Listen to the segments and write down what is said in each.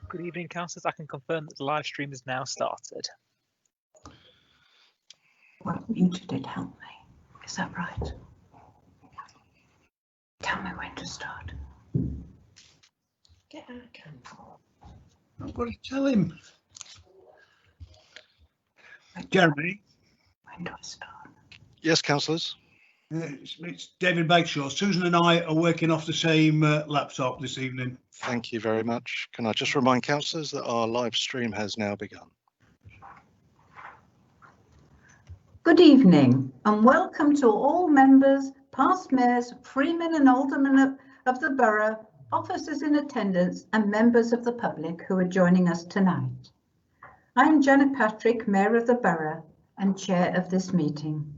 Good evening, councillors. I can confirm that the live stream is now started. Well, muted it, help me. Is that right? Tell me when to start. Get out of camera. I've got to tell him. Jeremy? When do I start? Yes, councillors. It's David Bakeshaw. Susan and I are working off the same laptop this evening. Thank you very much. Can I just remind councillors that our live stream has now begun. Good evening and welcome to all members, past mayors, freemen and aldermen of the borough, officers in attendance and members of the public who are joining us tonight. I am Janet Patrick, Mayor of the borough and Chair of this meeting.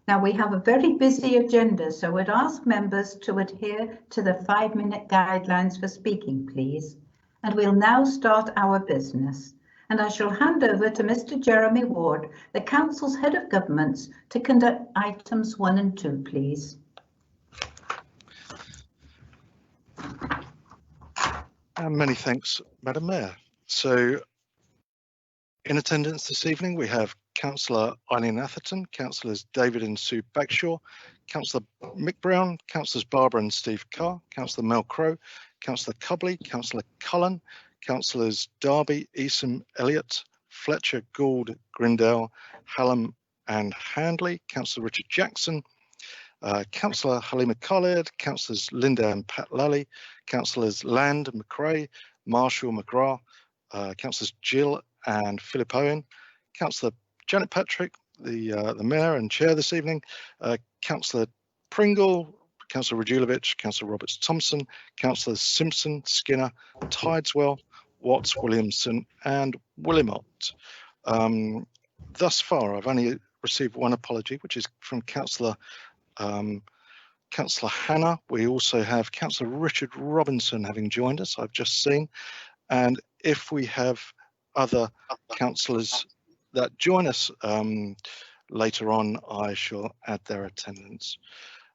Now we have a very busy agenda, so I'd ask members to adhere to the 5-minute guidelines for speaking, please. And we'll now start our business. And I shall hand over to Mr. Jeremy Ward, the Council's Head of Governments, to conduct items 1 and 2, please. And many thanks, Madam Mayor. So, in attendance this evening, we have Councillor Eileen Atherton, Councillors David and Sue Bagshaw, Councillor Mick Brown, Councillors Barbara and Steve Carr, Councillor Mel Crow, Councillor Cubley, Councillor Cullen, Councillors Darby, Easom, Elliott, Fletcher, Gould, Grindale, Hallam and Handley, Councillor Richard Jackson, Councillor Halima Khaled, Councillors Linda and Pat Lally, Councillors Land, McRae, Marshall, Mcgrath, Councillors Jill and Philip Owen, Councillor Janet Patrick, the Mayor and Chair this evening, Councillor Pringle, Councillor Radulovic, Councillor Roberts Thompson, Councillors Simpson, Skinner, Tideswell, Watts, Williamson and Willimott. Thus far, I've only received one apology, which is from Councillor Hannah. We also have Councillor Richard Robinson having joined us, I've just seen. And if we have other councillors that join us later on, I shall add their attendance.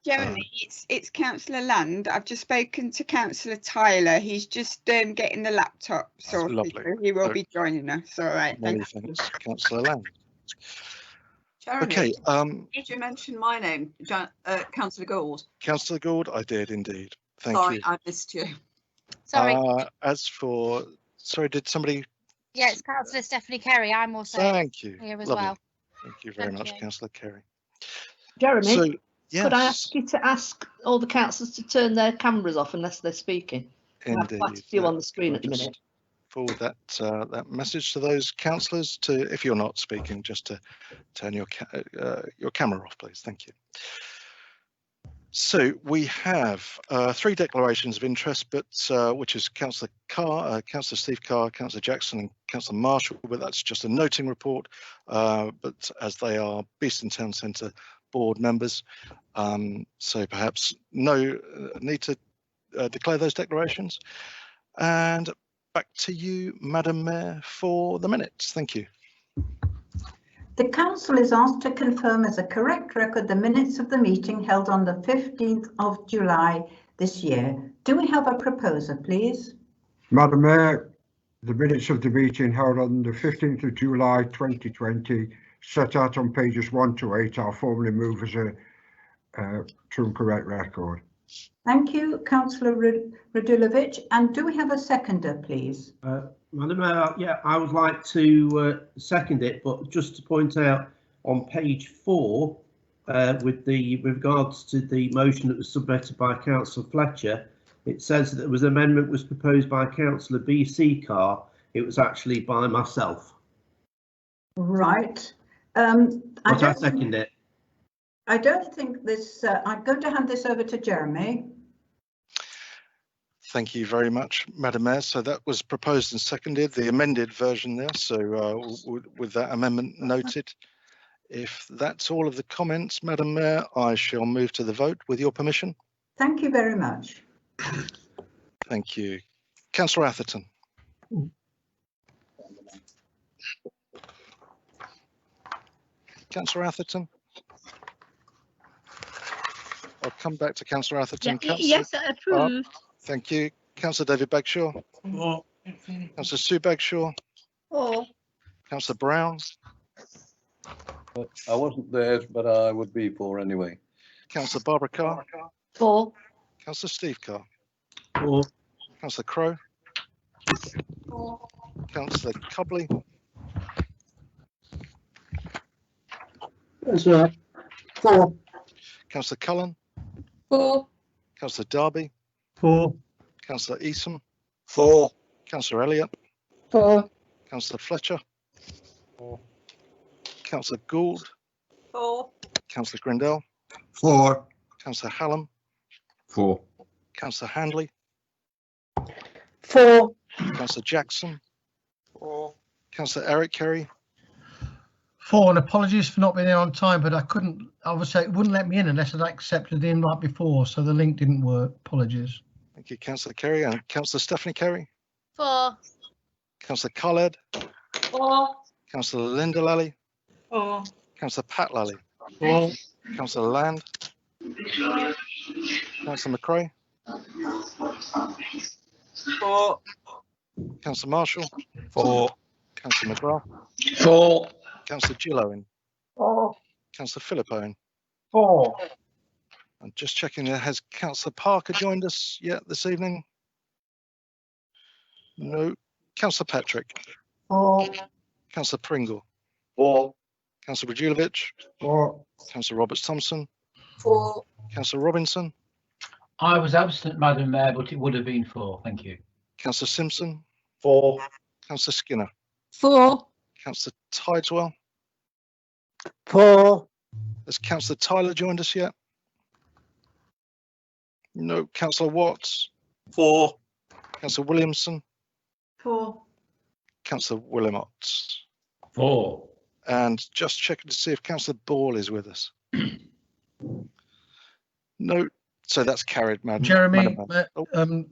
Jeremy, it's Councillor Land. I've just spoken to Councillor Tyler. He's just getting the laptop sorted. Lovely. So he will be joining us. All right. Many thanks, Councillor Land. Jeremy, Okay. did you mention my name, Councillor Gould? Councillor Gould, I did indeed. Thank Sorry, you. I missed you. Sorry. As for, sorry, did somebody? Yeah, it's Councillor Stephanie Kerry. I'm also Thank you. here as Lovely. well. Thank you very much, you. Councillor Kerry. Jeremy, So, yes, could I ask you to ask all the councillors to turn their cameras off unless they're speaking? indeed. I've quite a few on the screen at the Just minute. forward that message to those councillors to, if you're not speaking, just to turn your camera off, please. Thank you. So we have 3 declarations of interest, but which is Councillor Carr, Councillor Steve Carr, Councillor Jackson and Councillor Marshall, but that's just a noting report. But as they are Beeston Town Centre board members, so perhaps no need to declare those declarations. And back to you, Madam Mayor, for the minutes. Thank you. The Council is asked to confirm as a correct record the minutes of the meeting held on the 15th of July this year. Do we have a proposer, please? Madam Mayor, the minutes of the meeting held on the 15th of July 2020, set out on pages 1 to 8, are formally moved as a true and correct record. Thank you, Councillor Radulovic. And do we have a seconder, please? Madam Mayor, yeah, I would like to second it, but just to point out on page 4, with regards to the motion that was submitted by Councillor Fletcher, it says that there was an amendment was proposed by Councillor B.C. Carr. It was actually by myself. Right. I second it. I don't think this. I'm going to hand this over to Jeremy. Thank you very much, Madam Mayor. So that was proposed and seconded, the amended version there. So with that amendment noted, if that's all of the comments, Madam Mayor, I shall move to the vote with your permission. Thank you very much. Thank you. Councillor Atherton. Councillor Atherton. I'll come back to Councillor Atherton. Yeah, yes, approved. Thank you. Councillor David Bagshaw. Councillor Sue Bagshaw, For. Councillor Brown, I wasn't there, but I would be for anyway. Councillor Barbara Carr, For. Councillor Steve Carr, For. Councillor Crowe, For. Councillor Cobley, For. Councillor Cullen, For. Councillor Darby, For. Councillor Eason, For. Councillor Elliott, For. Councillor Fletcher, Councillor Gould, For. Councillor Grindell, For. Councillor Hallam, For. Councillor Handley, For. Councillor Jackson, Councillor Eric Kerry, For, and apologies for not being there on time, but I couldn't, obviously it wouldn't let me in unless I'd accepted the invite before, so the link didn't work. Apologies. thank you, Councillor Kerry, and Councillor Stephanie Kerry, For. Councillor Khaled, For. Councillor Linda Lally, For. Councillor Pat Lally, For. Councillor Land, Councillor McCrae, For. Councillor Marshall, For. Councillor Mcgrath, For. Councillor Jill Owen, For. Councillor Philip Owen. For. I'm just checking there. Has Councillor Parker joined us yet this evening? No. Councillor Patrick, For. Councillor Pringle, For. Councillor Rajulovic, For. Councillor Roberts Thompson, For. Councillor Robinson, I was absent, Madam Mayor, but it would have been for. Thank you. Councillor Simpson, For. Councillor Skinner, For. Councillor Tideswell. For. Has Councillor Tyler joined us yet? No. Councillor Watts, For. Councillor Williamson, For. Councillor Willimott. For. And just checking to see if Councillor Ball is with us. No. So that's carried, Madam. Jeremy, Madam Mayor.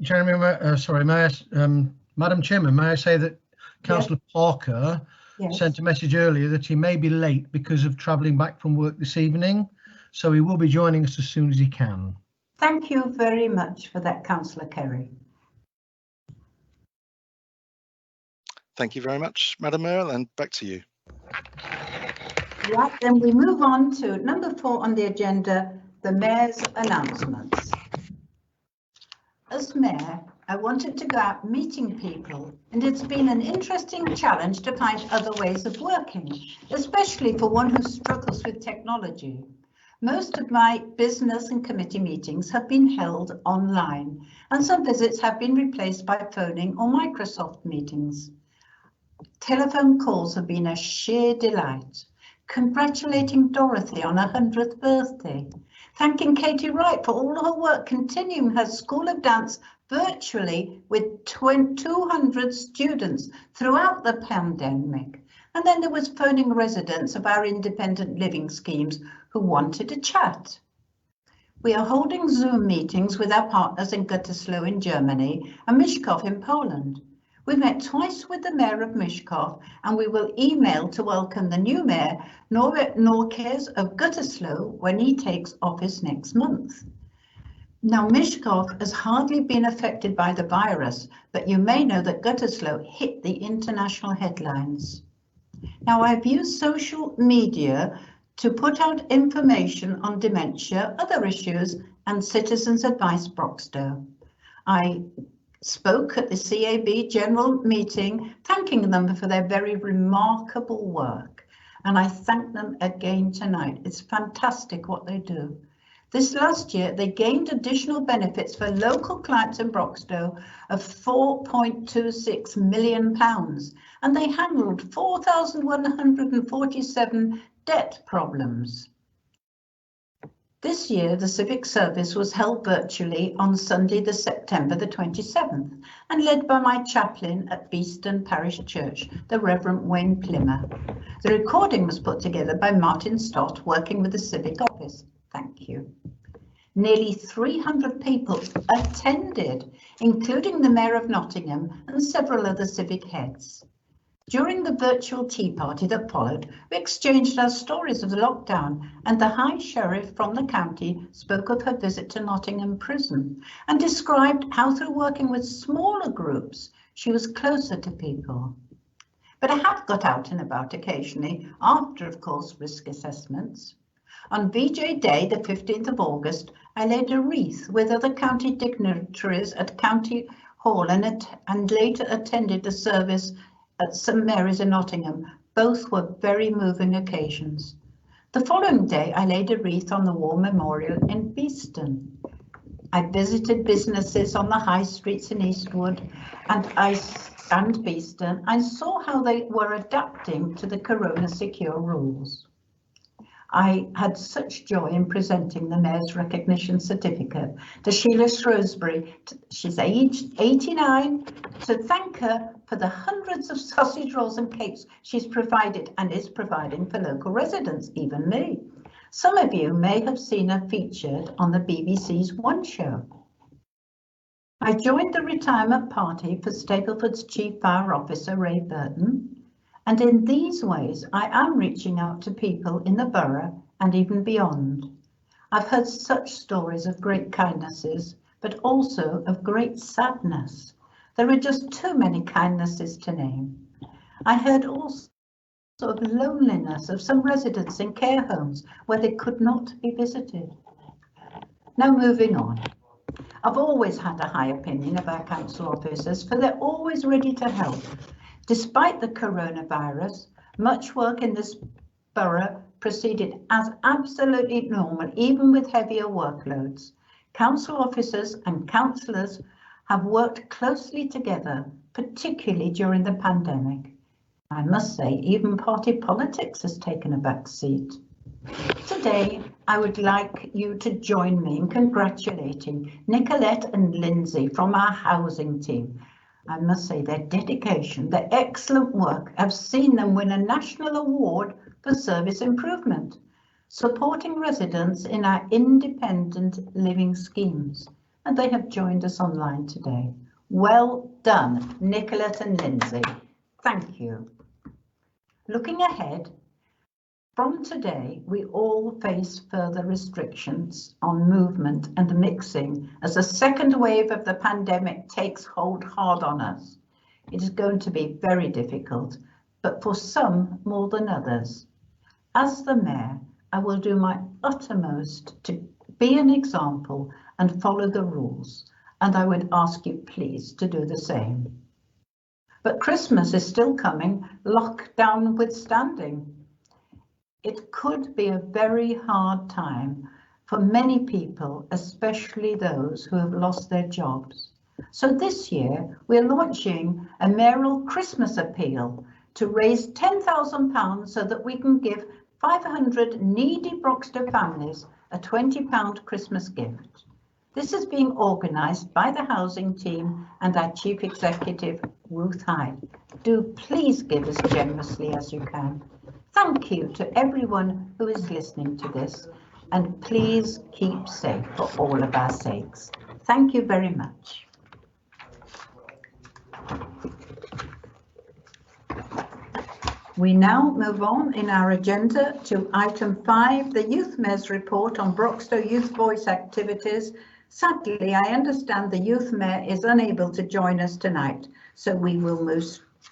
Jeremy, sorry, Madam Chairman, may I say that Councillor Parker Yes. sent a message earlier that he may be late because of travelling back from work this evening, so he will be joining us as soon as he can. Thank you very much for that, Councillor Kerry. Thank you very much, Madam Mayor, and back to you. Right, then we move on to number 4 on the agenda, the Mayor's announcements. As Mayor, I wanted to go out meeting people, and it's been an interesting challenge to find other ways of working, especially for one who struggles with technology. Most of my business and committee meetings have been held online, and some visits have been replaced by phoning or Microsoft meetings. Telephone calls have been a sheer delight. Congratulating Dorothy on her 100th birthday. Thanking Katie Wright for all her work continuing her School of Dance virtually with 200 students throughout the pandemic. And then there was phoning residents of our independent living schemes who wanted a chat. We are holding Zoom meetings with our partners in Gütersloh in Germany and Mszków in Poland. We met twice with the Mayor of Mszków, and we will email to welcome the new Mayor, Norbert Norkes of Gütersloh, when he takes office next month. Now, Mszków has hardly been affected by the virus, but you may know that Gütersloh hit the international headlines. Now, I've used social media to put out information on dementia, other issues, and Citizens Advice Broxtowe. I spoke at the CAB general meeting, thanking them for their very remarkable work. And I thank them again tonight. It's fantastic what they do. This last year, they gained additional benefits for local clients in Broxtowe of £4.26 million, and they handled 4,147 debt problems. This year, the civic service was held virtually on Sunday, September the 27th, and led by my chaplain at Beeston Parish Church, the Reverend Wayne Plimmer. The recording was put together by Martin Stott, working with the Civic Office. Thank you. Nearly 300 people attended, including the Mayor of Nottingham and several other civic heads. During the virtual tea party that followed, we exchanged our stories of the lockdown, and the High Sheriff from the county spoke of her visit to Nottingham Prison and described how, through working with smaller groups, She was closer to people. But I have got out and about occasionally after, of course, risk assessments. On VJ Day, the 15th of August, I laid a wreath with other county dignitaries at County Hall and later attended a service at St Mary's in Nottingham. Both were very moving occasions. The following day, I laid a wreath on the War Memorial in Beeston. I visited businesses on the high streets in Eastwood and Beeston. I saw how they were adapting to the Corona secure rules. I had such joy in presenting the Mayor's Recognition Certificate to Sheila Shrewsbury, she's aged 89, to thank her for the hundreds of sausage rolls and cakes she's provided and is providing for local residents, even me. Some of you may have seen her featured on the BBC's One Show. I joined the retirement party for Stapleford's Chief Fire Officer, Ray Burton. And in these ways, I am reaching out to people in the borough and even beyond. I've heard such stories of great kindnesses, but also of great sadness. There are just too many kindnesses to name. I heard also of loneliness of some residents in care homes where they could not be visited. Now moving on. I've always had a high opinion of our council officers, for they're always ready to help. Despite the coronavirus, much work in this borough proceeded as absolutely normal, even with heavier workloads. Council officers and councillors have worked closely together, particularly during the pandemic. I must say, even party politics has taken a back seat. Today, I would like you to join me in congratulating Nicolette and Lindsay from our housing team. I must say their dedication, their excellent work have seen them win a national award for service improvement, supporting residents in our independent living schemes. And they have joined us online today. Well done, Nicolette and Lindsay. Thank you. Looking ahead, from today, we all face further restrictions on movement and mixing as the second wave of the pandemic takes hold hard on us. It is going to be very difficult, but for some more than others. As the Mayor, I will do my uttermost to be an example and follow the rules, and I would ask you please to do the same. But Christmas is still coming, lockdown withstanding. It could be a very hard time for many people, especially those who have lost their jobs. So this year, we're launching a mayoral Christmas appeal to raise £10,000 so that we can give 500 needy Broxtowe families a £20 Christmas gift. This is being organised by the housing team and our Chief Executive, Ruth Hyde. Do please give as generously as you can. Thank you to everyone who is listening to this, and please keep safe for all of our sakes. Thank you very much. We now move on in our agenda to item 5, the Youth Mayor's report on Broxtowe Youth Voice activities. Sadly, I understand the Youth Mayor is unable to join us tonight, so we will move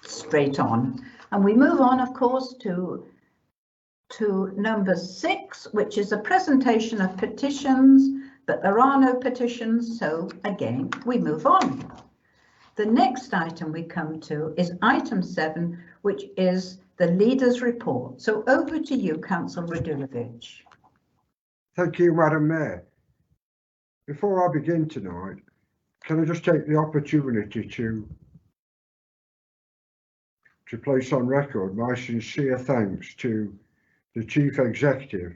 straight on. And we move on, of course, to number 6, which is a presentation of petitions, but there are no petitions, so again, we move on. The next item we come to is item 7, which is the leader's report. So over to you, Councillor Radulovic. Thank you, Madam Mayor. Before I begin tonight, can I just take the opportunity to place on record my sincere thanks to the Chief Executive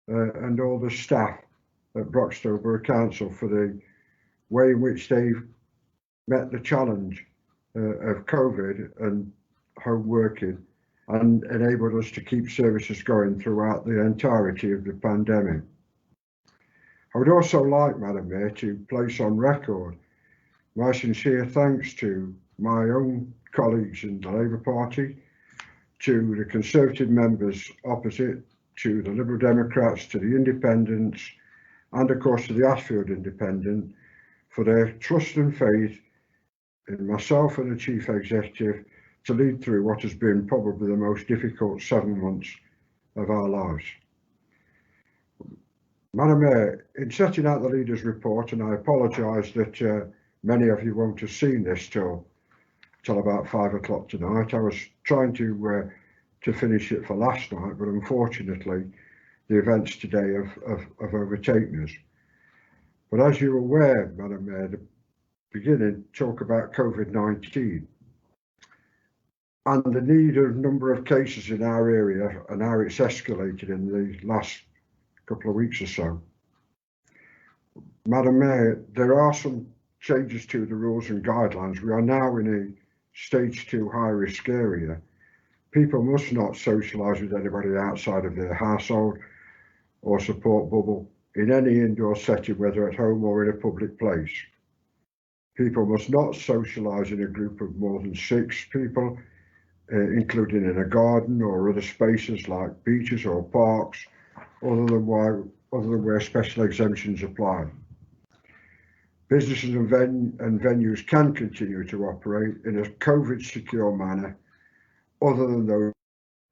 and all the staff at Broxtowe Borough Council for the way in which they've met the challenge of COVID and home working and enabled us to keep services going throughout the entirety of the pandemic. I would also like, Madam Mayor, to place on record my sincere thanks to my own colleagues in the Labour Party, to the Conservative members opposite, to the Liberal Democrats, to the Independents, and of course to the Ashfield Independent for their trust and faith in myself and the Chief Executive to lead through what has been probably the most difficult 7 months of our lives. Madam Mayor, in setting out the leader's report, and I apologise that many of you won't have seen this till about 5 o'clock tonight. I was trying to finish it for last night, but unfortunately the events today have overtaken us. But as you're aware, Madam Mayor, the beginning talk about COVID-19 and the need of number of cases in our area and how it's escalated in the last couple of weeks or so. Madam Mayor, there are some changes to the rules and guidelines. We are now in a stage 2 high risk area. People must not socialise with anybody outside of their household or support bubble in any indoor setting, whether at home or in a public place. People must not socialise in a group of more than 6 people, including in a garden or other spaces like beaches or parks, other than where special exemptions apply. Businesses and venues can continue to operate in a COVID secure manner, other than those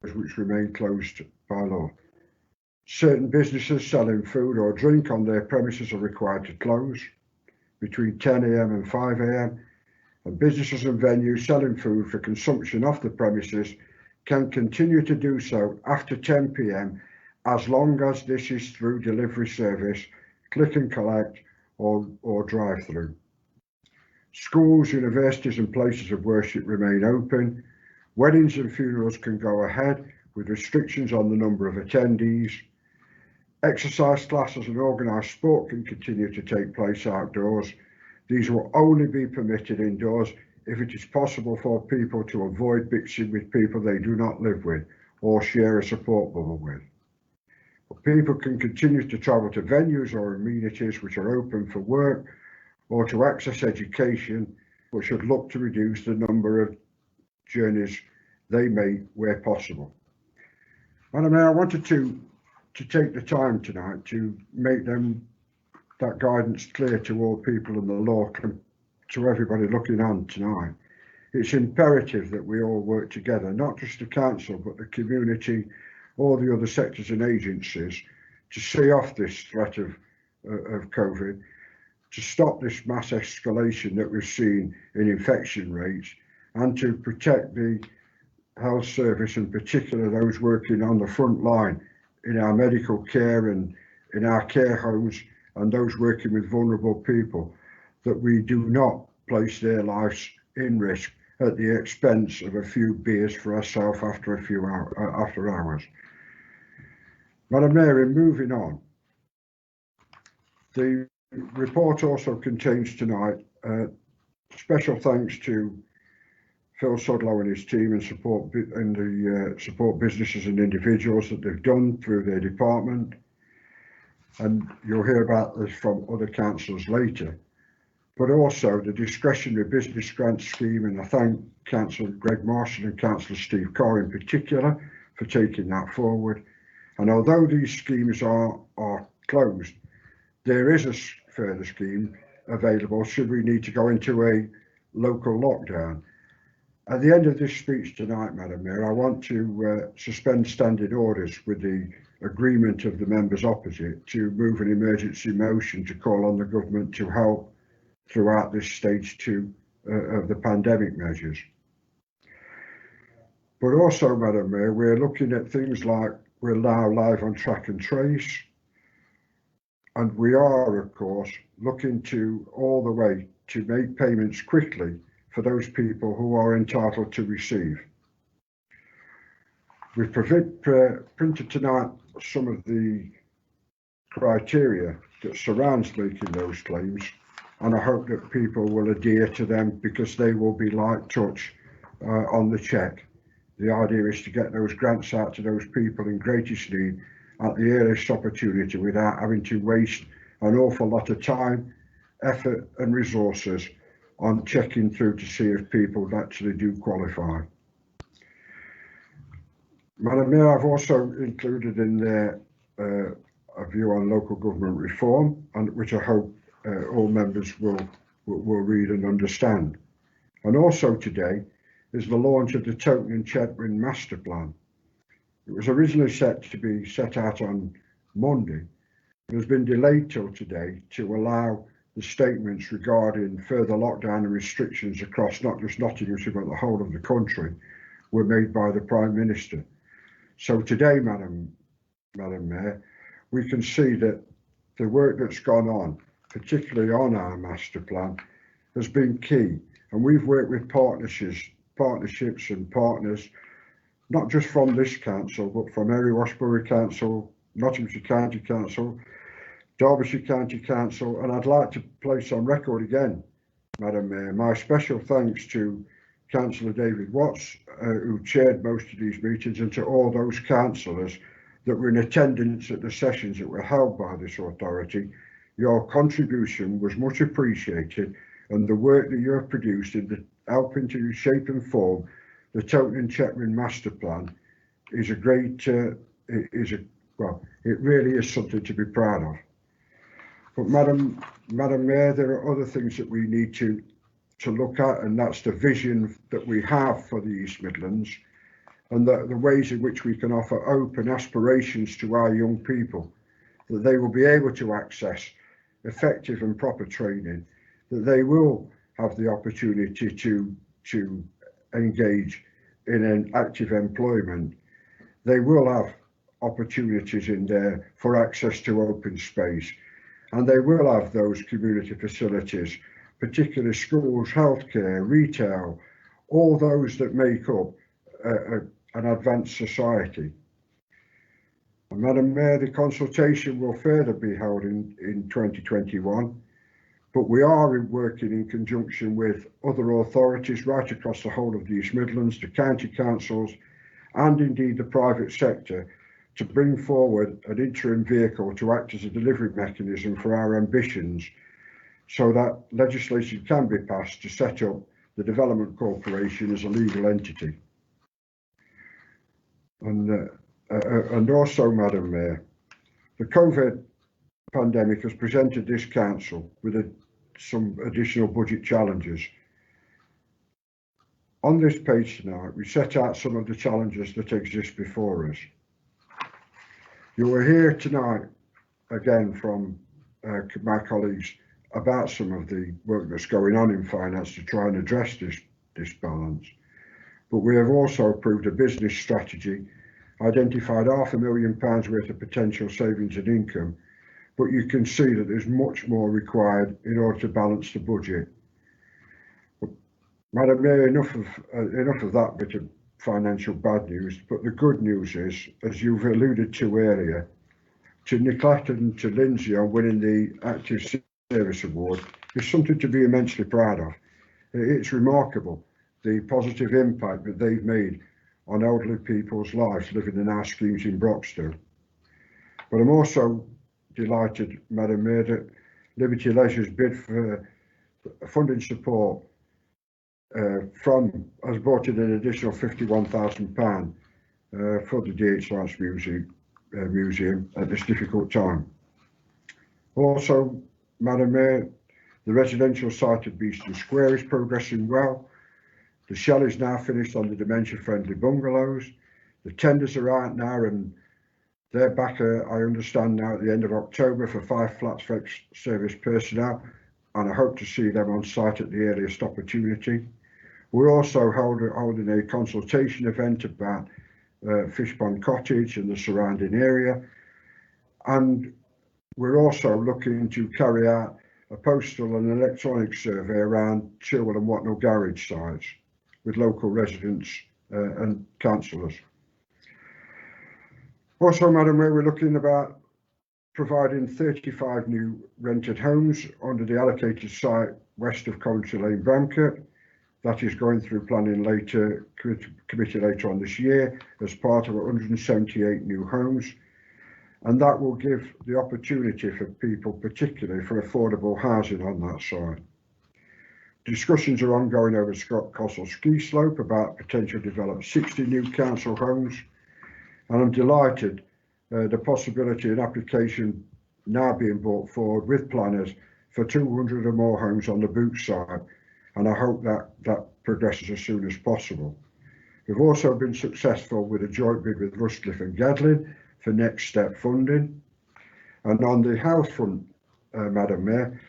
which remain closed by law. Certain businesses selling food or drink on their premises are required to close between 10 AM and 5 AM, and businesses and venues selling food for consumption off the premises can continue to do so after 10 PM as long as this is through delivery service, click and collect, or drive-through. Schools, universities and places of worship remain open. Weddings and funerals can go ahead with restrictions on the number of attendees. Exercise classes and organised sport can continue to take place outdoors. These will only be permitted indoors if it is possible for people to avoid mixing with people they do not live with or share a support bubble with. But people can continue to travel to venues or amenities which are open for work or to access education, but should look to reduce the number of journeys they make where possible. Madam Mayor, I wanted to take the time tonight to make that guidance clear to all people in the law, to everybody looking on tonight. It's imperative that we all work together, not just the council, but the community, all the other sectors and agencies, to see off this threat of COVID, to stop this mass escalation that we've seen in infection rates, and to protect the health service, in particular those working on the front line in our medical care and in our care homes, and those working with vulnerable people, that we do not place their lives in risk at the expense of a few beers for ourselves after hours. Madam Mayor, in moving on, the report also contains tonight special thanks to Phil Sudlow and his team and support businesses and individuals that they've done through their department, and you'll hear about this from other councillors later, but also the discretionary business grant scheme, and I thank Councillor Greg Marshall and Councillor Steve Carr in particular for taking that forward. And although these schemes are closed, there is a further scheme available should we need to go into a local lockdown. At the end of this speech tonight, Madam Mayor, I want to suspend standing orders with the agreement of the members opposite to move an emergency motion to call on the government to help throughout this stage 2 of the pandemic measures. But also, Madam Mayor, we're looking at things like we're now live on track and trace, and we are, of course, looking to all the way to make payments quickly for those people who are entitled to receive. We've printed tonight some of the criteria that surrounds making those claims, and I hope that people will adhere to them because they will be light touch on the cheque. The idea is to get those grants out to those people in greatest need at the earliest opportunity without having to waste an awful lot of time, effort and resources on checking through to see if people actually do qualify. Madam Mayor, I've also included in there a view on local government reform, and which I hope all members will read and understand. And also today is the launch of the Towton and Chetwynd Master Plan. It was originally set to be set out on Monday, but has been delayed till today to allow the statements regarding further lockdown and restrictions across not just Nottinghamshire but the whole of the country were made by the Prime Minister. So today, Madam Mayor, we can see that the work that's gone on, particularly on our master plan, has been key. And we've worked with partnerships and partners, not just from this council, but from Erie-Wash Borough Council, Nottinghamshire County Council, Derbyshire County Council, and I'd like to place on record again, Madam Mayor, my special thanks to Councillor David Watts, who chaired most of these meetings, and to all those councillors that were in attendance at the sessions that were held by this authority. Your contribution was much appreciated, and the work that you have produced in helping to shape and form the Towton and Chetwynd Master Plan is a great, well, it really is something to be proud of. But Madam Mayor, there are other things that we need to look at, and that's the vision that we have for the East Midlands and the ways in which we can offer open aspirations to our young people, that they will be able to access effective and proper training, that they will have the opportunity to engage in an active employment. They will have opportunities in there for access to open space, and they will have those community facilities, particularly schools, healthcare, retail, all those that make up an advanced society. And Madam Mayor, the consultation will further be held in 2021, but we are working in conjunction with other authorities right across the whole of the East Midlands, the county councils, and indeed the private sector, to bring forward an interim vehicle to act as a delivery mechanism for our ambitions, so that legislation can be passed to set up the Development Corporation as a legal entity. And also, Madam Mayor, the COVID pandemic has presented this council with some additional budget challenges. On this page tonight, we set out some of the challenges that exist before us. You will hear tonight again from my colleagues about some of the work that's going on in finance to try and address this balance. But we have also approved a business strategy, identified £500,000 worth of potential savings and income, but you can see that there's much more required in order to balance the budget. But, Madam Mayor, enough of that bit of financial bad news, but the good news is, as you've alluded to earlier, to Nicolette and to Lindsay on winning the Active Service Award is something to be immensely proud of. It's remarkable the positive impact that they've made on elderly people's lives living in our schemes in Broxtowe. But I'm also delighted, Madam Mayor, that Liberty Leisure's bid for funding support has brought in an additional £51,000 for the DH Lance Museum at this difficult time. Also, Madam Mayor, the residential site at Beeston Square is progressing well. The shell is now finished on the dementia-friendly bungalows. The tenders are out now, and they're back, I understand, now at the end of October for 5 flats for ex-service personnel, and I hope to see them on site at the earliest opportunity. We're also holding a consultation event about Fishpond Cottage and the surrounding area, and we're also looking to carry out a postal and electronic survey around Chilwell and Watnell garage sites with local residents and councillors. Also, Madam Mayor, we're looking about providing 35 new rented homes under the allocated site west of Coventry Lane, Bramcote. That is going through planning committee later on this year as part of 178 new homes. And that will give the opportunity for people, particularly for affordable housing on that site. Discussions are ongoing over Scott Castle Ski Slope about potential develop 60 new council homes. And I'm delighted the possibility and application now being brought forward with planners for 200 or more homes on the Boot site, and I hope that progresses as soon as possible. We've also been successful with a joint bid with Rushcliffe and Gedlin for next step funding. And on the health front, Madam Mayor,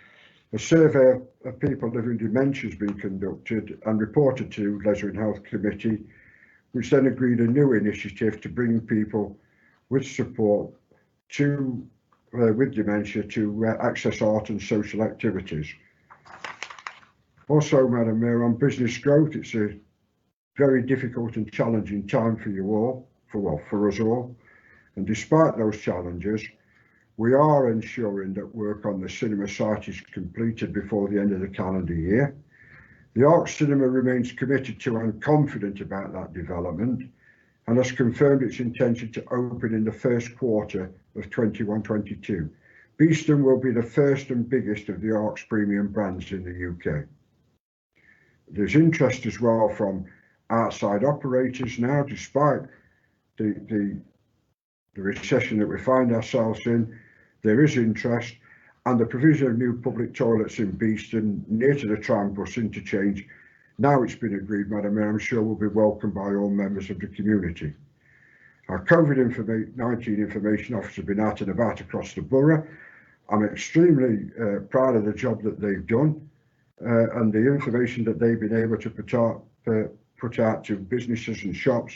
a survey of people living with dementia has been conducted and reported to Leisure and Health Committee, which then agreed a new initiative to bring people with support to with dementia to access art and social activities. Also, Madam Mayor, on business growth, it's a very difficult and challenging time for you all, for us all. And despite those challenges, we are ensuring that work on the cinema site is completed before the end of the calendar year. The Arc Cinema remains committed to and confident about that development and has confirmed its intention to open in the first quarter of 21-22. Beeston will be the first and biggest of the Arc's premium brands in the UK. There's interest as well from outside operators now, despite the recession that we find ourselves in. There is interest, and the provision of new public toilets in Beeston near to the tram-bus interchange, now it's been agreed, Madam Mayor, I'm sure will be welcomed by all members of the community. Our COVID-19 information officer has been out and about across the borough. I'm extremely proud of the job that they've done and the information that they've been able to put out to businesses and shops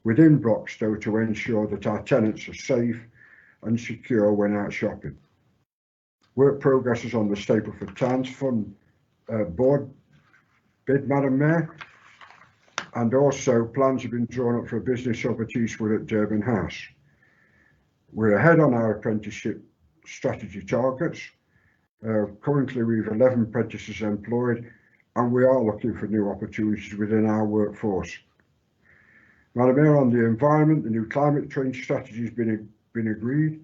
within Broxtowe to ensure that our tenants are safe and secure when out shopping. Work progresses on the Stapleford Towns Fund board bid, Madam Mayor, and also plans have been drawn up for a business hub at Eastwood at Durban House. We're ahead on our apprenticeship strategy targets. Currently we've 11 apprentices employed, and we are looking for new opportunities within our workforce. Madam Mayor, on the environment, the new climate change strategy has been agreed.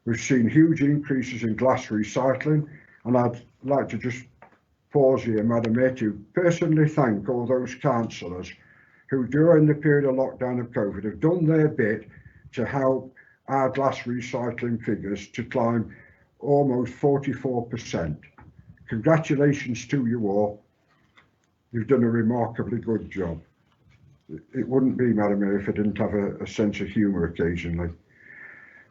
We've seen huge increases in glass recycling, and I'd like to just pause here, Madam Mayor, to personally thank all those councillors who during the period of lockdown of COVID have done their bit to help our glass recycling figures to climb almost 44%. Congratulations to you all. You've done a remarkably good job. It wouldn't be, Madam Mayor, if I didn't have a sense of humour occasionally.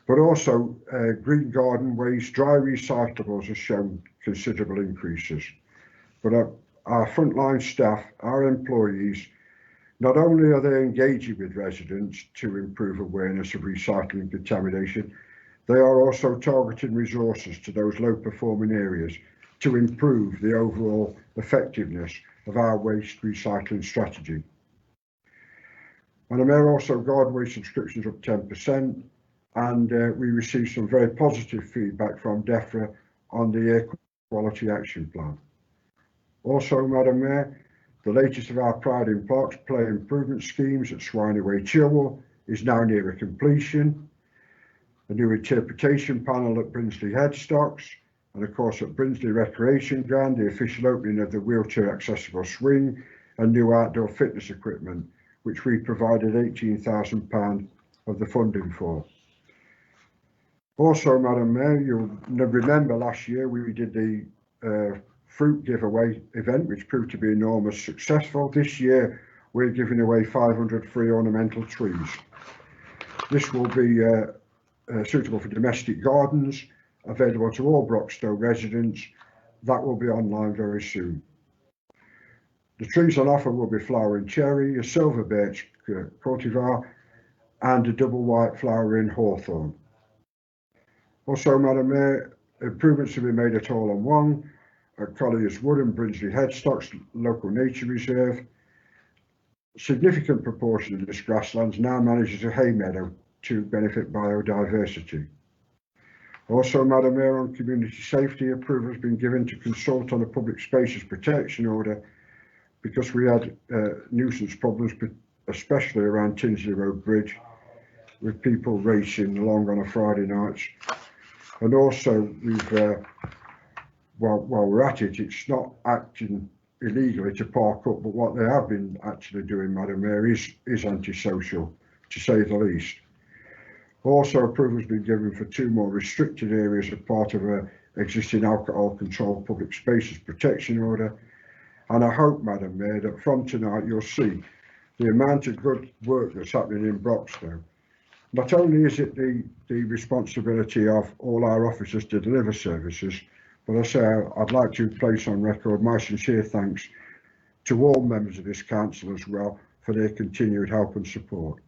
But also, green garden waste, dry recyclables have shown considerable increases. But our frontline staff, our employees, not only are they engaging with residents to improve awareness of recycling contamination, they are also targeting resources to those low performing areas to improve the overall effectiveness of our waste recycling strategy. Madam Mayor, also garden waste subscriptions up 10%, and we received some very positive feedback from DEFRA on the Air Quality Action Plan. Also, Madam Mayor, the latest of our Pride in Parks play improvement schemes at Swineway Chilwell is now near a completion. A new interpretation panel at Brinsley Headstocks, and of course at Brinsley Recreation Ground, the official opening of the wheelchair accessible swing and new outdoor fitness equipment, which we provided £18,000 of the funding for. Also, Madam Mayor, you'll remember last year we did the fruit giveaway event, which proved to be enormously successful. This year we're giving away 500 free ornamental trees. This will be suitable for domestic gardens, available to all Broxtowe residents. That will be online very soon. The trees on offer will be flowering cherry, a silver birch cultivar, and a double white flowering hawthorn. Also, Madam Mayor, improvements have been made at Hall and Wong, at Collier's Wood and Brinsley Headstocks Local Nature Reserve. A significant proportion of this grasslands now manages a hay meadow to benefit biodiversity. Also, Madam Mayor, on community safety, approval has been given to consult on a public spaces protection order because we had nuisance problems, especially around Tinsley Road Bridge, with people racing along on a Friday night. And also, we've while we're at it, it's not acting illegally to park up, but what they have been actually doing, Madam Mayor, is antisocial, to say the least. Also, approval has been given for 2 more restricted areas as part of an existing alcohol control public spaces protection order. And I hope, Madam Mayor, that from tonight you'll see the amount of good work that's happening in Broxtowe. Not only is it the responsibility of all our officers to deliver services, but I say I'd like to place on record my sincere thanks to all members of this council as well for their continued help and support.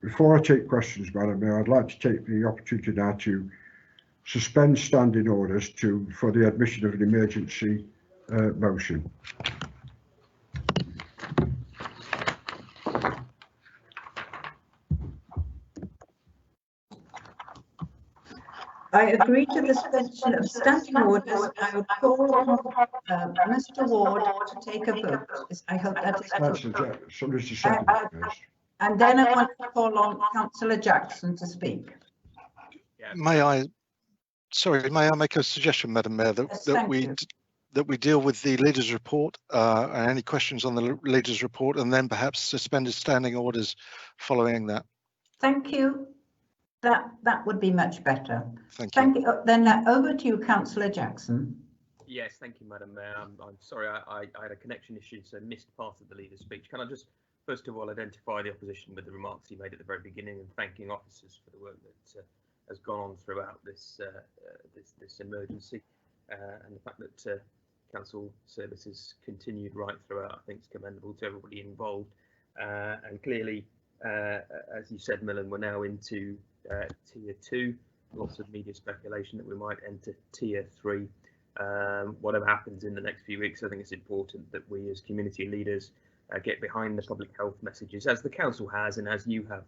Before I take questions, Madam Mayor, I'd like to take the opportunity now to suspend standing orders for the admission of an emergency motion. I agree to the suspension of standing orders. I would call on Mr. Ward to take a vote. I hope that is Somebody's to second it, please. And then I want to call on Councillor Jackson to speak. May I make a suggestion, Madam Mayor, that we deal with the leaders' report and any questions on the leaders' report, and then perhaps suspended standing orders following that. Thank you. That would be much better. Thank you. Then over to you, Councillor Jackson. Yes, thank you, Madam Mayor. I'm sorry, I had a connection issue, so missed part of the leader's speech. Can I just first of all identify the opposition with the remarks he made at the very beginning, and thanking officers for the work that has gone on throughout this this emergency, and the fact that council services continued right throughout, I think, is commendable to everybody involved. And clearly, as you said, Millen, we're now into tier 2. Lots of media speculation that we might enter tier 3. Whatever happens in the next few weeks, I think it's important that we as community leaders get behind the public health messages, as the council has and as you have,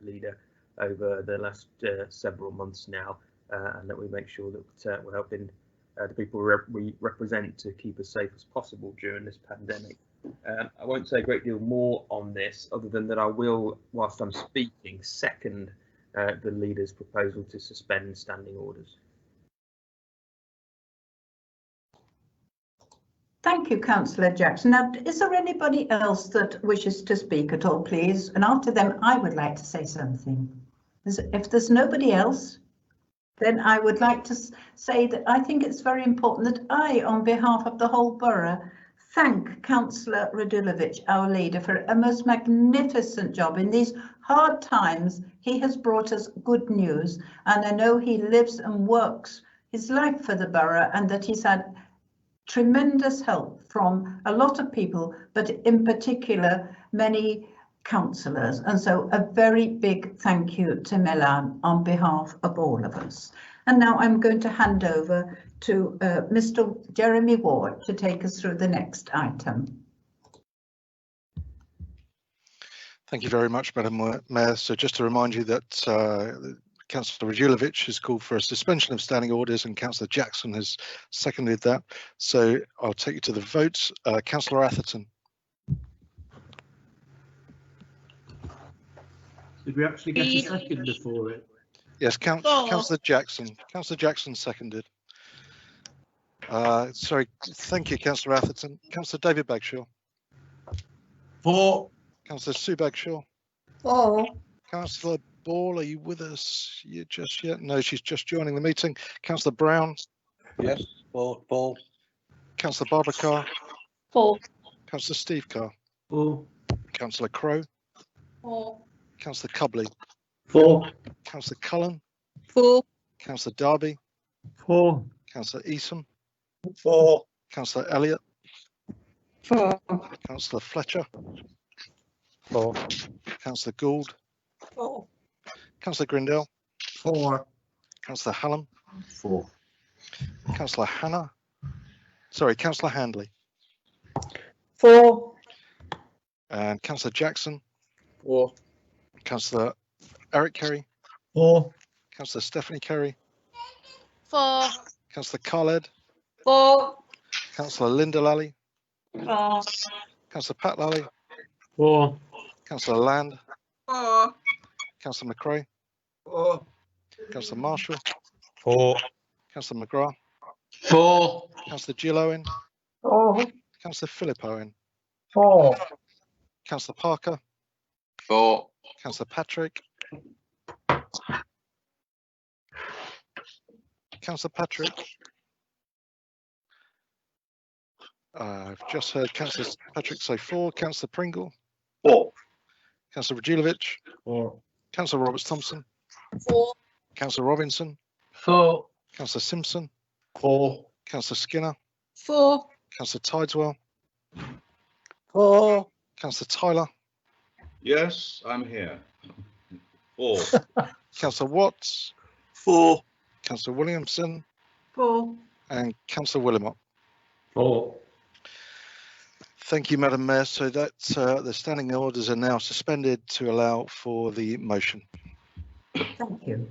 leader, over the last several months now, and that we make sure that we're helping the people we represent to keep as safe as possible during this pandemic. I won't say a great deal more on this, other than that I will, whilst I'm speaking, second the leader's proposal to suspend standing orders. Thank you, Councillor Jackson. Now, is there anybody else that wishes to speak at all, please? And after them, I would like to say something. If there's nobody else, then I would like to say that I think it's very important that I, on behalf of the whole borough, thank Councillor Radulovic, our leader, for a most magnificent job. In these hard times, he has brought us good news, and I know he lives and works his life for the borough, and that he's had tremendous help from a lot of people, but in particular many councillors. And so a very big thank you to Milan on behalf of all of us. And now I'm going to hand over to Mr. Jeremy Ward to take us through the next item. Thank you very much, Madam Mayor. So just to remind you that Councillor Radulovic has called for a suspension of standing orders, and Councillor Jackson has seconded that. So I'll take you to the votes. Councillor Atherton. Did we actually get a second before it? Yes, Councillor Jackson. Councillor Jackson seconded. Sorry, thank you, Councillor Atherton. Councillor David Bagshaw. 4. Councillor Sue Bagshaw. 4. Councillor Ball, are you with us just yet? No, she's just joining the meeting. Councillor Brown. Yes. 4. Councillor Barbara Carr. 4. Councillor Steve Carr. 4. Councillor Crowe. 4. Councillor Cubley. 4. Councillor Cullen. 4. Councillor Darby. 4. Councillor Eason. 4. Councillor Elliott. 4. Councillor Fletcher. 4. Councillor Gould. 4. Councillor Grindell. 4. Councillor Hallam. 4. Councillor Hannah. Sorry, Councillor Handley. 4. And Councillor Jackson. 4. Councillor Eric Kerry. 4. Councillor Stephanie Kerry. 4. Councillor Khaled. 4. Councillor Linda Lally. 4. Councillor Pat Lally. 4. Councillor Land. 4. Councillor McRae. 4. Councillor Marshall. 4. Councillor Mcgrath. 4. Councillor Jill Owen. 4. Councillor Philip Owen. 4. Councillor Parker. 4. Councillor Patrick. Councillor Patrick. I've just heard Councillor Patrick say 4, Councillor Pringle, 4. Councillor Radulovic, 4. Councillor Roberts-Thompson, 4. Councillor Robinson, 4. Councillor Simpson, 4. Councillor Skinner, 4. Councillor Tideswell, 4. Councillor Tyler, Yes, I'm here. 4. Councillor Watts, 4. Councillor Williamson, 4. and Councillor Willimot. 4. Thank you, Madam Mayor. So that the standing orders are now suspended to allow for the motion. Thank you.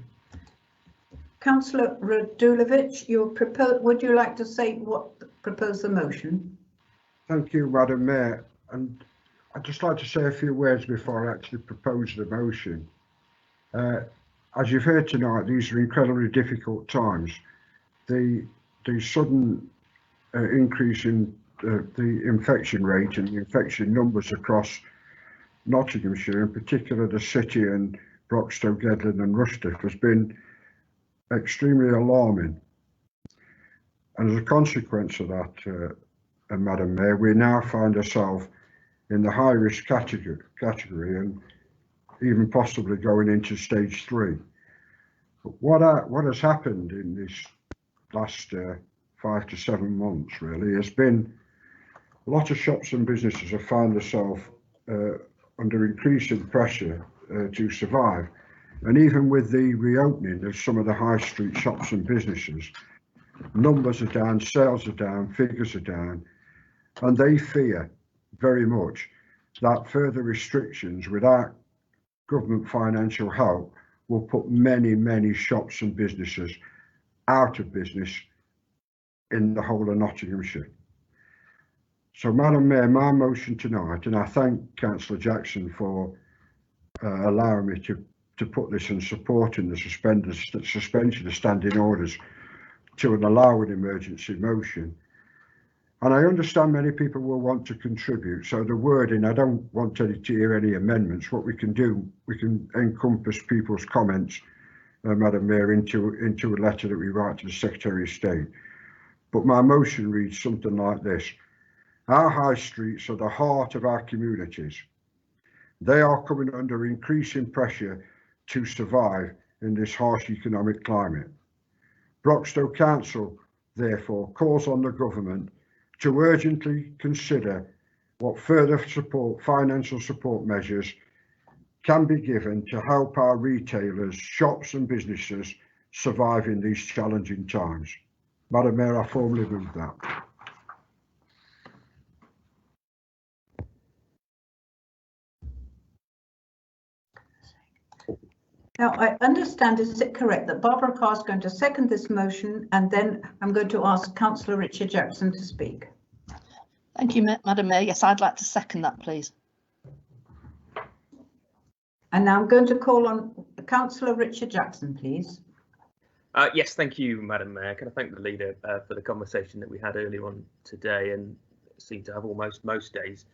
Councillor Radulovic, would you like to say propose the motion? Thank you, Madam Mayor. And I'd just like to say a few words before I actually propose the motion. As you've heard tonight, these are incredibly difficult times. The sudden increase in the infection rate and the infection numbers across Nottinghamshire, in particular the city and Broxtowe, Gedland and Rustiff, has been extremely alarming. And as a consequence of that, Madam Mayor, we now find ourselves in the high risk category and even possibly going into stage 3. But what has happened in this last 5 to 7 months really has been a lot of shops and businesses have found themselves under increasing pressure to survive. And even with the reopening of some of the high street shops and businesses, numbers are down, sales are down, figures are down, and they fear very much that further restrictions without government financial help will put many shops and businesses out of business in the whole of Nottinghamshire. So, Madam Mayor, my motion tonight, and I thank Councillor Jackson for allowing me to put this and supporting the suspension of standing orders to allow an emergency motion. And I understand many people will want to contribute. So the wording, I don't want to hear any amendments. What we can do, we can encompass people's comments, Madam Mayor, into a letter that we write to the Secretary of State. But my motion reads something like this. Our high streets are the heart of our communities. They are coming under increasing pressure to survive in this harsh economic climate. Broxtowe Council, therefore, calls on the government to urgently consider what further financial support measures can be given to help our retailers, shops and businesses survive in these challenging times. Madam Mayor, I formally move that. Now, I understand, is it correct that Barbara Carr is going to second this motion, and then I'm going to ask Councillor Richard Jackson to speak? Thank you, Madam Mayor. Yes, I'd like to second that, please. And now I'm going to call on Councillor Richard Jackson, please. Yes, thank you, Madam Mayor. Can I thank the leader for the conversation that we had earlier on today, and seem to have almost most days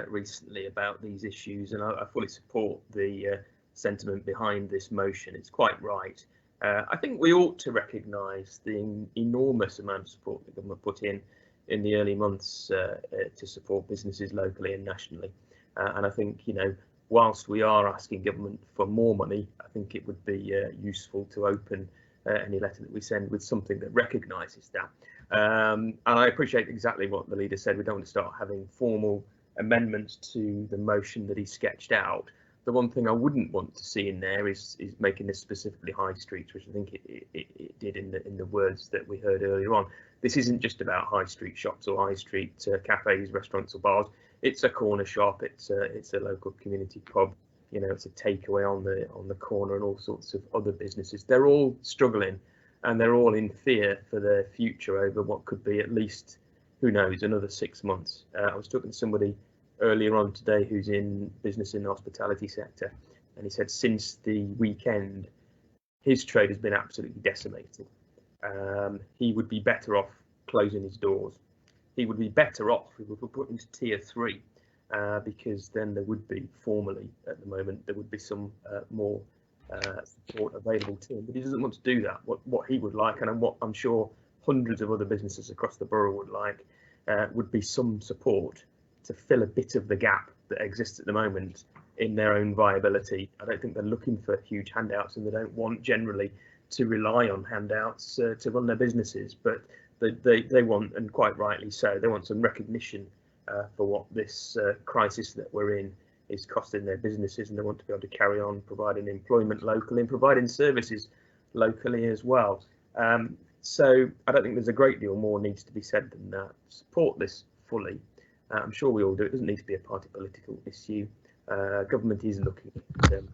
recently about these issues, and I fully support the sentiment behind this motion. It's quite right. I think we ought to recognise the enormous amount of support the government put in the early months to support businesses locally and nationally. And I think, you know, whilst we are asking government for more money, I think it would be useful to open any letter that we send with something that recognises that. And I appreciate exactly what the leader said. We don't want to start having formal amendments to the motion that he sketched out. The one thing I wouldn't want to see in there is making this specifically high streets, which I think it did in the words that we heard earlier on. This isn't just about high street shops or high street cafes, restaurants or bars. It's a corner shop. It's a local community pub. You know, it's a takeaway on the corner and all sorts of other businesses. They're all struggling, and they're all in fear for their future over what could be at least, who knows, another 6 months. I was talking to somebody earlier on today who's in business in the hospitality sector, and he said since the weekend his trade has been absolutely decimated. He would be better off closing his doors. He would be better off if we were put into tier 3, because then there would be formally at the moment there would be some more support available to him, but he doesn't want to do that. What he would like, and what I'm sure hundreds of other businesses across the borough would like, would be some support to fill a bit of the gap that exists at the moment in their own viability. I don't think they're looking for huge handouts, and they don't want generally to rely on handouts to run their businesses, but they want, and quite rightly so, they want some recognition for what this crisis that we're in is costing their businesses, and they want to be able to carry on providing employment locally and providing services locally as well. So I don't think there's a great deal more needs to be said than that. Support this fully. I'm sure we all do. It doesn't need to be a party political issue. Government is looking at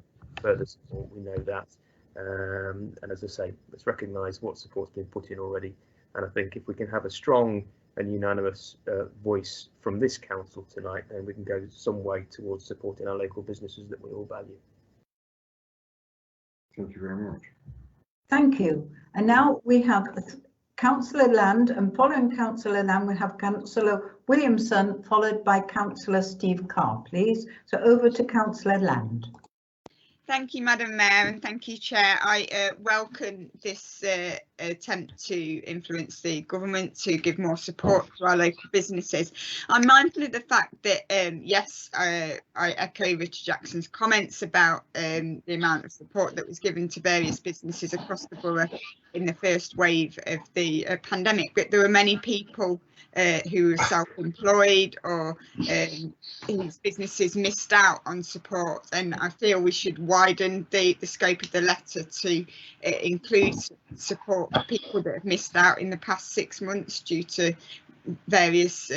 further support, we know that. And as I say, let's recognise what support's been put in already. And I think if we can have a strong and unanimous voice from this council tonight, then we can go some way towards supporting our local businesses that we all value. Thank you very much. Thank you. And now we have Councillor Land, and following Councillor Land, we have Councillor Williamson, followed by Councillor Steve Carr, please. So over to Councillor Land. Thank you, Madam Mayor, and thank you, Chair. I welcome this attempt to influence the government to give more support to our local businesses. I'm mindful of the fact that, yes, I echo Richard Jackson's comments about the amount of support that was given to various businesses across the borough in the first wave of the pandemic, but there were many people who were self-employed or whose businesses missed out on support, and I feel we should widen the scope of the letter to include support for people that have missed out in the past 6 months due to various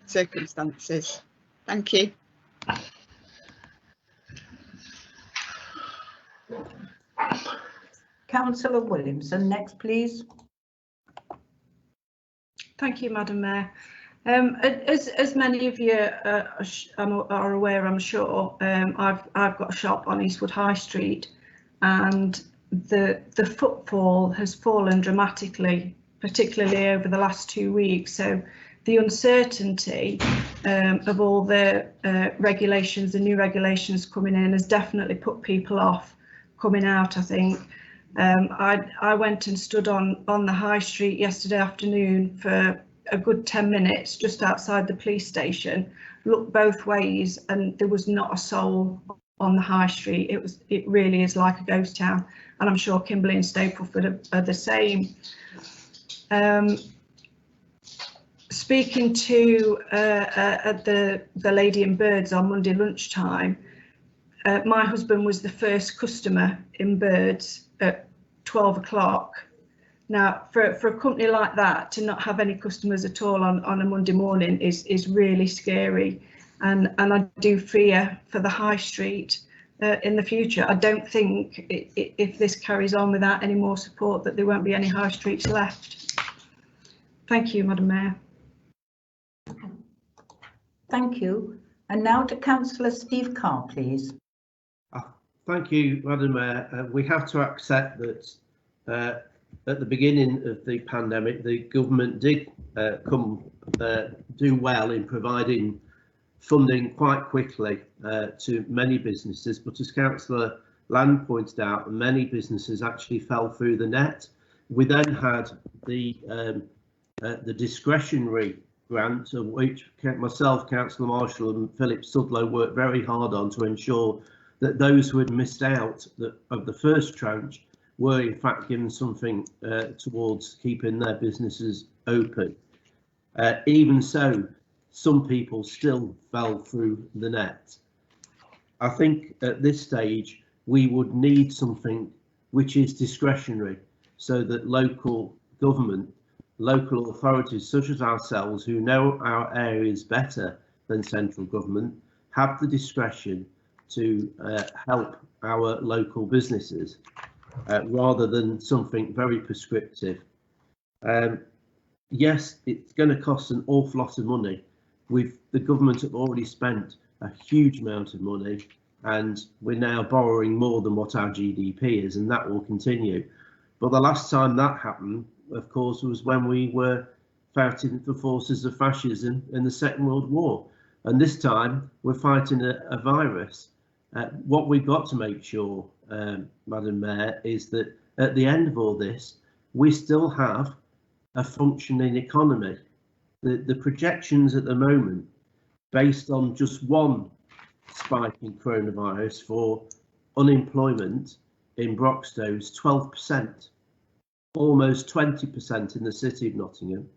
circumstances. Thank you. Councillor Williamson, next, please. Thank you, Madam Mayor. As many of you are aware, I'm sure, I've got a shop on Eastwood High Street, and the footfall has fallen dramatically, particularly over the last 2 weeks. So the uncertainty of all the regulations, the new regulations coming in, has definitely put people off coming out, I think. I went and stood on the high street yesterday afternoon for a good 10 minutes just outside the police station, looked both ways, and there was not a soul on the high street. It really is like a ghost town, and I'm sure Kimberley and Stapleford are the same. Speaking to the lady in Birds on Monday lunchtime, my husband was the first customer in Birds at 12 o'clock. Now, for a company like that to not have any customers at all on a Monday morning is really scary, and I do fear for the high street in the future. I don't think if this carries on without any more support that there won't be any high streets left. Thank you, Madam Mayor. Thank you. And now to Councillor Steve Carr, please. Thank you, Madam Mayor. We have to accept that at the beginning of the pandemic, the government did do well in providing funding quite quickly to many businesses, but as Councillor Land pointed out, many businesses actually fell through the net. We then had the discretionary grant, of which myself, Councillor Marshall and Philip Sudlow worked very hard on to ensure that those who had missed out of the first tranche were in fact given something towards keeping their businesses open. Even so, some people still fell through the net. I think at this stage we would need something which is discretionary, so that local government, local authorities such as ourselves, who know our areas better than central government, have the discretion to help our local businesses rather than something very prescriptive. Yes, it's going to cost an awful lot of money. The government have already spent a huge amount of money, and we're now borrowing more than what our GDP is, and that will continue. But the last time that happened, of course, was when we were fighting the forces of fascism in the Second World War. And this time we're fighting a virus. What we've got to make sure, Madam Mayor, is that at the end of all this, we still have a functioning economy. The projections at the moment, based on just one spike in coronavirus for unemployment in Broxtowe, is 12%, almost 20% in the city of Nottingham.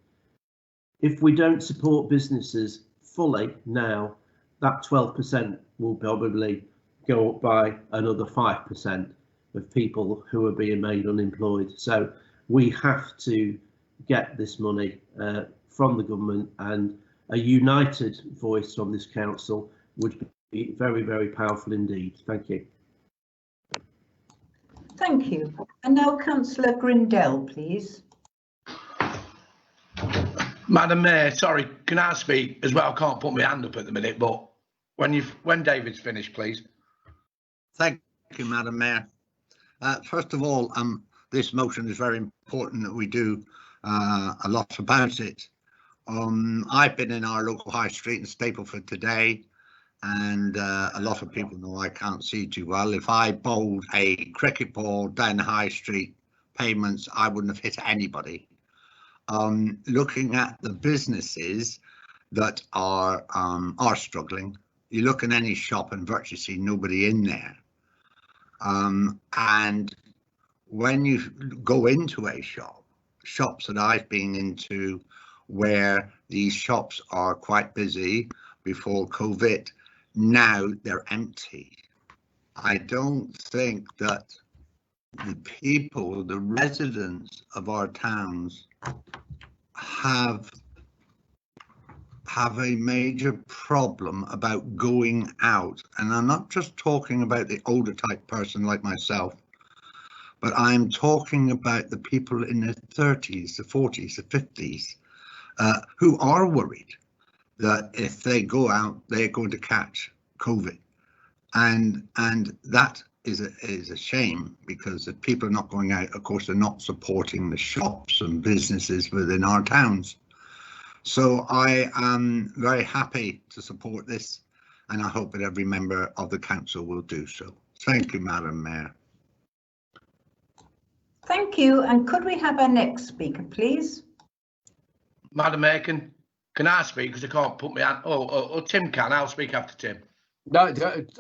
If we don't support businesses fully now, that 12% will probably go up by another 5% of people who are being made unemployed. So we have to get this money from the government, and a united voice from this council would be very, very powerful indeed. Thank you. Thank you. And now Councillor Grindell, please. Madam Mayor, sorry, can I speak as well? I can't put my hand up at the minute, but when David's finished, please. Thank you, Madam Mayor. First of all, this motion is very important that we do a lot about it. I've been in our local high street in Stapleford today, and a lot of people know I can't see too well. If I bowled a cricket ball down the high street pavements, I wouldn't have hit anybody. Looking at the businesses that are struggling, you look in any shop and virtually see nobody in there. And when you go into a shops that I've been into where these shops are quite busy before COVID, now they're empty. I don't think that the people, the residents of our towns have a major problem about going out. And I'm not just talking about the older type person like myself, but I'm talking about the people in their 30s, the 40s, the 50s, who are worried that if they go out, they're going to catch COVID. And that is a shame, because if people are not going out, of course, they're not supporting the shops and businesses within our towns. So I am very happy to support this, and I hope that every member of the council will do so. Thank you, Madam Mayor. Thank you. And could we have our next speaker, please? Madam Mayor, can I speak? Because I can't put my hand. Oh, Tim can. I'll speak after Tim. No,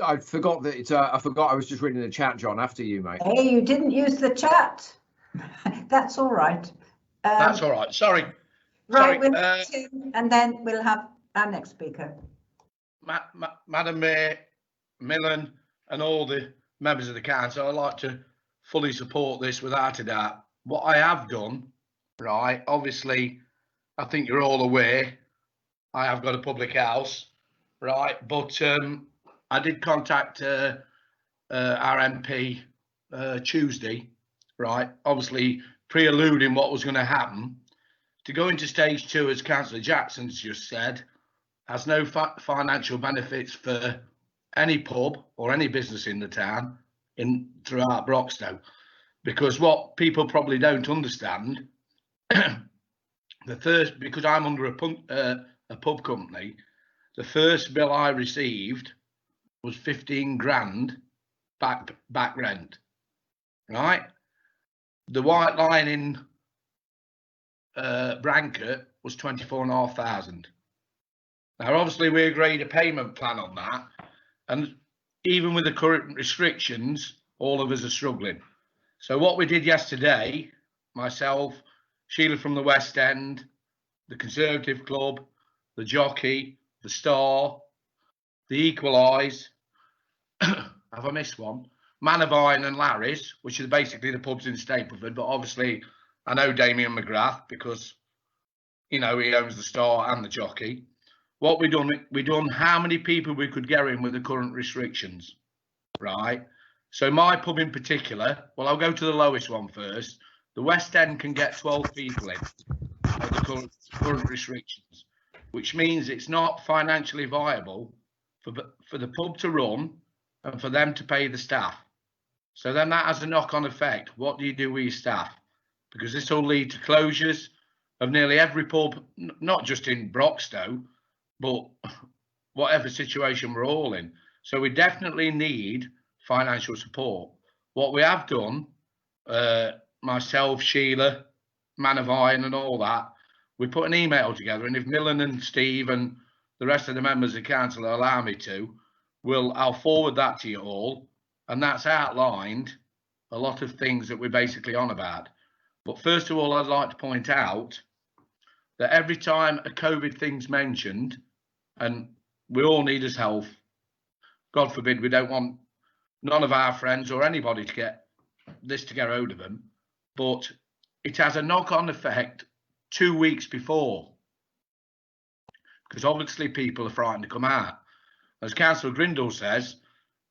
I forgot that it's. I forgot I was just reading the chat, John. After you, mate. Hey, you didn't use the chat. That's all right. That's all right. Sorry. Right, we'll have Tim, and then we'll have our next speaker. Madam Mayor, Millen, and all the members of the council, I'd like to fully support this without a doubt. What I have done, right, obviously, I think you're all aware, I have got a public house, right, but I did contact our MP Tuesday, right, obviously pre-alluding what was going to happen. To go into stage 2, as Councillor Jackson's just said, has no financial benefits for any pub or any business in the town throughout Broxtowe, because what people probably don't understand, because I'm under a pub company, the first bill I received was 15 grand back rent, right? The White Lion in Brankett was 24,500. Now, obviously, we agreed a payment plan on that, and even with the current restrictions, all of us are struggling. So what we did yesterday, myself, Sheila from the West End, the Conservative Club, the Jockey, the Star, the Equalise, have I missed one? Man of Iron and Larry's, which are basically the pubs in Stapleford, but obviously I know Damien Mcgrath because, you know, he owns the Star and the Jockey. What we done how many people we could get in with the current restrictions, right? So my pub in particular, well, I'll go to the lowest one first. The West End can get 12 people in with the current restrictions, which means it's not financially viable for the pub to run and for them to pay the staff. So then that has a knock-on effect. What do you do with your staff? Because this will lead to closures of nearly every pub, not just in Broxtowe, but whatever situation we're all in. So we definitely need financial support. What we have done, myself, Sheila, Man of Iron and all that, we put an email together, and if Millen and Steve and the rest of the members of council allow me to, I'll forward that to you all, and that's outlined a lot of things that we're basically on about. But first of all, I'd like to point out that every time a COVID thing's mentioned, and we all need his health, God forbid we don't want none of our friends or anybody to get hold of them, but it has a knock-on effect 2 weeks before, because obviously people are frightened to come out. As Councillor Grindle says,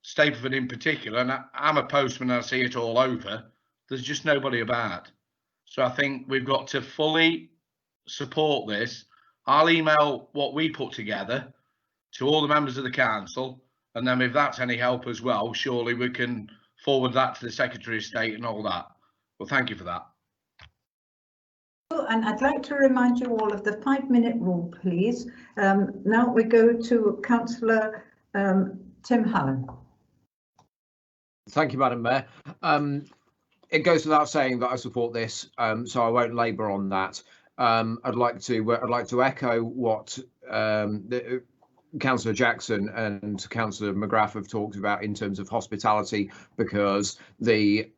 Stapleford in particular, and I'm a postman and I see it all over, there's just nobody about. So I think we've got to fully support this. I'll email what we put together to all the members of the council, and then if that's any help as well, surely we can forward that to the Secretary of State and all that. Well, thank you for that. And I'd like to remind you all of the 5-minute rule, please. Now we go to Councillor Tim Hallam. Thank you, Madam Mayor. It goes without saying that I support this, so I won't labour on that. I'd like to echo what Councillor Jackson and Councillor Mcgrath have talked about in terms of hospitality, because the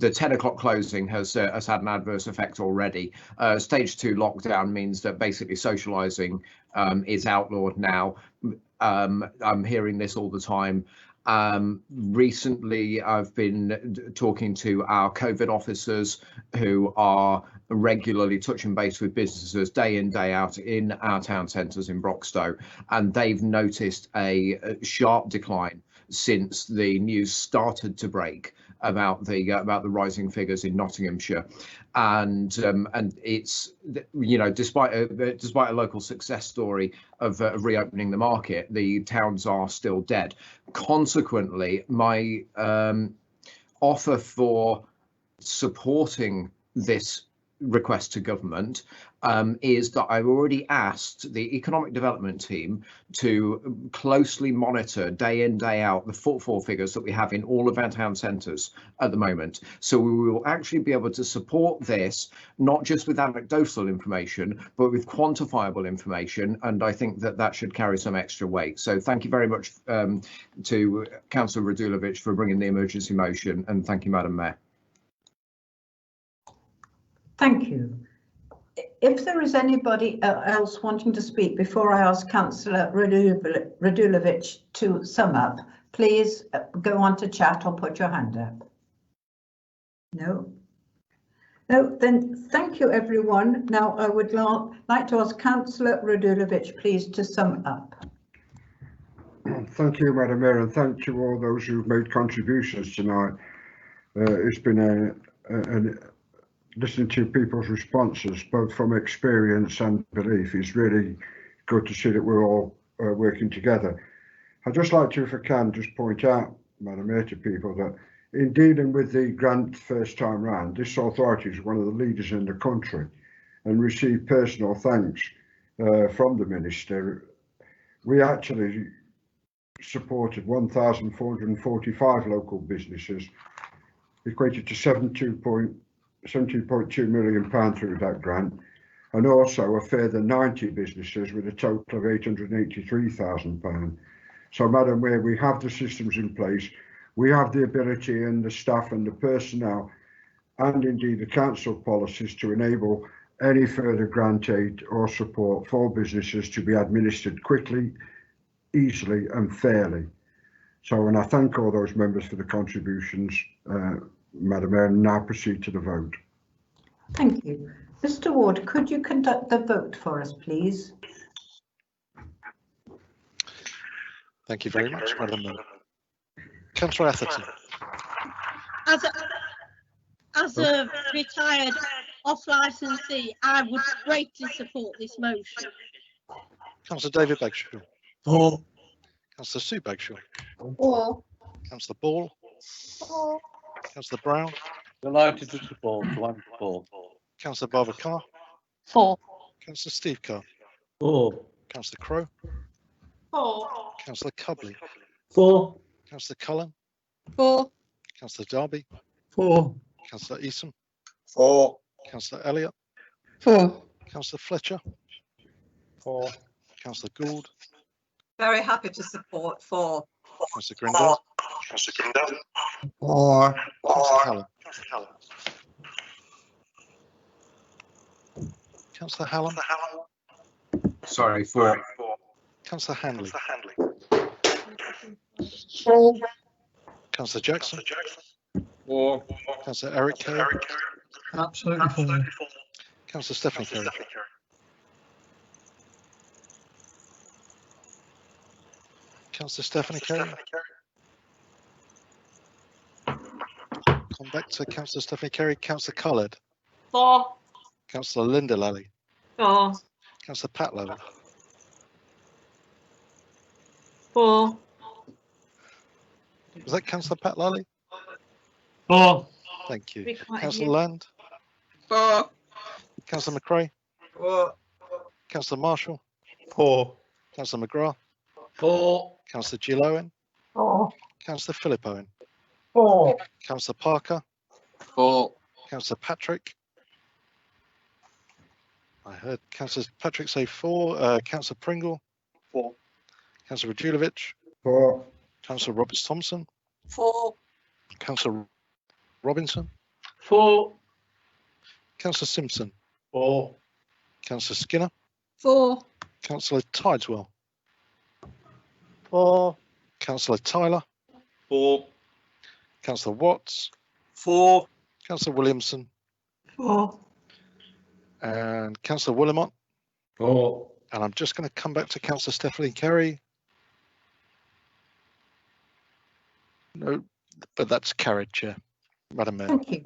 10 o'clock closing has had an adverse effect already. Stage 2 lockdown means that basically socialising is outlawed now. I'm hearing this all the time. Recently, I've been talking to our COVID officers who are regularly touching base with businesses day in, day out in our town centres in Broxtowe, and they've noticed a sharp decline since the news started to break about the rising figures in Nottinghamshire, and it's, you know, despite a local success story of reopening the market, the towns are still dead. Consequently, my offer for supporting this request to government is that I've already asked the economic development team to closely monitor day in, day out the footfall figures that we have in all of our town centres at the moment. So we will actually be able to support this, not just with anecdotal information, but with quantifiable information. And I think that that should carry some extra weight. So thank you very much to Councillor Radulovic for bringing the emergency motion, and thank you, Madam Mayor. Thank you. If there is anybody else wanting to speak before I ask Councillor Radulovic to sum up, please go on to chat or put your hand up. No? No, then thank you, everyone. Now I would like to ask Councillor Radulovic, please, to sum up. Thank you, Madam Mayor, and thank you all those who've made contributions tonight. It's been listening to people's responses, both from experience and belief, is really good to see that we're all working together. I'd just like to, if I can, just point out, Madam Mayor, to people that in dealing with the grant first time round, this authority is one of the leaders in the country and received personal thanks from the Minister. We actually supported 1,445 local businesses, equated to £17.2 million through that grant, and also a further 90 businesses with a total of £883,000. So, Madam Mayor, we have the systems in place, we have the ability and the staff and the personnel, and indeed the council policies to enable any further grant aid or support for businesses to be administered quickly, easily and fairly. So, and I thank all those members for the contributions, Madam Mayor, and now proceed to the vote. Thank you. Mr. Ward, could you conduct the vote for us, please? Thank you very much, Madam Mayor. Councillor Atherton. As a retired off-licensee, I would greatly support this motion. Councillor David Bagshaw. For. Councillor Sue Bagshaw. For. Councillor Ball. For. Councillor Brown. Delighted to support. 1 for. Councillor Barbara Carr. For. Councillor Steve Carr. For. Councillor Crowe. For. Councillor Cubley. For. Councillor Cullen. For. Councillor Darby. For. Councillor Eason. For. Councillor Elliott. For. Councillor Fletcher. For. Councillor Gould. Very happy to support. For. Councillor Grindle. For. Councillor Hallam. Councillor Hallam. Sorry, for. Councillor Handley. For. Councillor Jackson. For. Councillor Eric Carey. Absolutely for. Councillor Stephanie Carey. Councillor Stephanie Carey. Come back to Councillor Stephanie Carey. Councillor Collard. For. Councillor Linda Lally. For. Councillor Pat Lally. For. Was that Councillor Pat Lally? For. Thank you. We can't Councillor hear. Land. For. Councillor McRae. For. Councillor Marshall. For. Councillor Mcgrath. For. Councillor Jill Owen. For. Councillor Philip Owen. For. Councillor Parker. For. Councillor Patrick. I heard Councillor Patrick say for. Councillor Pringle. For. Councillor Radulovic. For. Councillor Roberts Thompson. For. Councillor Robinson. For. Councillor Simpson. For. Councillor Skinner. For. Councillor Tideswell. For. Councillor Tyler. For. Councillor Watts. For. Councillor Williamson. For. And Councillor Willamont. For. And I'm just going to come back to Councillor Stephanie Carey. No, but that's carried, Chair. Madam Mayor. Thank you.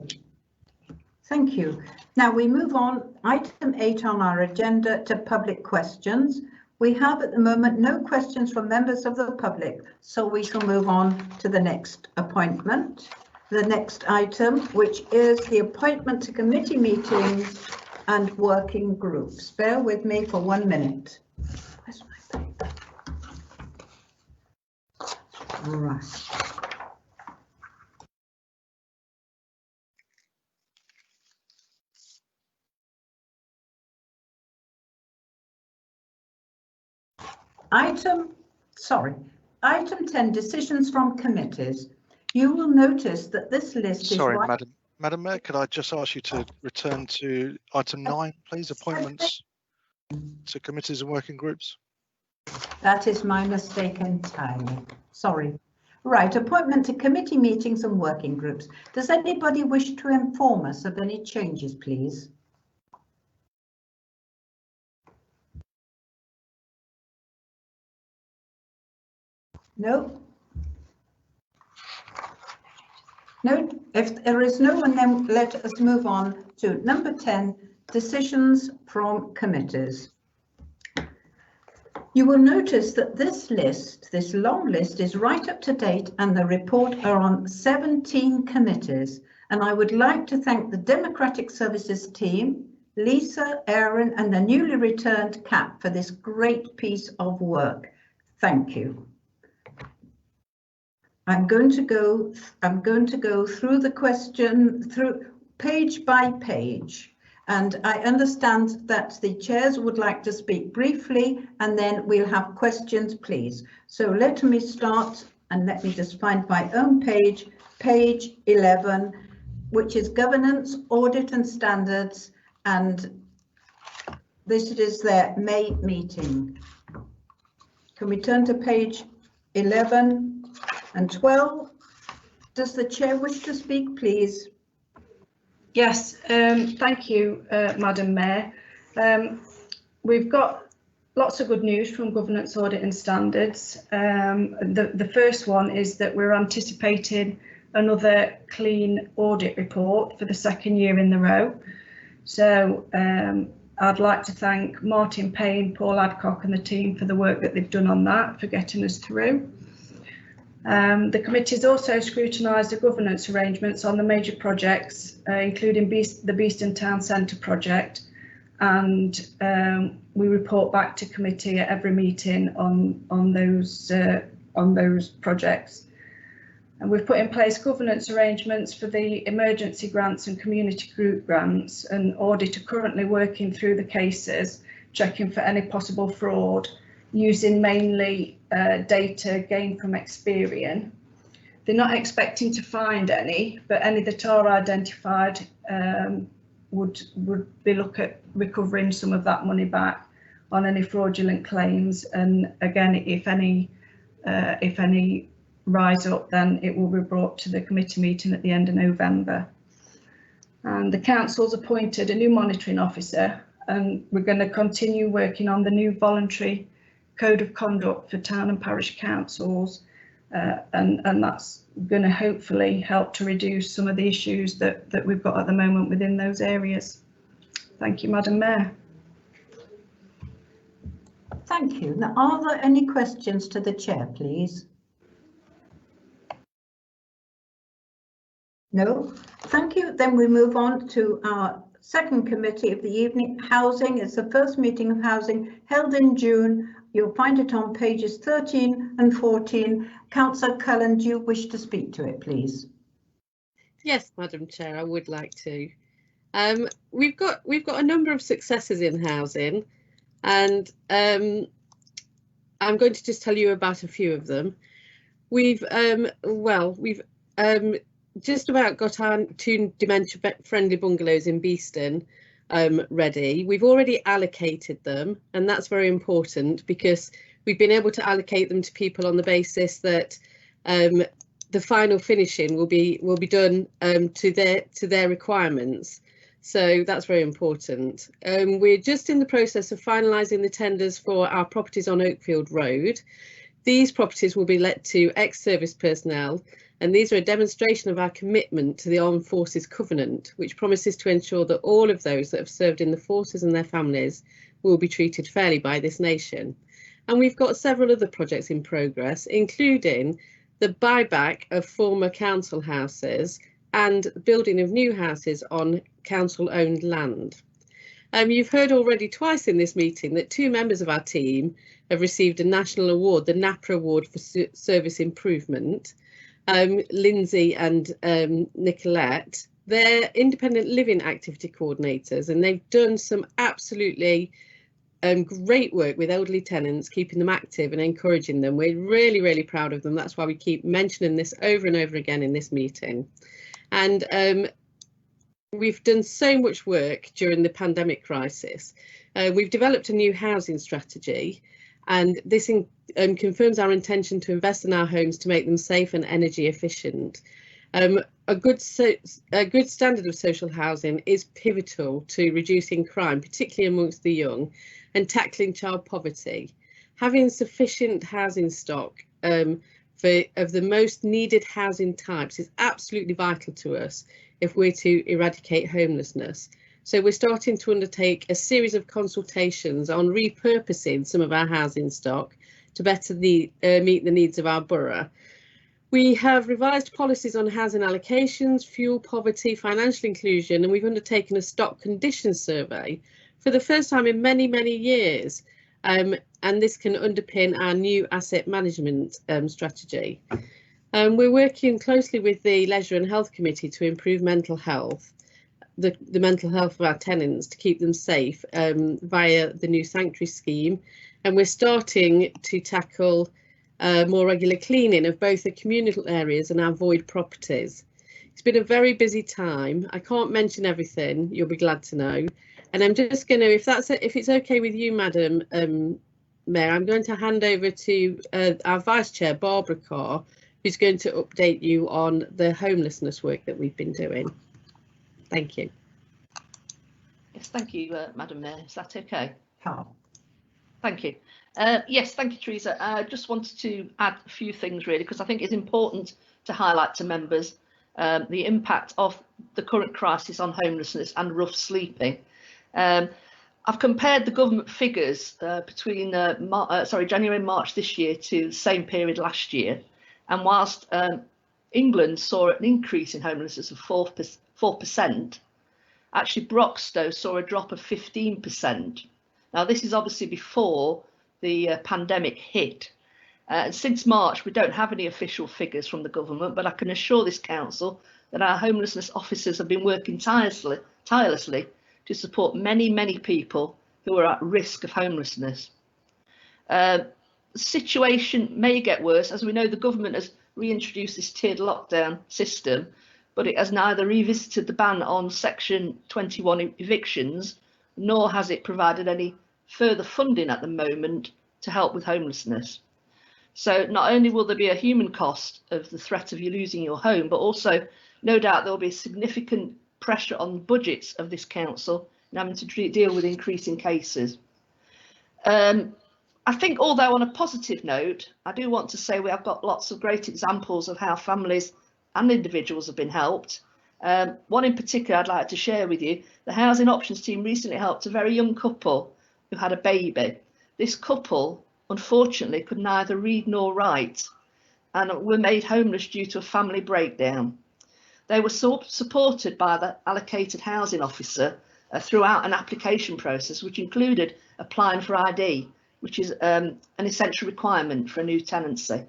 Thank you. Now we move on. Item 8 on our agenda to public questions. We have at the moment no questions from members of the public, so we shall move on to the next appointment. The next item, which is the appointment to committee meetings and working groups. Bear with me for 1 minute. Where's my paper? All right. Item 10, decisions from committees. You will notice that this list is Sorry, right. Madam Mayor, could I just ask you to return to item 9, please, appointments to committees and working groups? That is my mistake entirely. Sorry. Right, appointment to committee meetings and working groups. Does anybody wish to inform us of any changes, please? No? No, if there is no one, then let us move on to number 10, decisions from committees. You will notice that this list, this long list, is right up to date, and the report are on 17 committees. And I would like to thank the Democratic Services team, Lisa, Aaron, and the newly returned Cap for this great piece of work. Thank you. I'm going to go through the question through page by page, and I understand that the chairs would like to speak briefly, and then we'll have questions, please. So let me start, and let me just find my own page, page 11, which is governance, audit and standards, and this is their May meeting. Can we turn to page 11? And 12, does the chair wish to speak, please? Yes, thank you, Madam Mayor. We've got lots of good news from Governance, Audit and Standards. The first one is that we're anticipating another clean audit report for the second year in a row. So I'd like to thank Martin Payne, Paul Adcock and the team for the work that they've done on that, for getting us through. The committee has also scrutinised the governance arrangements on the major projects, including the Beeston Town Centre project, and we report back to committee at every meeting on those projects. And we've put in place governance arrangements for the emergency grants and community group grants, and Audit are currently working through the cases, checking for any possible fraud, using mainly data gained from Experian. They're not expecting to find any, but any that are identified would be look at recovering some of that money back on any fraudulent claims. And again, if any rise up, then it will be brought to the committee meeting at the end of November. And the council's appointed a new monitoring officer, and we're going to continue working on the new voluntary code of conduct for town and parish councils, and that's going to hopefully help to reduce some of the issues that we've got at the moment within those areas. Thank you, Madam Mayor. Thank you. Now, are there any questions to the chair, please? No? Thank you. Then we move on to our second committee of the evening, Housing. It's the first meeting of Housing held in June. You'll find it on pages 13 and 14. Councillor Cullen, do you wish to speak to it, please? Yes, Madam Chair, I would like to. We've got a number of successes in housing, and I'm going to just tell you about a few of them. We've just about got our 2 dementia-friendly bungalows in Beeston ready. We've already allocated them, and that's very important because we've been able to allocate them to people on the basis that the final finishing will be done to their requirements. So that's very important. We're just in the process of finalising the tenders for our properties on Oakfield Road. These properties will be let to ex-service personnel, and these are a demonstration of our commitment to the Armed Forces Covenant, which promises to ensure that all of those that have served in the forces and their families will be treated fairly by this nation. And we've got several other projects in progress, including the buyback of former council houses and building of new houses on council-owned land. You've heard already twice in this meeting that 2 members of our team have received a national award, the Napa Award for Service Improvement. Lindsay and Nicolette, they're independent living activity coordinators, and they've done some absolutely great work with elderly tenants, keeping them active and encouraging them. We're really, really proud of them. That's why we keep mentioning this over and over again in this meeting. And we've done so much work during the pandemic crisis. We've developed a new housing strategy, and this confirms our intention to invest in our homes to make them safe and energy efficient. A good standard of social housing is pivotal to reducing crime, particularly amongst the young, and tackling child poverty. Having sufficient housing stock of the most needed housing types is absolutely vital to us if we're to eradicate homelessness. So we're starting to undertake a series of consultations on repurposing some of our housing stock to better meet the needs of our borough. We have revised policies on housing allocations, fuel poverty, financial inclusion, and we've undertaken a stock condition survey for the first time in many, many years. And this can underpin our new asset management strategy. We're working closely with the Leisure and Health Committee to improve mental health, the mental health of our tenants, to keep them safe via the new sanctuary scheme. And we're starting to tackle more regular cleaning of both the communal areas and our void properties. It's been a very busy time. I can't mention everything, you'll be glad to know. And I'm just going to, if it's okay with you, Madam Mayor, I'm going to hand over to our Vice Chair, Barbara Carr, who's going to update you on the homelessness work that we've been doing. Thank you. Yes, thank you, Madam Mayor. Is that okay? Carr. Thank you. Yes, thank you, Teresa. I just wanted to add a few things, really, because I think it's important to highlight to members the impact of the current crisis on homelessness and rough sleeping. I've compared the government figures between January and March this year to the same period last year, and whilst England saw an increase in homelessness of 4%, actually Broxtowe saw a drop of 15%. Now this is obviously before the pandemic hit, Since March, we don't have any official figures from the government, but I can assure this council that our homelessness officers have been working tirelessly to support many people who are at risk of homelessness. The situation may get worse, as we know the government has reintroduced this tiered lockdown system, but it has neither revisited the ban on Section 21 evictions, nor has it provided any further funding at the moment to help with homelessness. So not only will there be a human cost of the threat of you losing your home, but also no doubt there will be significant pressure on the budgets of this council and having to deal with increasing cases. I think, although on a positive note, I do want to say we have got lots of great examples of how families and individuals have been helped. One in particular I'd like to share with you. The Housing Options team recently helped a very young couple who had a baby. This couple, unfortunately, could neither read nor write and were made homeless due to a family breakdown. They were supported by the allocated housing officer throughout an application process, which included applying for ID, which is an essential requirement for a new tenancy.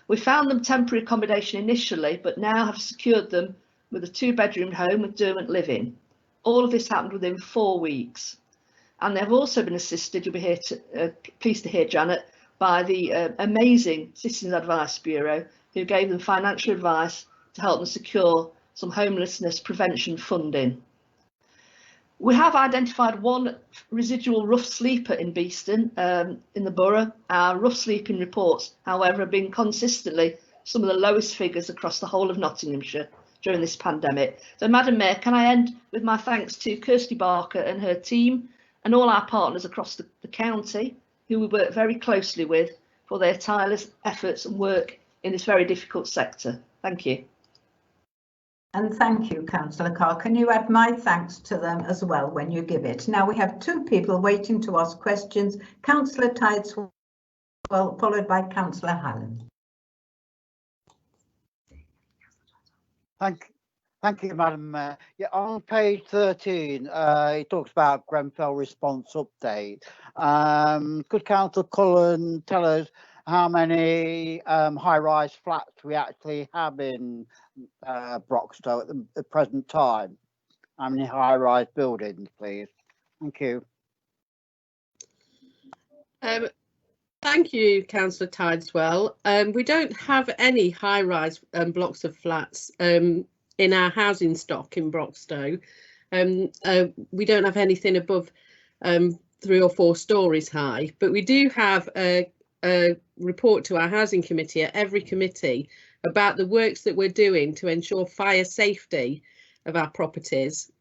We found them temporary accommodation initially, but now have secured them with a 2-bedroom home with dormant living. All of this happened within 4 weeks. And they've also been assisted, you'll be here pleased to hear, Janet, by the amazing Citizens Advice Bureau, who gave them financial advice to help them secure some homelessness prevention funding. We have identified one residual rough sleeper in Beeston, in the borough. Our rough sleeping reports, however, have been consistently some of the lowest figures across the whole of Nottinghamshire during this pandemic. So, Madam Mayor, can I end with my thanks to Kirsty Barker and her team and all our partners across the county, who we work very closely with, for their tireless efforts and work in this very difficult sector. Thank you. And thank you, Councillor Carr. Can you add my thanks to them as well when you give it? Now we have 2 people waiting to ask questions. Councillor Tideswell, followed by Councillor Hallam. Thank you, Madam Mayor. Yeah, on page 13, it talks about Grenfell response update. Could Councillor Cullen tell us how many high-rise flats we actually have in Broxtowe at the present time? How many high-rise buildings, please? Thank you. Thank you, Councillor Tideswell. We don't have any high-rise blocks of flats in our housing stock in Broxtowe. We don't have anything above 3 or 4 stories high, but we do have a report to our housing committee at every committee about the works that we're doing to ensure fire safety of our properties,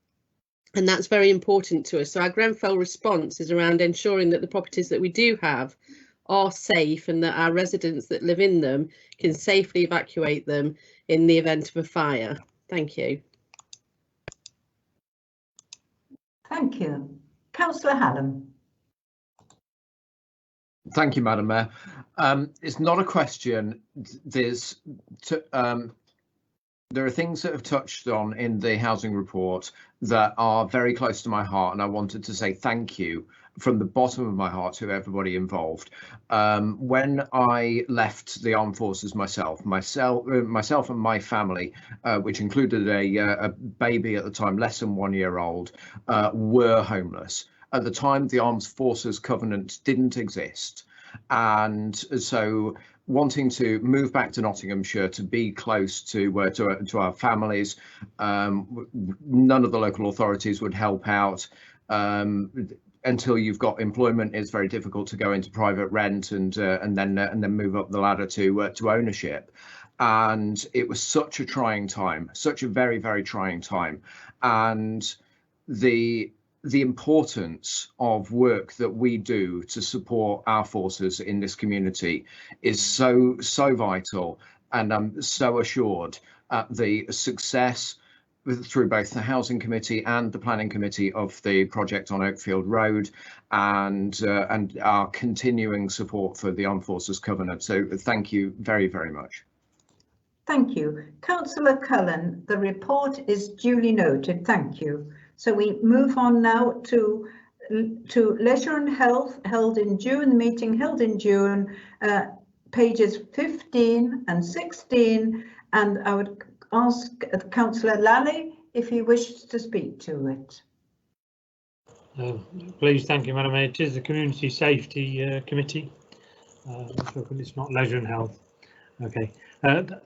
and that's very important to us. So our Grenfell response is around ensuring that the properties that we do have are safe and that our residents that live in them can safely evacuate them in the event of a fire. Thank you. Thank you. Councillor Hallam. Thank you, Madam Mayor. It's not a question. There are things that have touched on in the housing report that are very close to my heart, and I wanted to say thank you from the bottom of my heart to everybody involved. When I left the armed forces myself and my family, which included a baby at the time, less than 1 year old, were homeless. At the time, the Armed Forces Covenant didn't exist. And so wanting to move back to Nottinghamshire to be close to our families, none of the local authorities would help out. Until you've got employment, it's very difficult to go into private rent and then move up the ladder to ownership. And it was such a trying time, such a very, very trying time. And the importance of work that we do to support our forces in this community is so vital, and I'm so assured at the success through both the Housing Committee and the Planning Committee of the project on Oakfield Road, and our continuing support for the Armed Forces Covenant. So thank you very, very much. Thank you. Councillor Cullen, the report is duly noted. Thank you. So we move on now to Leisure and Health, held in June, the meeting held in June, pages 15 and 16, and I would ask Councillor Lally if he wishes to speak to it. Please, thank you, Madam Mayor. It is the Community Safety Committee. It's not Leisure and Health. Okay.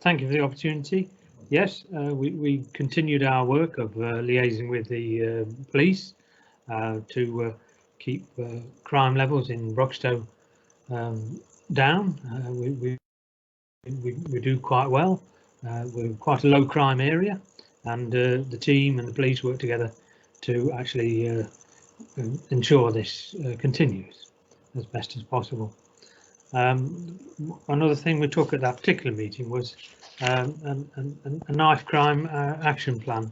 Thank you for the opportunity. Yes, we continued our work of liaising with the police to keep crime levels in Broxtowe down. We do quite well. We're quite a low crime area, and the team and the police work together to actually ensure this continues as best as possible. Another thing we took at that particular meeting was a knife crime action plan.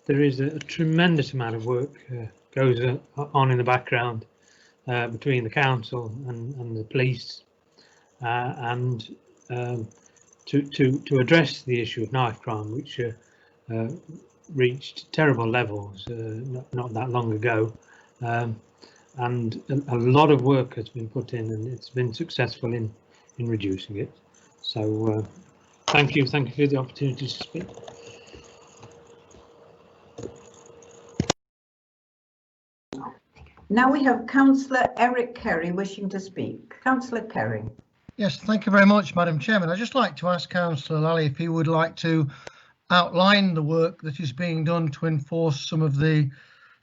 There is a tremendous amount of work goes on in the background between the council and the police, and to address the issue of knife crime, which reached terrible levels not that long ago, and a lot of work has been put in, and it's been successful in reducing it. So thank you for the opportunity to speak. Now we have Councillor Eric Kerry wishing to speak. Councillor Kerry. Yes, thank you very much, Madam Chairman. I'd just like to ask Councillor Lally if he would like to outline the work that is being done to enforce some of the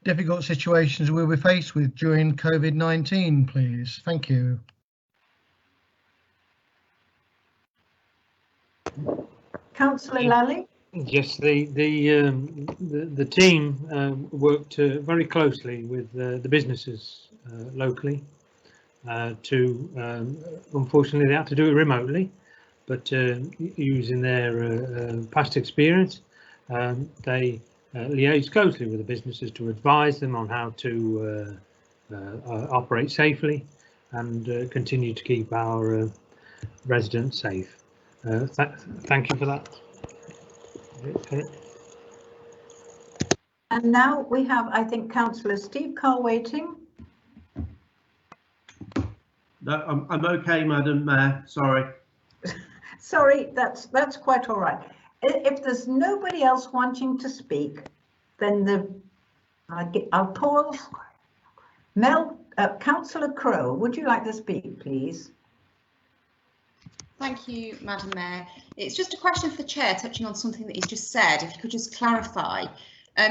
difficult situations we'll be faced with during COVID-19, please. Thank you. Councillor Lally. Yes, the team worked very closely with the businesses locally. Unfortunately, they had to do it remotely, but using their past experience, they liaised closely with the businesses to advise them on how to operate safely and continue to keep our residents safe. Thank you for that. Okay. And now we have, I think, Councillor Steve Carr waiting. No, I'm okay, Madam Mayor. Sorry. Sorry, that's quite all right. If there's nobody else wanting to speak, then I'll pause. Councillor Crowe, would you like to speak, please? Thank you, Madam Mayor. It's just a question for the Chair, touching on something that he's just said. If you could just clarify.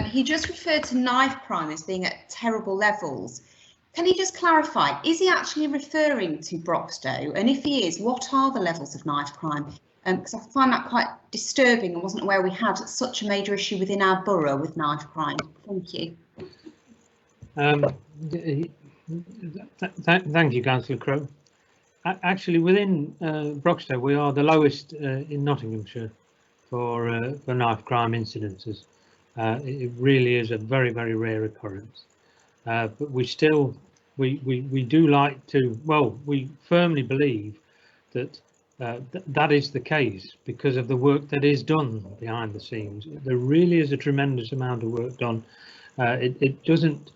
He just referred to knife crime as being at terrible levels. Can he just clarify, is he actually referring to Broxtowe? And if he is, what are the levels of knife crime? Because I find that quite disturbing. I wasn't aware we had such a major issue within our borough with knife crime. Thank you. Thank you, Councillor Crowe. Actually, within Broxtowe, we are the lowest in Nottinghamshire for knife crime incidences. It really is a very, very rare occurrence. But we still, we do like to, well, we firmly believe that that is the case because of the work that is done behind the scenes. There really is a tremendous amount of work done. It doesn't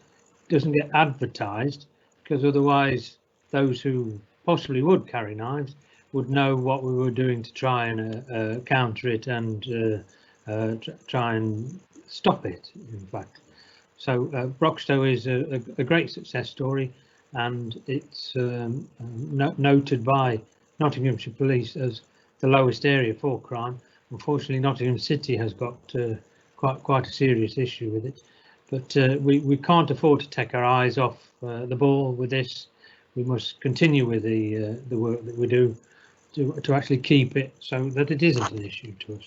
get advertised because otherwise those who possibly would carry knives would know what we were doing to try and counter it and try and stop it, in fact. So Broxtowe is a great success story, and it's noted by Nottinghamshire Police as the lowest area for crime. Unfortunately, Nottingham City has got quite a serious issue with it, but we can't afford to take our eyes off the ball with this. We must continue with the work that we do to actually keep it so that it isn't an issue to us.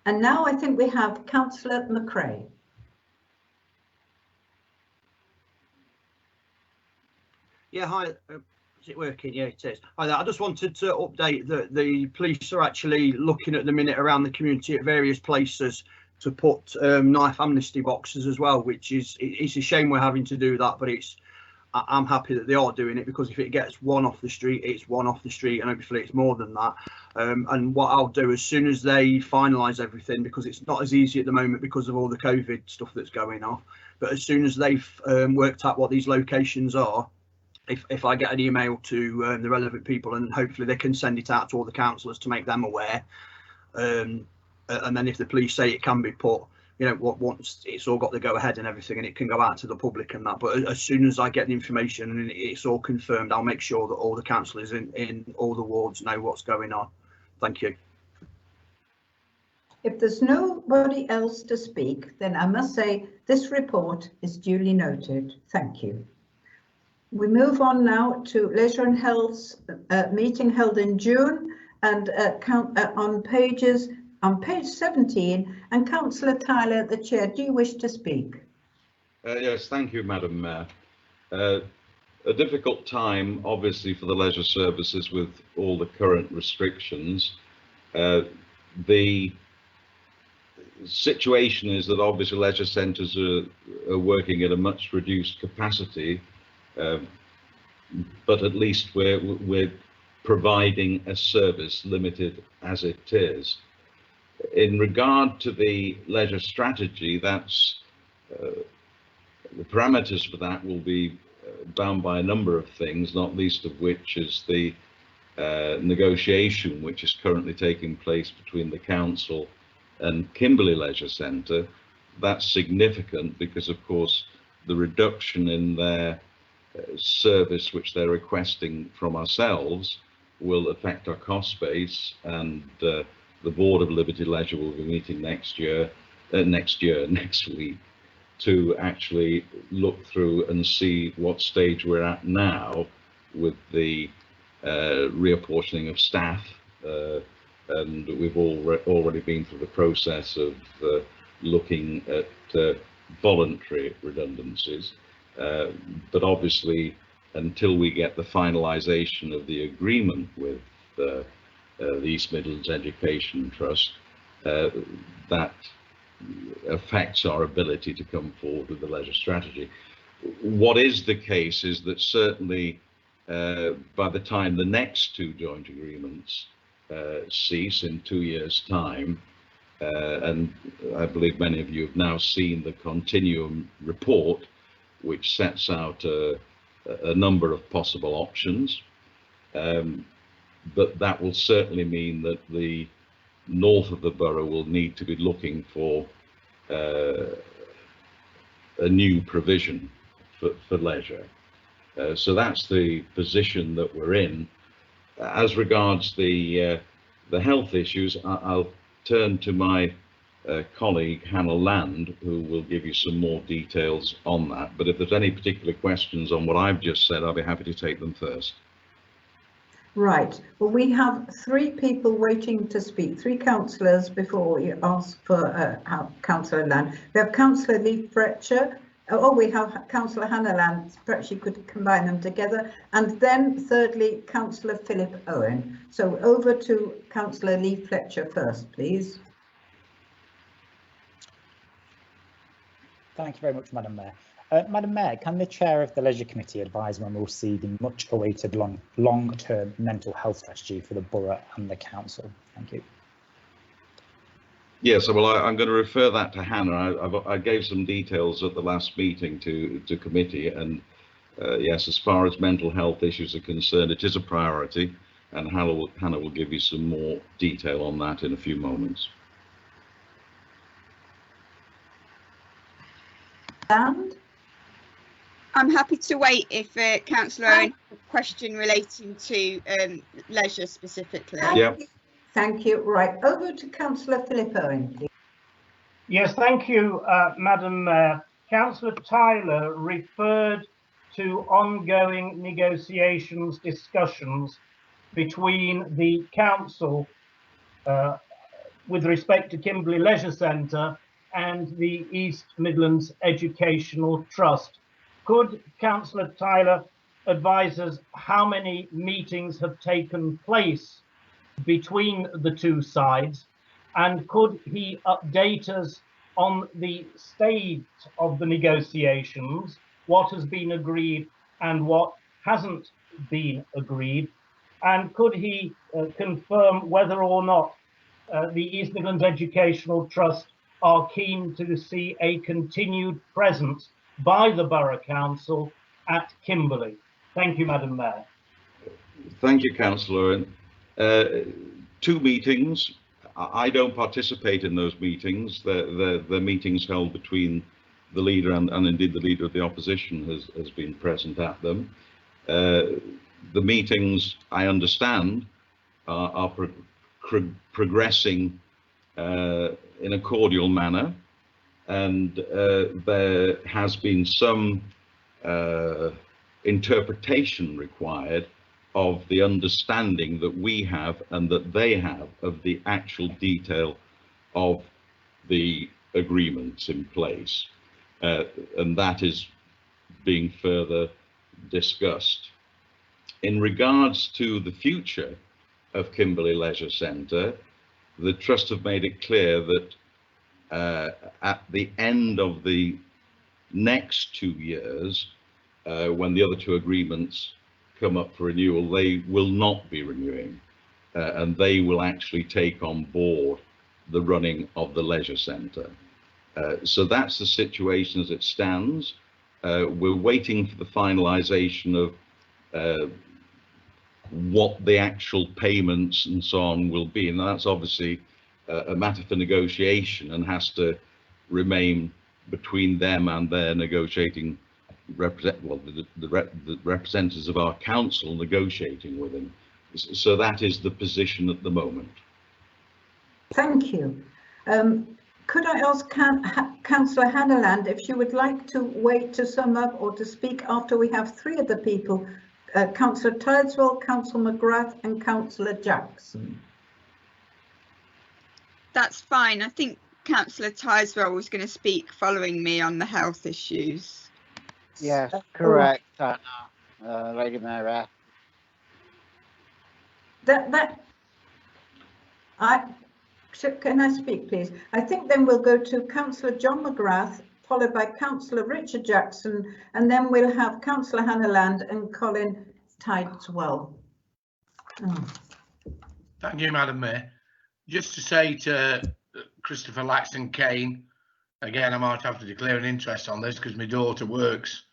And now I think we have Councillor Mcgrath. Yeah, hi. Is it working? Yeah, it is. Hi there. I just wanted to update that the police are actually looking at the minute around the community at various places to put knife amnesty boxes as well, which it's a shame we're having to do that, but I'm happy that they are doing it, because if it gets one off the street, it's one off the street, and hopefully it's more than that. And what I'll do as soon as they finalise everything, because it's not as easy at the moment because of all the COVID stuff that's going on, but as soon as they've worked out what these locations are, if I get an email to the relevant people, and hopefully they can send it out to all the councillors to make them aware. And then if the police say it can be put, you know, once it's all got the go ahead and everything, and it can go out to the public and that. But as soon as I get the information and it's all confirmed, I'll make sure that all the councillors in all the wards know what's going on. Thank you. If there's nobody else to speak, then I must say this report is duly noted. Thank you. We move on now to Leisure and Health's meeting held in June, and on page 17, and Councillor Tyler, the chair, do you wish to speak? Yes, thank you, Madam Mayor. A difficult time, obviously, for the leisure services with all the current restrictions. The situation is that obviously leisure centres are working at a much reduced capacity, but at least we're providing a service, limited as it is. In regard to the leisure strategy, that's the parameters for that will be bound by a number of things, not least of which is the negotiation which is currently taking place between the council and Kimberley Leisure Centre. That's significant because, of course, the reduction in their service which they're requesting from ourselves will affect our cost base, and the Board of Liberty Leisure will be meeting next week, to actually look through and see what stage we're at now with the reapportioning of staff, and we've already been through the process of looking at voluntary redundancies, but obviously until we get the finalisation of the agreement with the East Midlands Education Trust, that affects our ability to come forward with the leisure strategy. What is the case is that certainly by the time the next two joint agreements cease in 2 years' time, and I believe many of you have now seen the Continuum report, which sets out a number of possible options, but that will certainly mean that the north of the borough will need to be looking for a new provision for leisure. So that's the position that we're in. As regards the health issues, I'll turn to my colleague Hannah Land, who will give you some more details on that. But if there's any particular questions on what I've just said, I'll be happy to take them first. Right, well, we have 3 people waiting to speak, 3 councillors before you ask for Councillor Land. We have Councillor Lee Fletcher. Oh, we have Councillor Hannah Land. Perhaps you could combine them together. And then thirdly, Councillor Philip Owen. So over to Councillor Lee Fletcher first, please. Thank you very much, Madam Mayor. Madam Mayor, can the chair of the Leisure Committee advise when we'll see the much awaited long-term mental health strategy for the borough and the council? Thank you. Yes, well, I'm going to refer that to Hannah. I gave some details at the last meeting to committee, and yes, as far as mental health issues are concerned, it is a priority, and Hannah will give you some more detail on that in a few moments. And I'm happy to wait if Councillor Owen has a question relating to leisure specifically. Yeah. Thank you. Right, over to Councillor Philip Owen, please. Yes, thank you, Madam Mayor. Councillor Tyler referred to ongoing negotiations, discussions between the council with respect to Kimberley Leisure Centre and the East Midlands Educational Trust. Could Councillor Tyler advise us how many meetings have taken place between the two sides, and could he update us on the state of the negotiations, what has been agreed and what hasn't been agreed, and could he confirm whether or not the East Midlands Educational Trust are keen to see a continued presence by the Borough Council at Kimberley? Thank you, Madam Mayor. Thank you, Councillor. Two meetings. I don't participate in those meetings. The meetings held between the leader and indeed the leader of the opposition has been present at them. The meetings, I understand, are progressing in a cordial manner, and there has been some interpretation required of the understanding that we have and that they have of the actual detail of the agreements in place, and that is being further discussed. In regards to the future of Kimberley Leisure Centre, the Trust have made it clear that at the end of the next 2 years, when the other two agreements come up for renewal, they will not be renewing, and they will actually take on board the running of the leisure centre. So that's the situation as it stands. We're waiting for the finalisation of what the actual payments and so on will be, and that's obviously a matter for negotiation and has to remain between them and their negotiating the representatives of our council negotiating with them. So that is the position at the moment. Thank you. Could I ask Councillor Hanneland if she would like to wait to sum up or to speak after we have three other people, Councillor Tideswell, Councillor Mcgrath and Councillor Jackson? That's fine. I think Councillor Tideswell was going to speak following me on the health issues. Yes, correct, Lady Mayor. Can I speak, please? I think then we'll go to Councillor John Mcgrath, followed by Councillor Richard Jackson, and then we'll have Councillor Hanneland and Colin Tideswell. Thank you, Madam Mayor. Just to say to Christopher Laxton Kane, again, I might have to declare an interest on this because my daughter works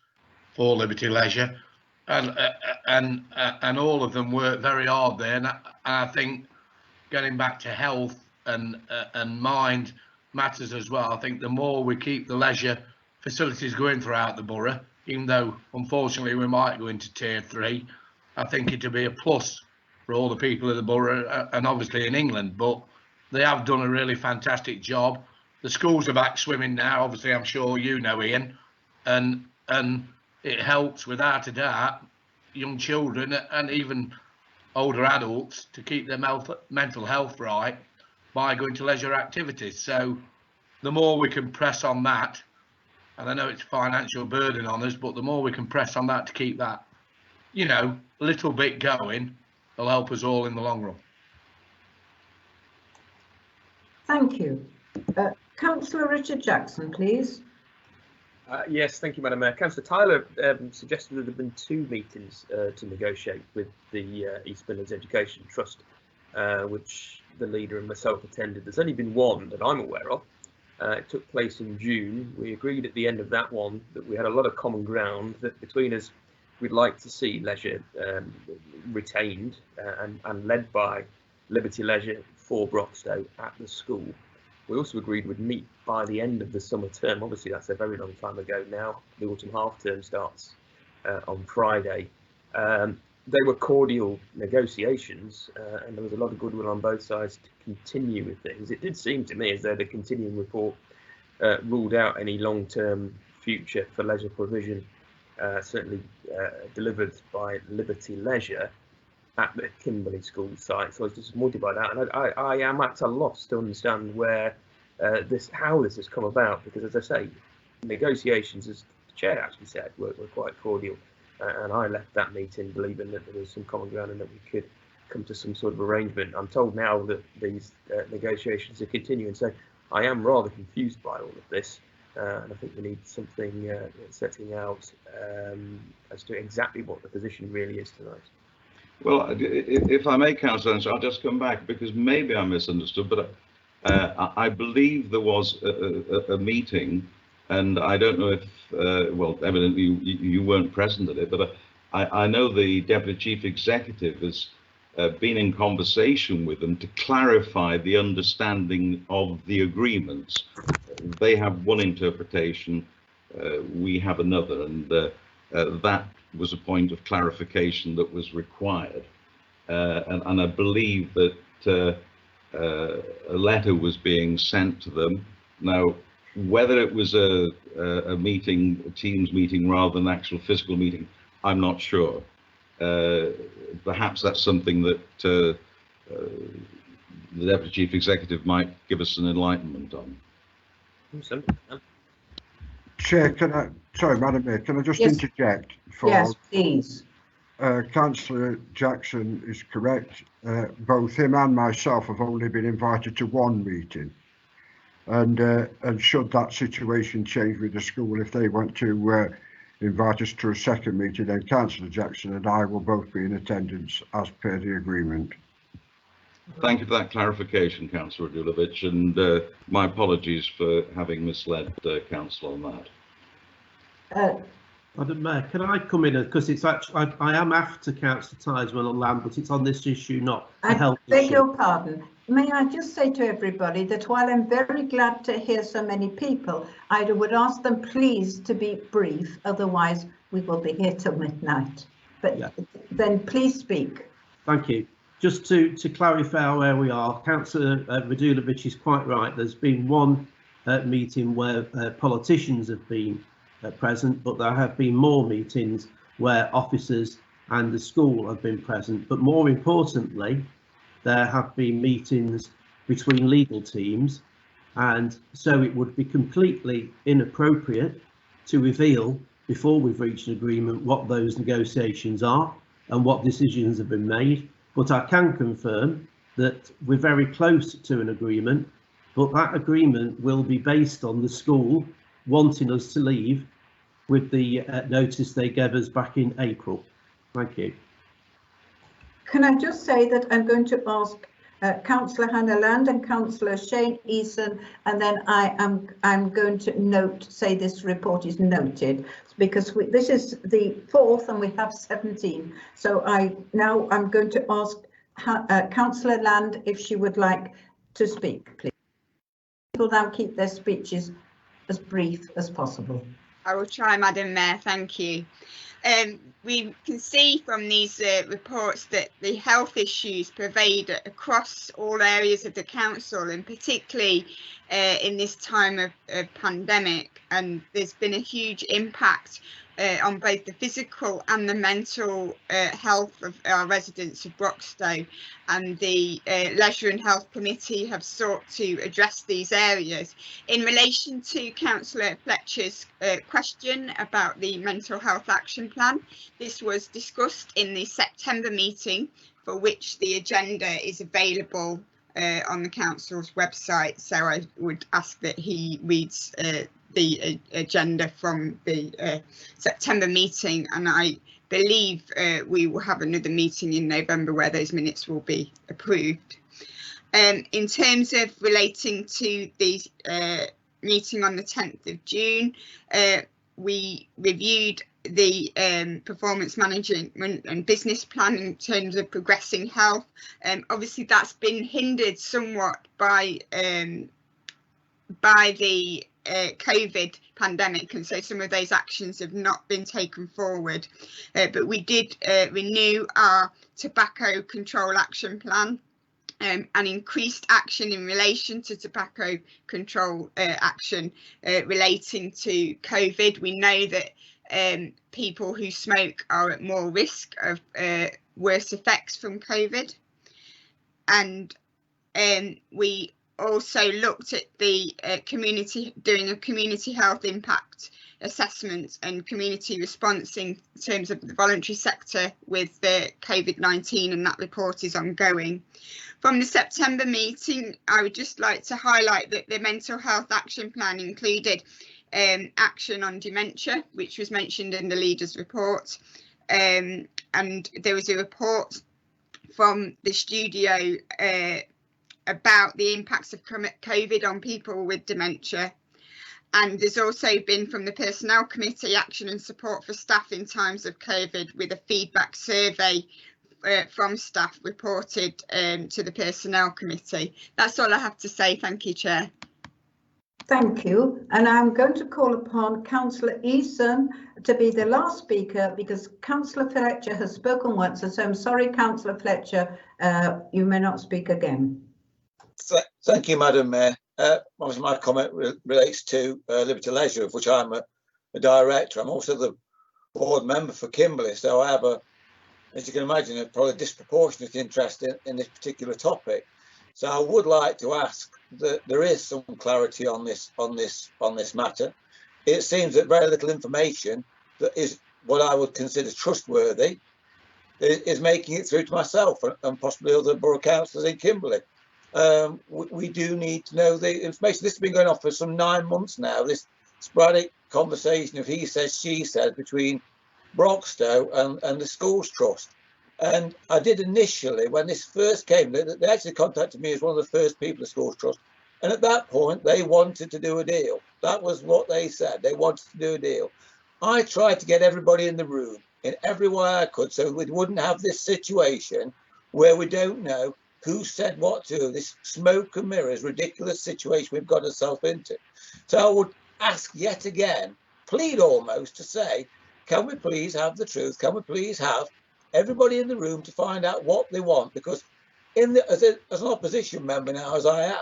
for Liberty Leisure, and all of them work very hard there. And I think getting back to health and mind matters as well. I think the more we keep the leisure facilities going throughout the borough, even though unfortunately we might go into tier 3, I think it'll be a plus for all the people of the borough and obviously in England. But they have done a really fantastic job. The schools are back swimming now, obviously, I'm sure you know, Ian, and it helps without a doubt young children and even older adults to keep their mental health right by going to leisure activities. So the more we can press on that, and I know it's a financial burden on us, but the more we can press on that to keep that, you know, little bit going, will help us all in the long run. Thank you. Councillor Richard Jackson, please. Yes, thank you, Madam Mayor. Councillor Tyler suggested that there have been 2 meetings to negotiate with the East Midlands Education Trust, which the leader and myself attended. There's only been one that I'm aware of. It took place in June. We agreed at the end of that one that we had a lot of common ground, that between us we'd like to see leisure retained and led by Liberty Leisure for Broxtowe at the school. We also agreed we'd meet by the end of the summer term. Obviously, that's a very long time ago now. The autumn half term starts on Friday. They were cordial negotiations, and there was a lot of goodwill on both sides to continue with things. It did seem to me as though the continuing report ruled out any long-term future for leisure provision, certainly delivered by Liberty Leisure at the Kimberley School site. So I was disappointed by that, and I am at a loss to understand where how this has come about, because as I say, negotiations, as the chair actually said, were quite cordial, and I left that meeting believing that there was some common ground and that we could come to some sort of arrangement. I'm told now that these negotiations are continuing, so I am rather confused by all of this, and I think we need something setting out as to exactly what the position really is tonight. Well, if I may, Councillor, I'll just come back because maybe I misunderstood, but I believe there was a meeting, and I don't know if, well, evidently you weren't present at it, but I know the Deputy Chief Executive has been in conversation with them to clarify the understanding of the agreements. They have one interpretation, we have another, and that was a point of clarification that was required. And I believe that a letter was being sent to them. Now, whether it was a meeting, a Teams meeting rather than an actual physical meeting, I'm not sure. Perhaps that's something that the Deputy Chief Executive might give us an enlightenment on. Chair, sorry, Madam Mayor, can I just interject? Yes, please. Councillor Jackson is correct. Both him and myself have only been invited to one meeting. And should that situation change with the school, if they want to invite us to a second meeting, then Councillor Jackson and I will both be in attendance as per the agreement. Thank you for that clarification, Councillor Radulovic, and my apologies for having misled Councillor on that. Madam Mayor, can I come in, because it's actually I am after Councillor Tidesman on land, but it's on this issue, not a health issue. I beg your pardon. May I just say to everybody that while I'm very glad to hear so many people, I would ask them please to be brief, otherwise we will be here till midnight. But then please speak. Thank you. Just to clarify where we are, Councillor Radulovic is quite right. There's been one meeting where politicians have been present, but there have been more meetings where officers and the school have been present. But more importantly, there have been meetings between legal teams, and so it would be completely inappropriate to reveal before we've reached an agreement what those negotiations are and what decisions have been made. But I can confirm that we're very close to an agreement, but that agreement will be based on the school wanting us to leave with the notice they gave us back in April. Thank you. Can I just say that I'm going to ask Councillor Hannah Land and Councillor Shane Eason, and then I'm going to say this report is noted, because this is the 4th and we have 17. So I'm going to ask Councillor Land if she would like to speak, please. People now keep their speeches as brief as possible. I will try, Madam Mayor, thank you. We can see from these reports that the health issues pervade across all areas of the council, and particularly in this time of pandemic, and there's been a huge impact on both the physical and the mental health of our residents of Broxtowe, and the Leisure and Health Committee have sought to address these areas. In relation to Councillor Fletcher's question about the Mental Health Action Plan, this was discussed in the September meeting, for which the agenda is available on the council's website, so I would ask that he reads the agenda from the September meeting, and I believe we will have another meeting in November where those minutes will be approved. In terms of relating to the meeting on the 10th of June, we reviewed the performance management and business plan in terms of progressing health. Obviously that's been hindered somewhat by the COVID pandemic, and so some of those actions have not been taken forward, but we did renew our tobacco control action plan and increased action in relation to tobacco control action relating to COVID. We know that people who smoke are at more risk of worse effects from COVID, and we also looked at the doing a community health impact assessment and community response in terms of the voluntary sector with the COVID-19, and that report is ongoing. From the September meeting, I would just like to highlight that the mental health action plan included action on dementia, which was mentioned in the leaders report, and there was a report from the studio about the impacts of COVID on people with dementia, And there's also been from the Personnel Committee action and support for staff in times of COVID, with a feedback survey from staff reported to the Personnel Committee. That's all I have to say. Thank you, Chair. Thank you. And I'm going to call upon Councillor Eason to be the last speaker, because Councillor Fletcher has spoken once. And so I'm sorry, Councillor Fletcher, you may not speak again. Thank you, Madam Mayor. Obviously, my comment relates to Liberty Leisure, of which I'm a director. I'm also the board member for Kimberley, so I have as you can imagine, a probably disproportionate interest in this particular topic. So I would like to ask that there is some clarity on this matter. It seems that very little information that is what I would consider trustworthy is making it through to myself and possibly other borough councillors in Kimberley. We do need to know the information. This has been going on for some 9 months now, this sporadic conversation of he says, she says between Broxtowe and the schools trust. And I did initially, when this first came, they actually contacted me as one of the first people at schools trust. And at that point, they wanted to do a deal. That was what they said. They wanted to do a deal. I tried to get everybody in the room in every way I could, so we wouldn't have this situation where we don't know who said what to, this smoke and mirrors ridiculous situation we've got ourselves into. So I would ask yet again, plead almost, to say, can we please have the truth? Can we please have everybody in the room to find out what they want? Because as an opposition member now, as I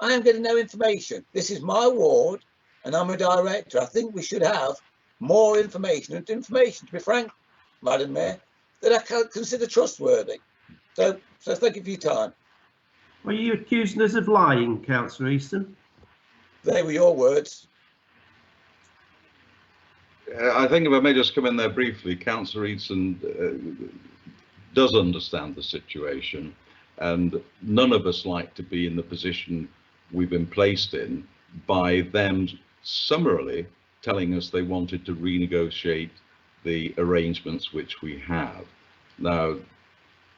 am getting no information. This is my ward and I'm a director. I think we should have more information, and information, to be frank, Madam Mayor, that I can consider trustworthy. So thank you for your time. Are you accusing us of lying, Councillor Easton? They were your words. I think if I may just come in there briefly, Councillor Easton does understand the situation, and none of us like to be in the position we've been placed in by them summarily telling us they wanted to renegotiate the arrangements which we have. Now,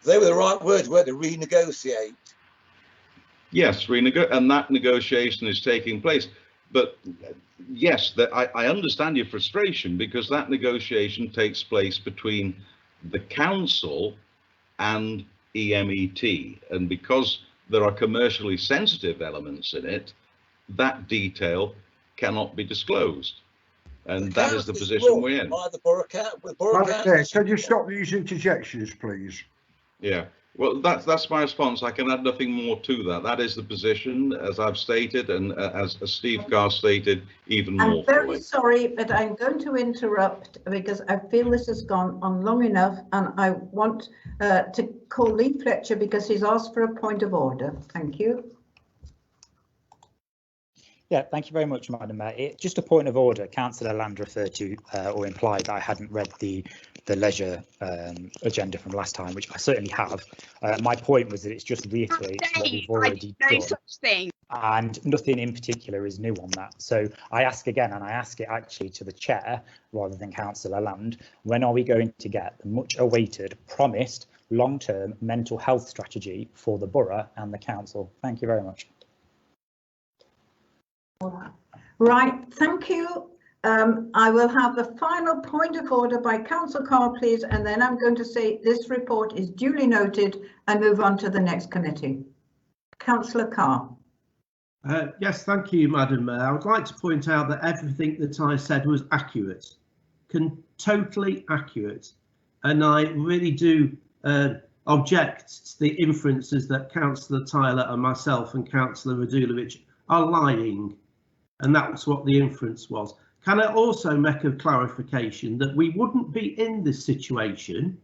they were the right words, weren't they? Renegotiate. Yes, and that negotiation is taking place. But yes, I understand your frustration, because that negotiation takes place between the council and EMET, and because there are commercially sensitive elements in it, that detail cannot be disclosed, and that is the position we're in. By the borough can you stop these interjections, please? Yeah, well, that's my response. I can add nothing more to that. That is the position, as I've stated, and as Steve Carr stated, even more. I'm very sorry, but I'm going to interrupt because I feel this has gone on long enough, and I want to call Lee Fletcher because he's asked for a point of order. Thank you. Yeah, thank you very much, Madam Mayor. Just a point of order. Councillor Land referred to or implied that I hadn't read the leisure agenda from last time, which I certainly have. My point was that it's just reiterates what we've already done. Such thing. And nothing in particular is new on that. So I ask again, and I ask it actually to the chair rather than Councillor Land, when are we going to get the much awaited, promised long-term mental health strategy for the borough and the council? Thank you very much. Right, thank you. I will have the final point of order by Councillor Carr, please, and then I'm going to say this report is duly noted and move on to the next committee. Councillor Carr. Yes, thank you, Madam Mayor. I would like to point out that everything that I said was accurate, totally accurate, and I really do object to the inferences that Councillor Tyler and myself and Councillor Radulovic are lying, and that's what the inference was. Can I also make a clarification that we wouldn't be in this situation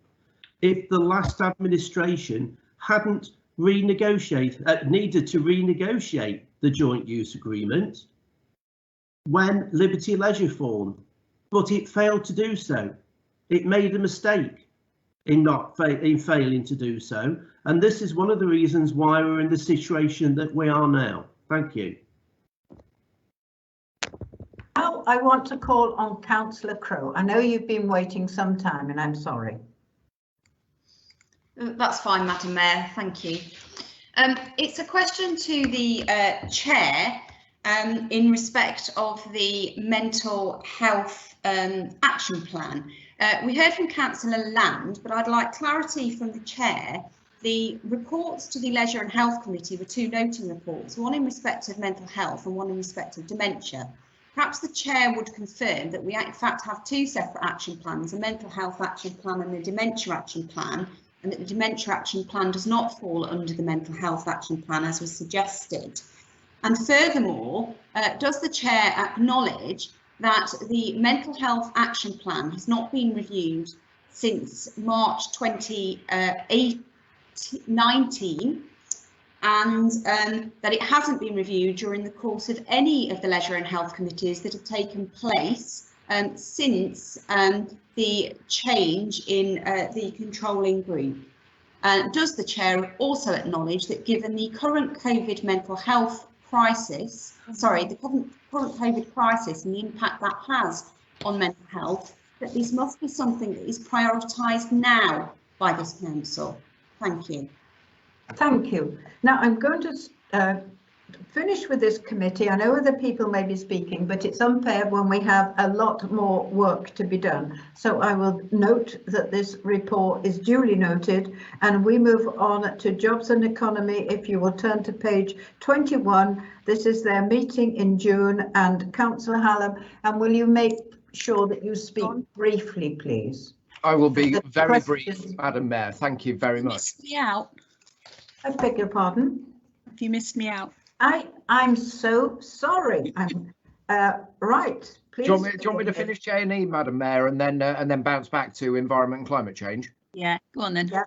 if the last administration hadn't needed to renegotiate the joint use agreement when Liberty Leisure formed, but it failed to do so. It made a mistake in failing to do so, and this is one of the reasons why we're in the situation that we are now. Thank you. Now I want to call on Councillor Crowe. I know you've been waiting some time, and I'm sorry. That's fine, Madam Mayor. Thank you. It's a question to the chair, in respect of the mental health action plan. We heard from Councillor Land, but I'd like clarity from the Chair. The reports to the Leisure and Health Committee were two noting reports, one in respect of mental health and one in respect of dementia. Perhaps the Chair would confirm that we in fact have two separate action plans, a mental health action plan and a dementia action plan, and that the dementia action plan does not fall under the mental health action plan as was suggested. And furthermore, does the Chair acknowledge that the mental health action plan has not been reviewed since March 2019, and that it hasn't been reviewed during the course of any of the Leisure and Health committees that have taken place since the change in the controlling group? Does the Chair also acknowledge that given the current COVID mental health crisis, the current COVID crisis and the impact that has on mental health, that this must be something that is prioritised now by this council? Thank you. Thank you. Now I'm going to finish with this committee. I know other people may be speaking, but it's unfair when we have a lot more work to be done. So I will note that this report is duly noted, and we move on to Jobs and Economy. If you will turn to page 21, this is their meeting in June, and Councillor Hallam, and will you make sure that you speak briefly, please? I will be very brief, Madam Mayor. Thank you very much. Missed me out. I beg your pardon? Have you missed me out? I'm so sorry. I'm right. Please. Do you want me to finish J&E, Madam Mayor, and then bounce back to environment and climate change? Yeah, go on then. Yeah.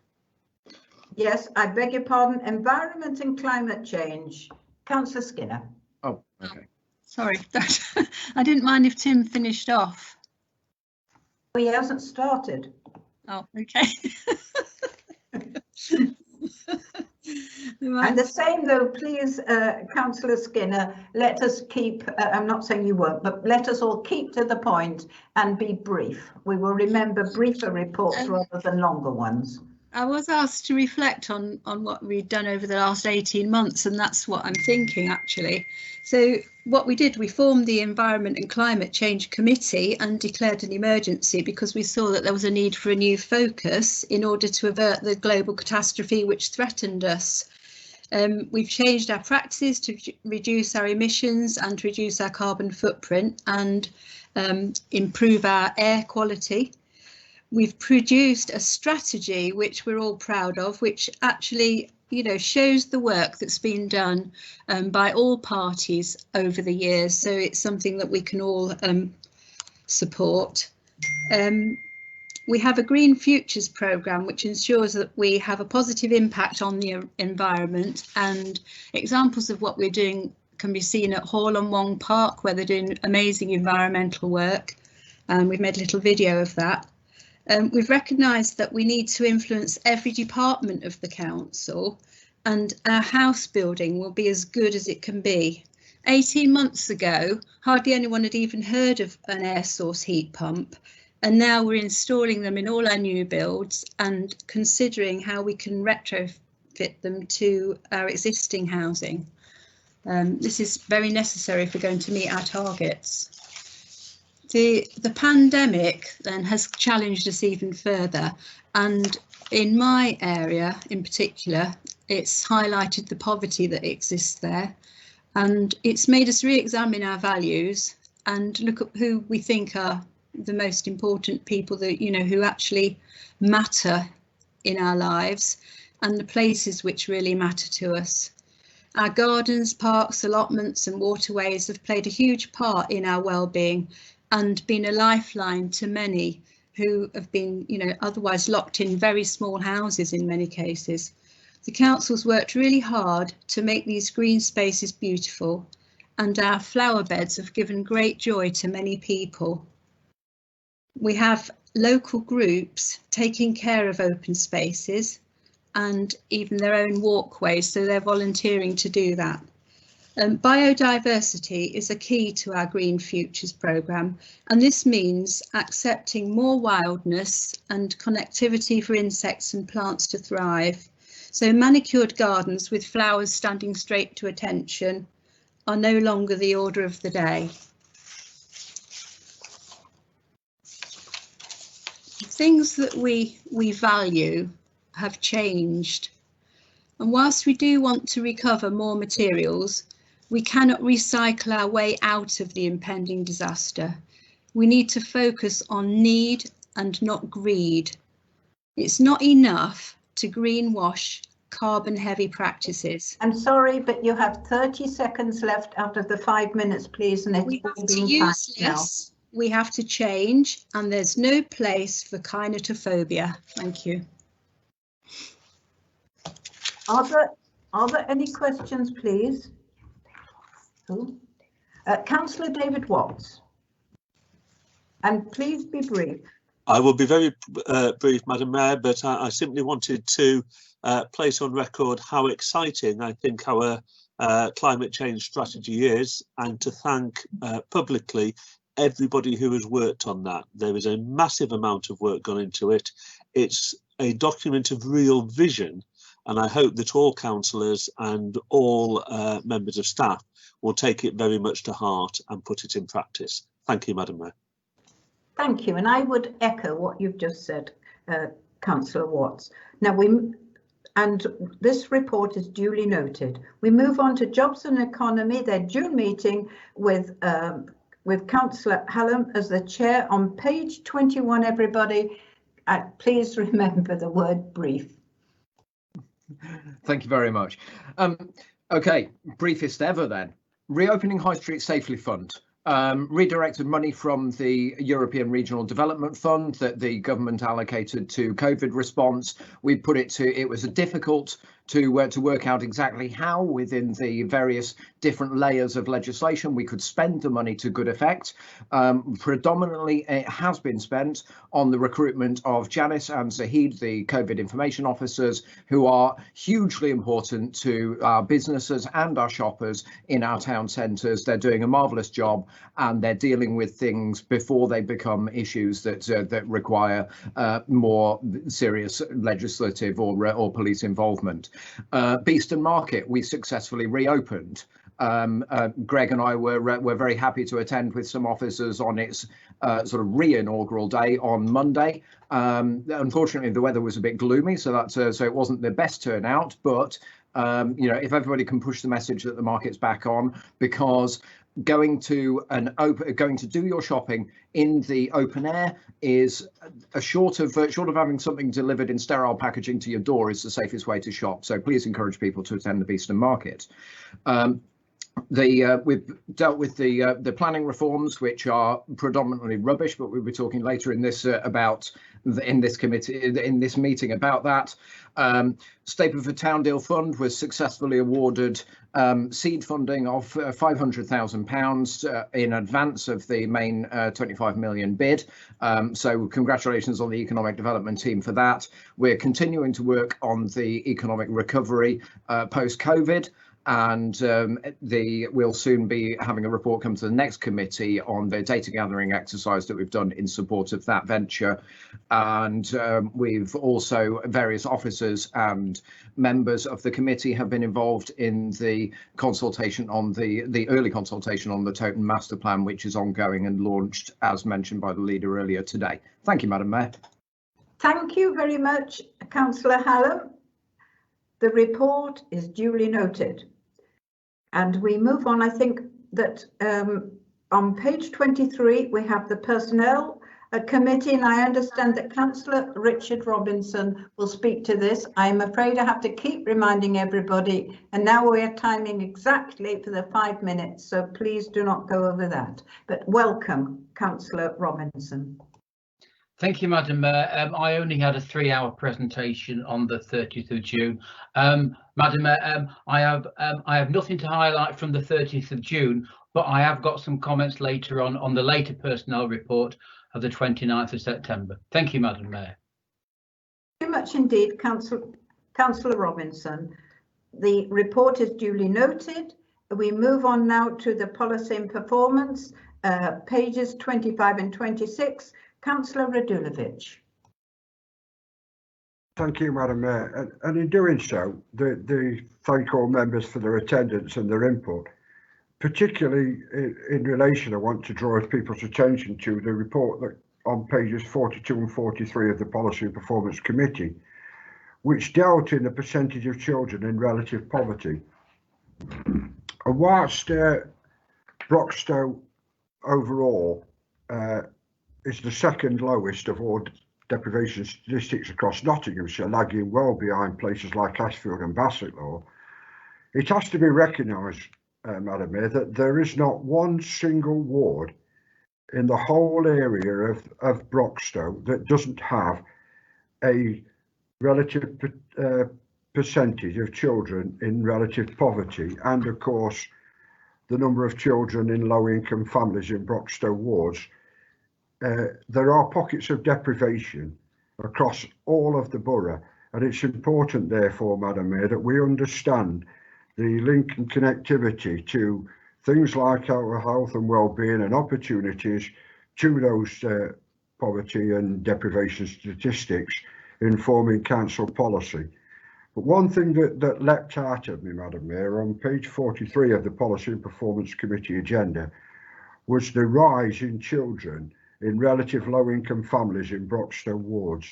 Yes, I beg your pardon. Environment and climate change. Councillor Skinner. Oh, okay. Sorry, I didn't mind if Tim finished off. Well, he hasn't started. Oh, okay. And the same though, please, Councillor Skinner, let us keep, I'm not saying you won't, but let us all keep to the point and be brief. We will remember briefer reports rather than longer ones. I was asked to reflect on what we'd done over the last 18 months, and that's what I'm thinking actually. So what we did, we formed the Environment and Climate Change Committee and declared an emergency because we saw that there was a need for a new focus in order to avert the global catastrophe which threatened us. We've changed our practices to reduce our emissions and to reduce our carbon footprint and improve our air quality. We've produced a strategy which we're all proud of, which actually, you know, shows the work that's been done by all parties over the years. So it's something that we can all support. We have a Green Futures programme which ensures that we have a positive impact on the environment, and examples of what we're doing can be seen at Hall and Wong Park, where they're doing amazing environmental work, and we've made a little video of that. We've recognised that we need to influence every department of the council, and our house building will be as good as it can be. 18 months ago, hardly anyone had even heard of an air source heat pump, and now we're installing them in all our new builds and considering how we can retrofit them to our existing housing. This is very necessary if we're going to meet our targets. The pandemic then has challenged us even further, and in my area in particular, it's highlighted the poverty that exists there, and it's made us re-examine our values and look at who we think are the most important people that, you know, who actually matter in our lives and the places which really matter to us. Our gardens, parks, allotments and waterways have played a huge part in our well-being and been a lifeline to many who have been, you know, otherwise locked in very small houses in many cases. The council's worked really hard to make these green spaces beautiful, and our flower beds have given great joy to many people. We have local groups taking care of open spaces and even their own walkways, so they're volunteering to do that. Biodiversity is a key to our Green Futures programme, and this means accepting more wildness and connectivity for insects and plants to thrive. So manicured gardens with flowers standing straight to attention, are no longer the order of the day. Things that we value have changed, and whilst we do want to recover more materials, we cannot recycle our way out of the impending disaster. We need to focus on need and not greed. It's not enough to greenwash carbon heavy practices. I'm sorry, but you have 30 seconds left out of the 5 minutes, please, and it's all being typed now. We have to change, and there's no place for kinetophobia. Thank you. Are there any questions, please? Councillor David Watts. And please be brief. I will be very brief, Madam Mayor, but I simply wanted to place on record how exciting I think our climate change strategy is, and to thank publicly everybody who has worked on that. There is a massive amount of work gone into it. It's a document of real vision, and I hope that all councillors and all members of staff will take it very much to heart and put it in practice. Thank you, Madam Mayor. Thank you, and I would echo what you've just said, Councillor Watts. Now this report is duly noted. We move on to Jobs and Economy, their June meeting with Councillor Hallam as the chair. On page 21, everybody, please remember the word brief. Thank you very much. Okay, briefest ever then. Reopening High Street Safely Fund. Redirected money from the European Regional Development Fund that the government allocated to COVID response. We put it to, it was difficult to work out exactly how within the various different layers of legislation we could spend the money to good effect. Predominantly it has been spent on the recruitment of Janice and Zahid, the COVID information officers, who are hugely important to our businesses and our shoppers in our town centres. They're doing a marvellous job, and they're dealing with things before they become issues that require more serious legislative or police involvement. Beeston Market, we successfully reopened. Greg and I were very happy to attend with some officers on its sort of re-inaugural day on Monday. Unfortunately, the weather was a bit gloomy, so it wasn't the best turnout. But you know, if everybody can push the message that the market's back on, because going to do your shopping in the open air is short of having something delivered in sterile packaging to your door is the safest way to shop. So please encourage people to attend the Beeston Market. We've dealt with the planning reforms, which are predominantly rubbish, but we'll be talking later in this in this meeting about that. Stapleford Town Deal Fund was successfully awarded seed funding of £500,000 in advance of the main 25 million bid. So congratulations on the economic development team for that. We're continuing to work on the economic recovery post-COVID. And we'll soon be having a report come to the next committee on the data gathering exercise that we've done in support of that venture. And we've also, various officers and members of the committee have been involved in the consultation on the early consultation on the Toton Master Plan, which is ongoing and launched, as mentioned by the leader earlier today. Thank you, Madam Mayor. Thank you very much, Councillor Hallam. The report is duly noted. And we move on. I think that on page 23, we have the Personnel Committee, and I understand that Councillor Richard Robinson will speak to this. I'm afraid I have to keep reminding everybody, and now we are timing exactly for the 5 minutes, so please do not go over that. But welcome, Councillor Robinson. Thank you, Madam Mayor. I only had a 3-hour presentation on the 30th of June. Madam Mayor, I have nothing to highlight from the 30th of June, but I have got some comments later on the later personnel report of the 29th of September. Thank you, Madam Mayor. Thank you much indeed, Councillor Robinson. The report is duly noted. We move on now to the policy and performance, pages 25 and 26. Councillor Radulovic. Thank you, Madam Mayor. And in doing so, the thank all members for their attendance and their input. particularly in relation, I want to draw people's attention to the report that on pages 42 and 43 of the Policy and Performance Committee, which dealt in the percentage of children in relative poverty. And whilst Broxtowe overall is the second lowest of all deprivation statistics across Nottinghamshire, lagging well behind places like Ashfield and Bassetlaw, it has to be recognised, Madam Mayor, that there is not one single ward in the whole area of Broxtowe that doesn't have a relative percentage of children in relative poverty, and of course the number of children in low-income families in Broxtowe wards. There are pockets of deprivation across all of the borough, and it's important therefore, Madam Mayor, that we understand the link and connectivity to things like our health and well-being and opportunities to those poverty and deprivation statistics informing council policy. But one thing that leapt out at me, Madam Mayor, on page 43 of the Policy and Performance Committee agenda was the rise in children in relative low-income families in Broxtowe wards.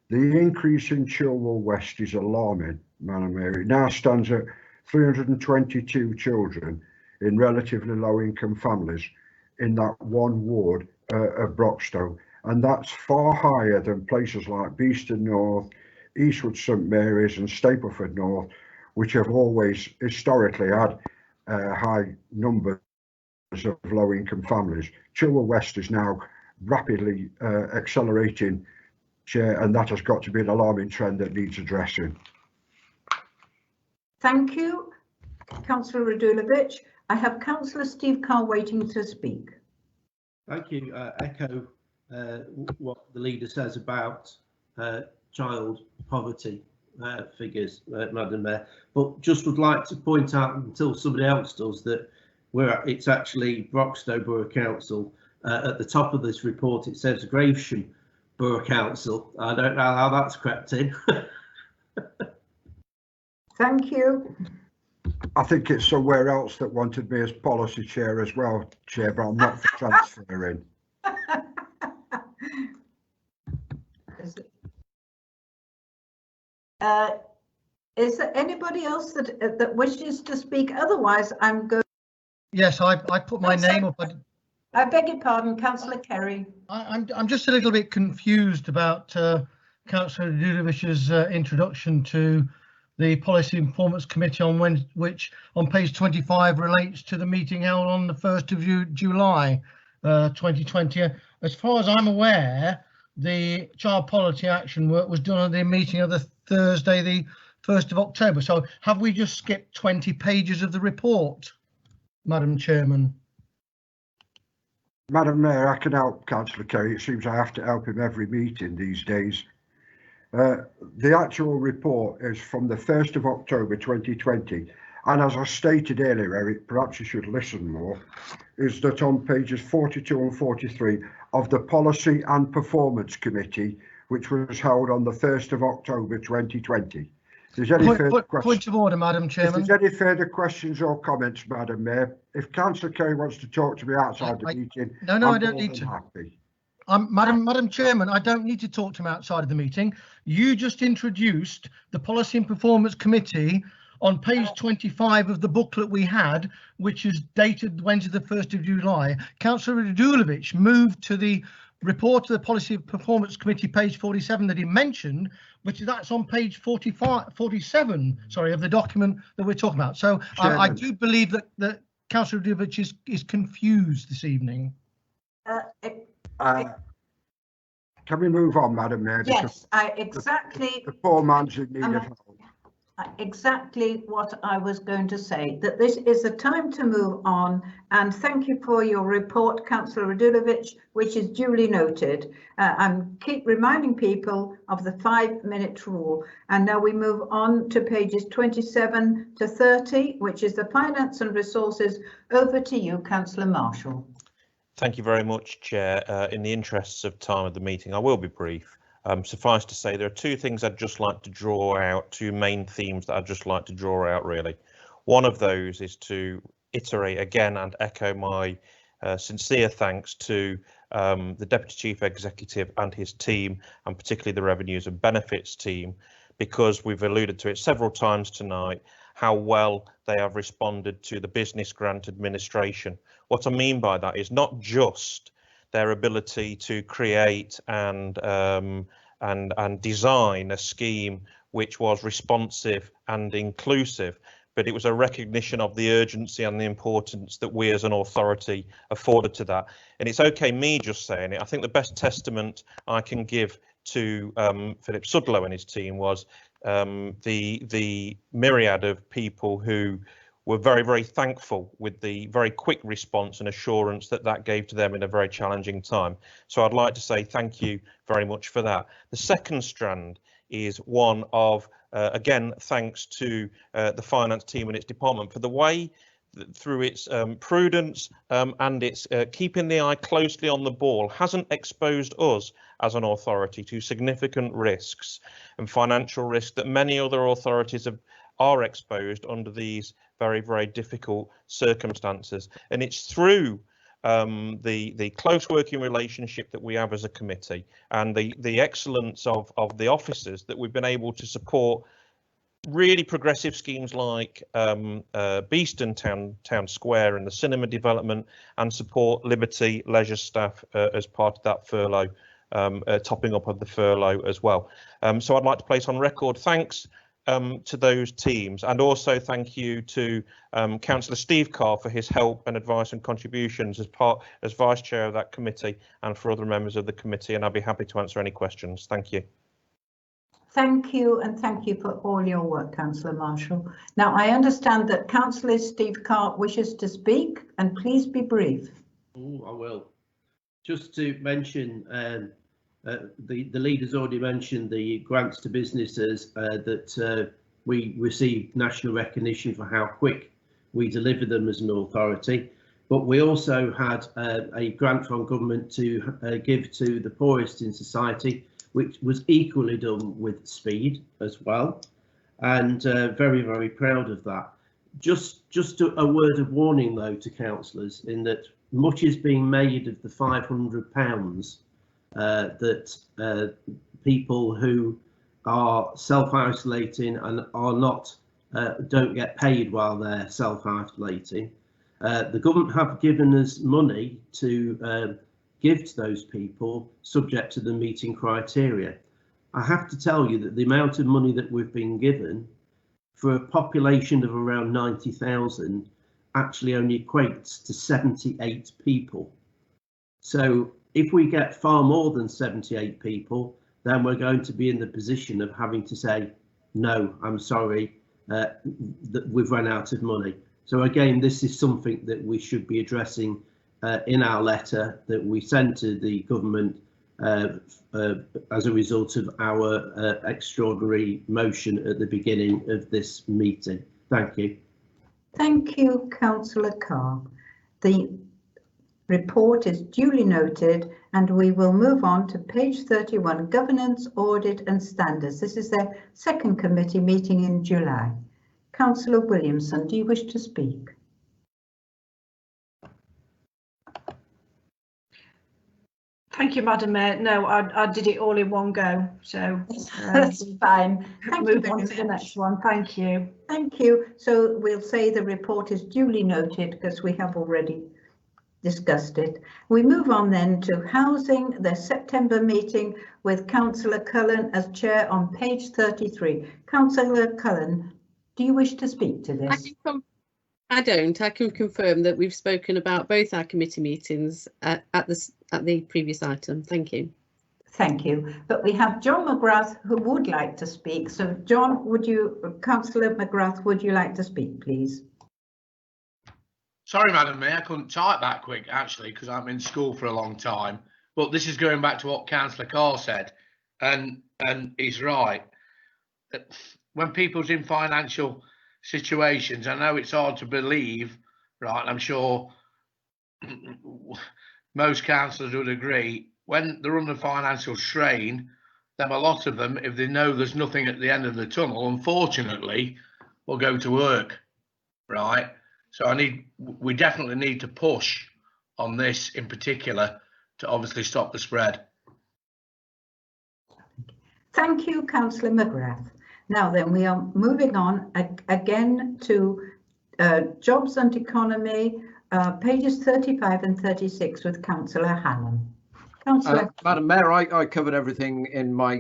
The increase in Chilwell West is alarming, Madam Mayor. It now stands at 322 children in relatively low-income families in that one ward of Broxtowe, and that's far higher than places like Beeston North, Eastwood St Mary's and Stapleford North, which have always historically had high numbers of low-income families. Chilwell West is now rapidly accelerating, Chair, and that has got to be an alarming trend that needs addressing. Thank you, Councillor Radulovic. I have Councillor Steve Carr waiting to speak. Thank you. Echo what the leader says about child poverty figures, Madam Mayor, but just would like to point out, until somebody else does, that it's actually Broxtowe Borough Council. At the top of this report it says Gravesham Borough Council. I don't know how that's crept in. Thank you. I think it's somewhere else that wanted me as policy chair as well, Chair, but I'm not for transferring. Is there anybody else that wishes to speak? Otherwise, I'm going. Yes, I put my name up. I beg your pardon, Councillor Kerry. I'm just a little bit confused about Councillor Radulovic's introduction to the Policy and Performance Committee, which on page 25 relates to the meeting held on the 1st of July 2020. As far as I'm aware, the child policy action work was done at the meeting of the Thursday, the 1st of October. So have we just skipped 20 pages of the report, Madam Chairman? Madam Mayor, I can help Councillor Kerry. It seems I have to help him every meeting these days. The actual report is from the 1st of October 2020, and as I stated earlier, Eric, perhaps you should listen more, is that on pages 42 and 43 of the Policy and Performance Committee, which was held on the 1st of October 2020. If there's any further questions, point of order, Madam Chairman. If there's any further questions or comments, Madam Mayor, if Councillor Kerry wants to talk to me outside the meeting, no, I don't need to. Happy. Madam Chairman, I don't need to talk to him outside of the meeting. You just introduced the Policy and Performance Committee on page 25 of the booklet we had, which is dated Wednesday the 1st of July. Councillor Radulovic moved to the report of the Policy and Performance Committee, page 47 that he mentioned, which that's on page 47, sorry, of the document that we're talking about. So I do believe that Councillor Radulovic is confused this evening. Can we move on, Madam Mayor? Yes, exactly. The poor man's in need of help. Exactly what I was going to say, that this is the time to move on, and thank you for your report, Councillor Radulovic, which is duly noted. I'm keep reminding people of the 5-minute rule, and now we move on to pages 27 to 30, which is the finance and resources. Over to you, Councillor Marshall. Thank you very much, Chair. In the interests of time of the meeting, I will be brief. Suffice to say, there are two things I'd just like to draw out, two main themes that I'd just like to draw out, really. One of those is to iterate again and echo my sincere thanks to the Deputy Chief Executive and his team, and particularly the Revenues and Benefits team, because we've alluded to it several times tonight, how well they have responded to the business grant administration. What I mean by that is not just their ability to create and design a scheme which was responsive and inclusive, but it was a recognition of the urgency and the importance that we as an authority afforded to that. And it's okay me just saying it. I think the best testament I can give to Philip Sudlow and his team was the myriad of people who were very, very thankful with the very quick response and assurance that that gave to them in a very challenging time. So I'd like to say thank you very much for that. The second strand is one of, again, thanks to the finance team and its department for the way through its prudence and its keeping the eye closely on the ball hasn't exposed us as an authority to significant risks and financial risks that many other authorities are exposed under these very, very difficult circumstances. And it's through the close working relationship that we have as a committee and the excellence of the officers that we've been able to support really progressive schemes like Beeston Town Square and the cinema development, and support Liberty leisure staff as part of that furlough, topping up of the furlough as well. So I'd like to place on record thanks to those teams, and also thank you to Councillor Steve Carr for his help and advice and contributions as Vice Chair of that committee, and for other members of the committee, and I'll be happy to answer any questions. Thank you. Thank you, and thank you for all your work, Councillor Marshall. Now, I understand that Councillor Steve Carr wishes to speak, and please be brief. Oh, I will. Just to mention, the leader's already mentioned the grants to businesses that we received national recognition for how quick we deliver them as an authority. But we also had a grant from government to give to the poorest in society, which was equally done with speed as well, and very, very proud of that. Just a word of warning though to councillors, in that much is being made of the £500 that people who are self-isolating and are not don't get paid while they're self-isolating. The government have given us money to give to those people subject to the meeting criteria. I have to tell you that the amount of money that we've been given for a population of around 90,000 actually only equates to 78 people. So if we get far more than 78 people, then we're going to be in the position of having to say, no, I'm sorry, that we've run out of money. So again, this is something that we should be addressing in our letter that we sent to the government as a result of our extraordinary motion at the beginning of this meeting. Thank you. Thank you, Councillor Carr. The report is duly noted, and we will move on to page 31, Governance, Audit and Standards. This is their second committee meeting in July. Councillor Williamson, do you wish to speak? Thank you, Madam Mayor. No, I did it all in one go, so that's fine. Move on to the next one. Thank you. Thank you. So we'll say the report is duly noted because we have already discussed it. We move on then to housing, the September meeting with Councillor Cullen as chair on page 33. Councillor Cullen, do you wish to speak to this? I don't. I can confirm that we've spoken about both our committee meetings at the previous item. Thank you. Thank you. But we have John Mcgrath who would like to speak. So John, Councillor Mcgrath, would you like to speak, please? Sorry, Madam Mayor, I couldn't type that quick actually because I'm in school for a long time. But this is going back to what Councillor Carr said, and he's right. When people's in financial situations, I know it's hard to believe, right? I'm sure most councillors would agree. When they're under financial strain, then a lot of them, if they know there's nothing at the end of the tunnel, unfortunately, will go to work, right? So we definitely need to push on this in particular to obviously stop the spread. Thank you, Councillor Mcgrath. Now then, we are moving on again to Jobs and Economy, pages 35 and 36 with Councillor Hallam. Madam Mayor, I covered everything in my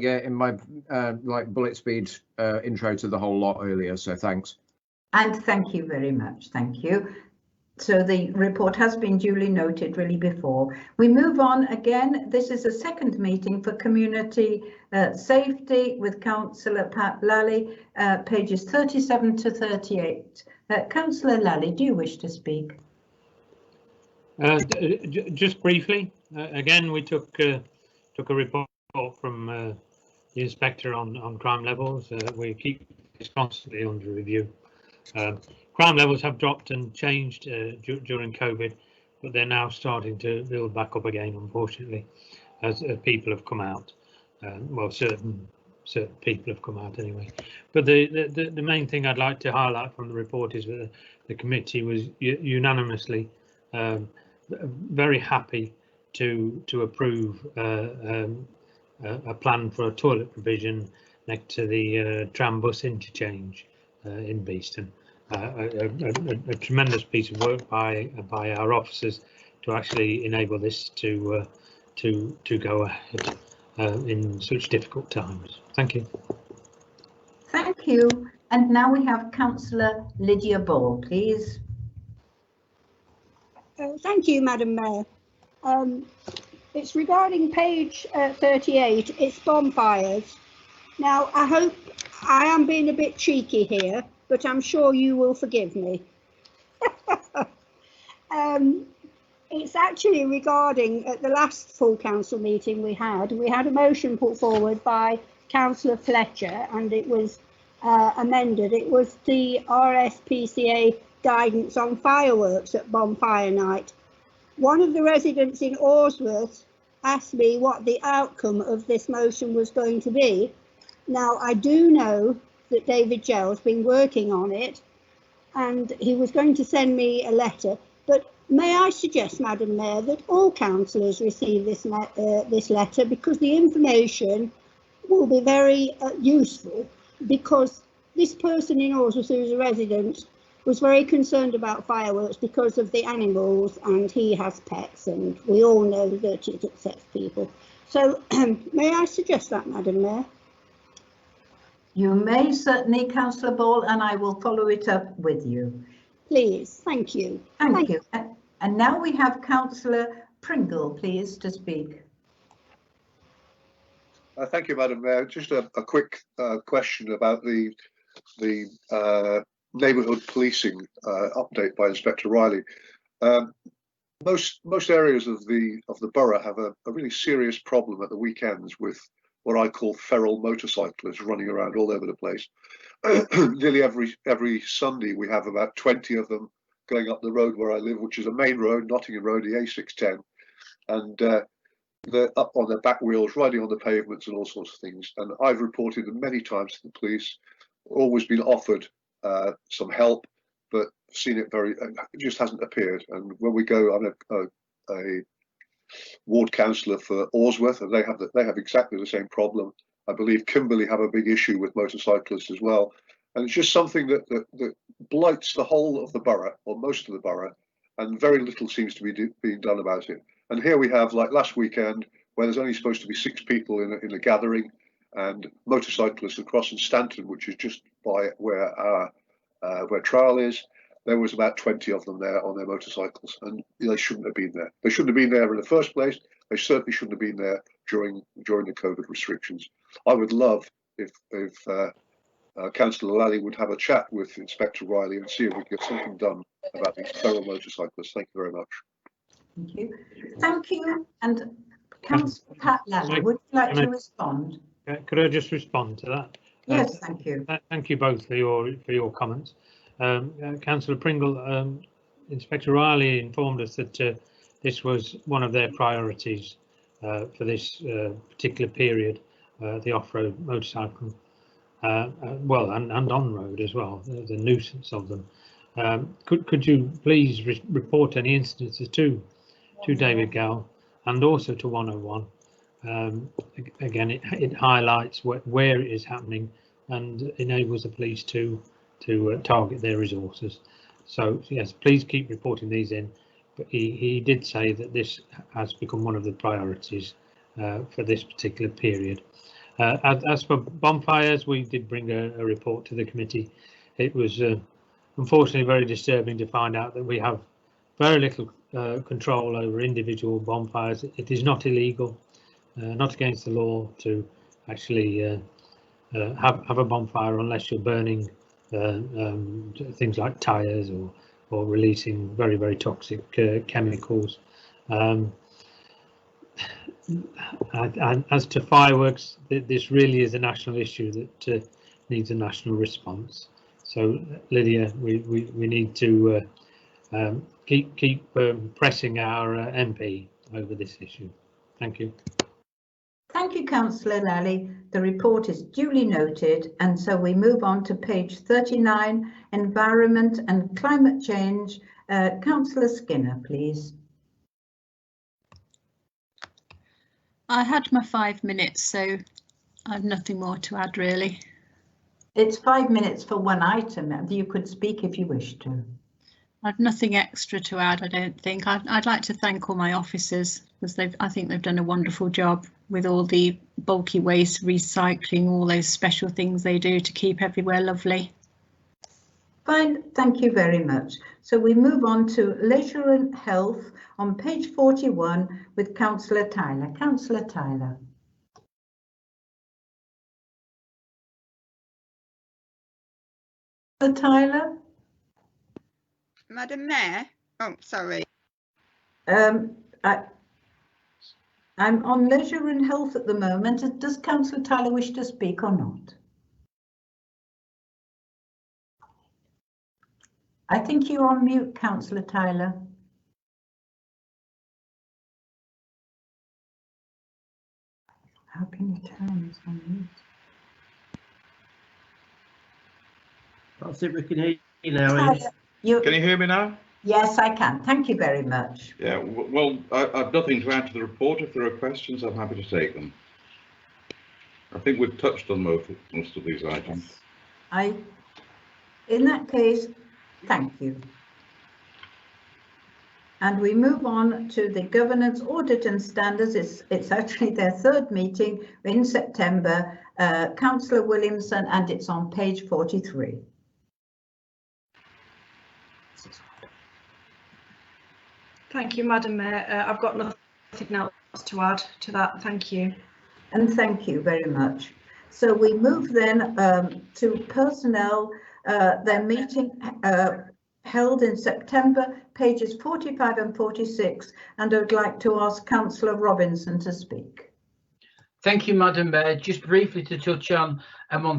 like bullet speed intro to the whole lot earlier, so thanks. And thank you very much. Thank you. So the report has been duly noted really before. We move on again. This is a second meeting for community safety with Councillor Pat Lally, pages 37 to 38. Councillor Lally, do you wish to speak? Just briefly, again, we took a report from the inspector on crime levels. We keep this constantly under review. Crime levels have dropped and changed during COVID, but they're now starting to build back up again, unfortunately, as people have come out. Well, certain people have come out anyway. But the main thing I'd like to highlight from the report is that the committee was unanimously very happy to approve a plan for a toilet provision next to the tram bus interchange in Beeston. A tremendous piece of work by our officers to actually enable this to go ahead in such difficult times. Thank you. Thank you. And now we have Councillor Lydia Ball, please. Thank you, Madam Mayor. It's regarding page 38. It's bonfires. Now, I hope I am being a bit cheeky here, but I'm sure you will forgive me. It's actually regarding, at the last full council meeting we had a motion put forward by Councillor Fletcher, and it was amended. It was the RSPCA guidance on fireworks at bonfire night. One of the residents in Orsworth asked me what the outcome of this motion was going to be. Now, I do know that David Gell's been working on it, and he was going to send me a letter, but may I suggest, Madam Mayor, that all councillors receive this letter, because the information will be very useful, because this person in Orsworth, who's a resident, was very concerned about fireworks because of the animals, and he has pets, and we all know that it upsets people. So may I suggest that, Madam Mayor? You may certainly, Councillor Ball, and I will follow it up with you. Please, thank you. Thank you. And now we have Councillor Pringle, please, to speak. Thank you, Madam Mayor. Just a quick question about the neighbourhood policing update by Inspector Riley. Most areas of the borough have a really serious problem at the weekends with what I call feral motorcyclists running around all over the place. Nearly every Sunday we have about 20 of them going up the road where I live, which is a main road, Nottingham Road, the A610, and they're up on their back wheels, riding on the pavements and all sorts of things. And I've reported them many times to the police, always been offered some help, but seen it it just hasn't appeared. And when we go, I'm a ward councillor for Orsworth, and they have exactly the same problem. I believe Kimberley have a big issue with motorcyclists as well, and it's just something that blights the whole of the borough, or most of the borough, and very little seems to be being done about it. And here we have, like last weekend, where there's only supposed to be 6 people in a gathering, and motorcyclists across in Stanton, which is just by where our trial is, there was about 20 of them there on their motorcycles, and they shouldn't have been there. They shouldn't have been there in the first place. They certainly shouldn't have been there during the COVID restrictions. I would love if Councillor Lally would have a chat with Inspector Riley and see if we can get something done about these feral motorcyclists. Thank you very much. Thank you. Thank you. And Councillor Pat Lally, would you like to respond? Could I just respond to that? Yes, thank you. Thank you both for your comments. Councillor Pringle, Inspector Riley informed us that this was one of their priorities for this particular period, the off-road motorcycle, well, and on-road as well, the nuisance of them. Could you please report any instances to David Gow and also to 101? Again, it highlights where it is happening and enables the police to target their resources. So yes, please keep reporting these in. But he did say that this has become one of the priorities for this particular period. As for bonfires, we did bring a report to the committee. It was unfortunately very disturbing to find out that we have very little control over individual bonfires. It is not illegal, not against the law to actually have a bonfire unless you're burning things like tyres or releasing very, very toxic chemicals. And as to fireworks, this really is a national issue that needs a national response. So Lydia, we need to keep pressing our MP over this issue. Thank you. Thank you, Councillor Lally. The report is duly noted, and so we move on to page 39, Environment and Climate Change. Councillor Skinner, please. I had my 5 minutes, so I have nothing more to add, really. It's 5 minutes for one item. You could speak if you wish to. I've nothing extra to add, I don't think. I'd like to thank all my officers, because I think they've done a wonderful job with all the bulky waste, recycling, all those special things they do to keep everywhere lovely. Fine, thank you very much. So we move on to Leisure and Health on page 41 with Councillor Tyler. Councillor Tyler. Tyler? Madam Mayor? Oh, sorry. I'm on Leisure and Health at the moment. Does Councillor Tyler wish to speak or not? I think you're on mute, Councillor Tyler. How can you turn this on mute? That's it, we can hear you now. Can you hear me now? Yes, I can. Thank you very much. Yeah, well, I've nothing to add to the report. If there are questions, I'm happy to take them. I think we've touched on most of these items. In that case, thank you. And we move on to the Governance Audit and Standards. It's actually their third meeting in September. Councillor Williamson, and it's on page 43. Thank you, Madam Mayor. I've got nothing else to add to that. Thank you. And thank you very much. So we move then to personnel, their meeting held in September, pages 45 and 46, and I would like to ask Councillor Robinson to speak. Thank you, Madam Mayor. Just briefly to touch on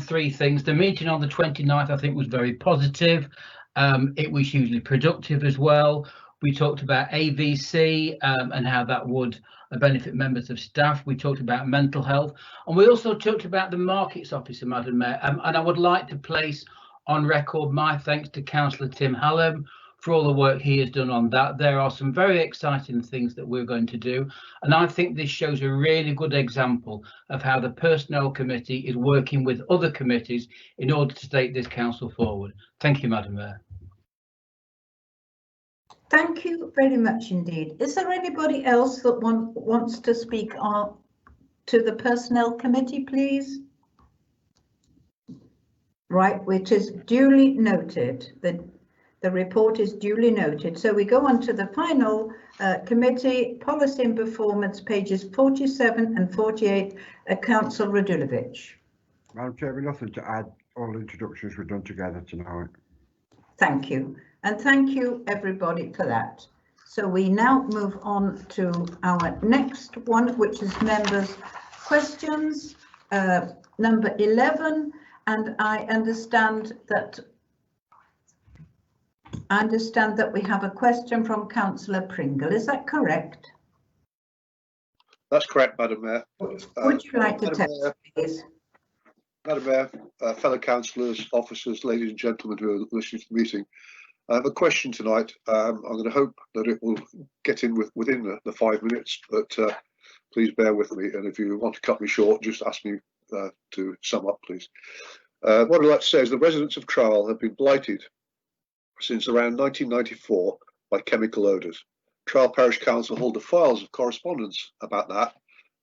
three things. The meeting on the 29th, I think, was very positive. It was hugely productive as well. We talked about AVC and how that would benefit members of staff. We talked about mental health, and we also talked about the Markets Officer, Madam Mayor. And I would like to place on record my thanks to Councillor Tim Hallam for all the work he has done on that. There are some very exciting things that we're going to do, and I think this shows a really good example of how the Personnel Committee is working with other committees in order to take this council forward. Thank you, Madam Mayor. Thank you very much indeed. Is there anybody else that wants to speak on to the Personnel Committee, please? Right, which is duly noted. The report is duly noted. So we go on to the final committee, Policy and Performance, pages 47 and 48, Councillor Radulovic. Madam Chair, nothing to add. All introductions were done together tonight. Thank you. And thank you everybody for that. So we now move on to our next one, which is members' questions, number 11. And I understand that we have a question from Councillor Pringle. Is that correct? That's correct, Madam Mayor. Would you like to tell us, please? Madam Mayor, fellow councillors, officers, ladies and gentlemen who are listening to the meeting, I have a question tonight. I'm going to hope that it will get in within the 5 minutes, but please bear with me. And if you want to cut me short, just ask me to sum up, please. What I'd like to say is the residents of Trowell have been blighted since around 1994 by chemical odours. Trowell Parish Council hold the files of correspondence about that,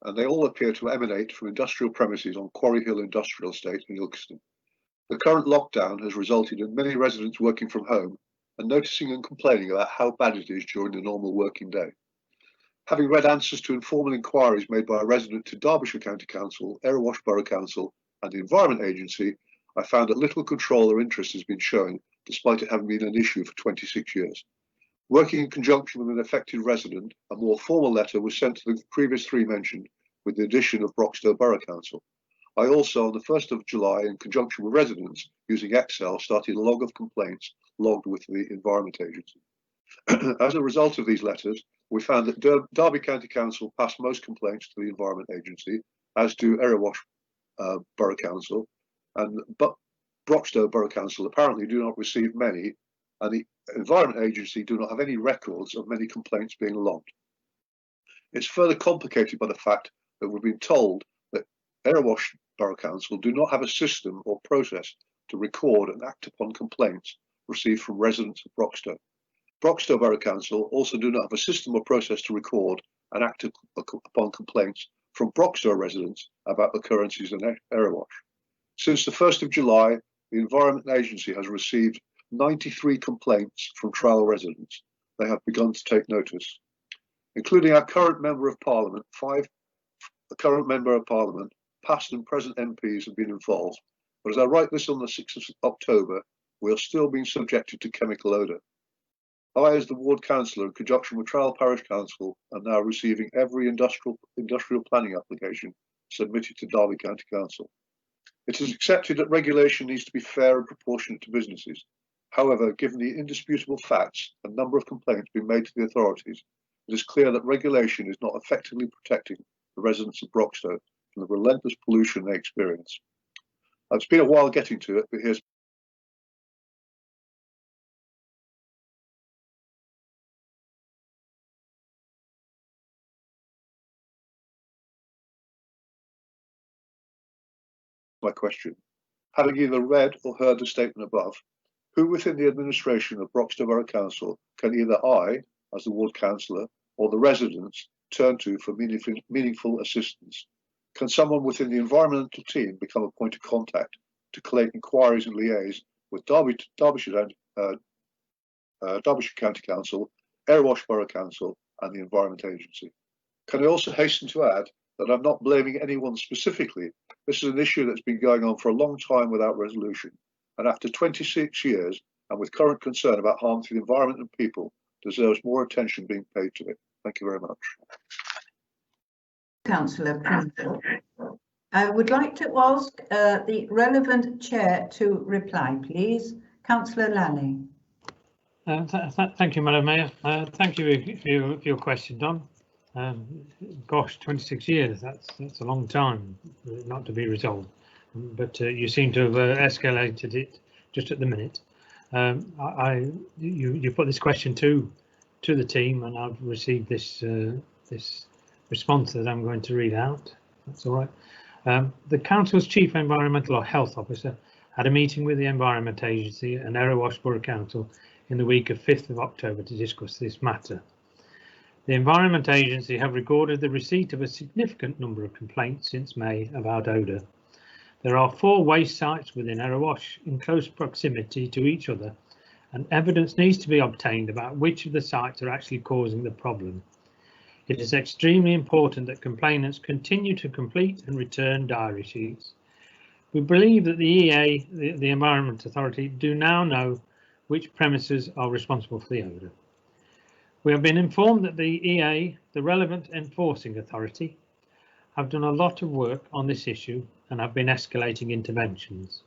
and they all appear to emanate from industrial premises on Quarry Hill Industrial Estate in Ilkeston. The current lockdown has resulted in many residents working from home and noticing and complaining about how bad it is during the normal working day. Having read answers to informal inquiries made by a resident to Derbyshire County Council, Erewash Borough Council and the Environment Agency, I found that little control or interest has been shown, despite it having been an issue for 26 years. Working in conjunction with an affected resident, a more formal letter was sent to the previous three mentioned, with the addition of Broxtowe Borough Council. I also, on the 1st of July, in conjunction with residents, using Excel, started a log of complaints logged with the Environment Agency. As a result of these letters, we found that Derby County Council passed most complaints to the Environment Agency, as do Erewash Borough Council, but Broxtowe Borough Council apparently do not receive many, and the Environment Agency do not have any records of many complaints being logged. It's further complicated by the fact that we've been told that Erewash Borough Council do not have a system or process to record and act upon complaints received from residents of Broxtowe. Broxtowe Borough Council also do not have a system or process to record and act upon complaints from Broxtowe residents about occurrences in Erewash. Since the 1st of July, the Environment Agency has received 93 complaints from Trowell residents. They have begun to take notice. Including our current Member of Parliament, past and present MPs have been involved. But as I write this on the 6th of October, we are still being subjected to chemical odour. I, as the Ward Councillor, in conjunction with Trowell Parish Council, am now receiving every industrial planning application submitted to Derby County Council. It is accepted that regulation needs to be fair and proportionate to businesses. However, given the indisputable facts and number of complaints being made to the authorities, it is clear that regulation is not effectively protecting the residents of Broxtowe from the relentless pollution they experience. It's been a while getting to it, but here's my question. Having either read or heard the statement above, who within the administration of Broxtowe Borough Council can either I, as the Ward Councillor, or the residents turn to for meaningful assistance? Can someone within the environmental team become a point of contact to collate inquiries and liaise with Derbyshire County Council, Erewash Borough Council and the Environment Agency? Can I also hasten to add that I'm not blaming anyone specifically. This is an issue that's been going on for a long time without resolution, and after 26 years and with current concern about harm to the environment and people, deserves more attention being paid to it. Thank you very much. Councillor Pringle. I would like to ask the relevant chair to reply, please. Councillor Lally. Thank you, Madam Mayor. Thank you for your question, Don. Gosh, 26 years, that's a long time not to be resolved, but you seem to have escalated it just at the minute. You put this question to the team, and I've received this response that I'm going to read out. That's all right. The Council's Chief Environmental or Health Officer had a meeting with the Environment Agency and Erewash Borough Council in the week of 5th of October to discuss this matter. The Environment Agency have recorded the receipt of a significant number of complaints since May about odour. There are 4 waste sites within Erewash in close proximity to each other, and evidence needs to be obtained about which of the sites are actually causing the problem. It is extremely important that complainants continue to complete and return diary sheets. We believe that the EA, the Environment Authority, do now know which premises are responsible for the odour. We have been informed that the EA, the relevant enforcing authority, have done a lot of work on this issue and have been escalating interventions.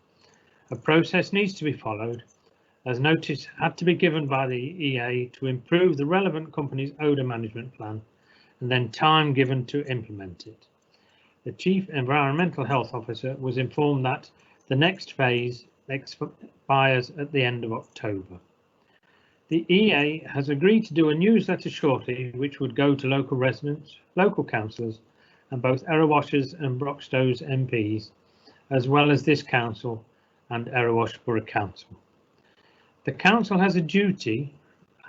A process needs to be followed, as notice had to be given by the EA to improve the relevant company's odour management plan, and then time given to implement it. The Chief Environmental Health Officer was informed that the next phase expires at the end of October. The EA has agreed to do a newsletter shortly, which would go to local residents, local councillors, and both Erewash's and Broxtowe's MPs, as well as this council and Erewash Borough Council. The council has a duty,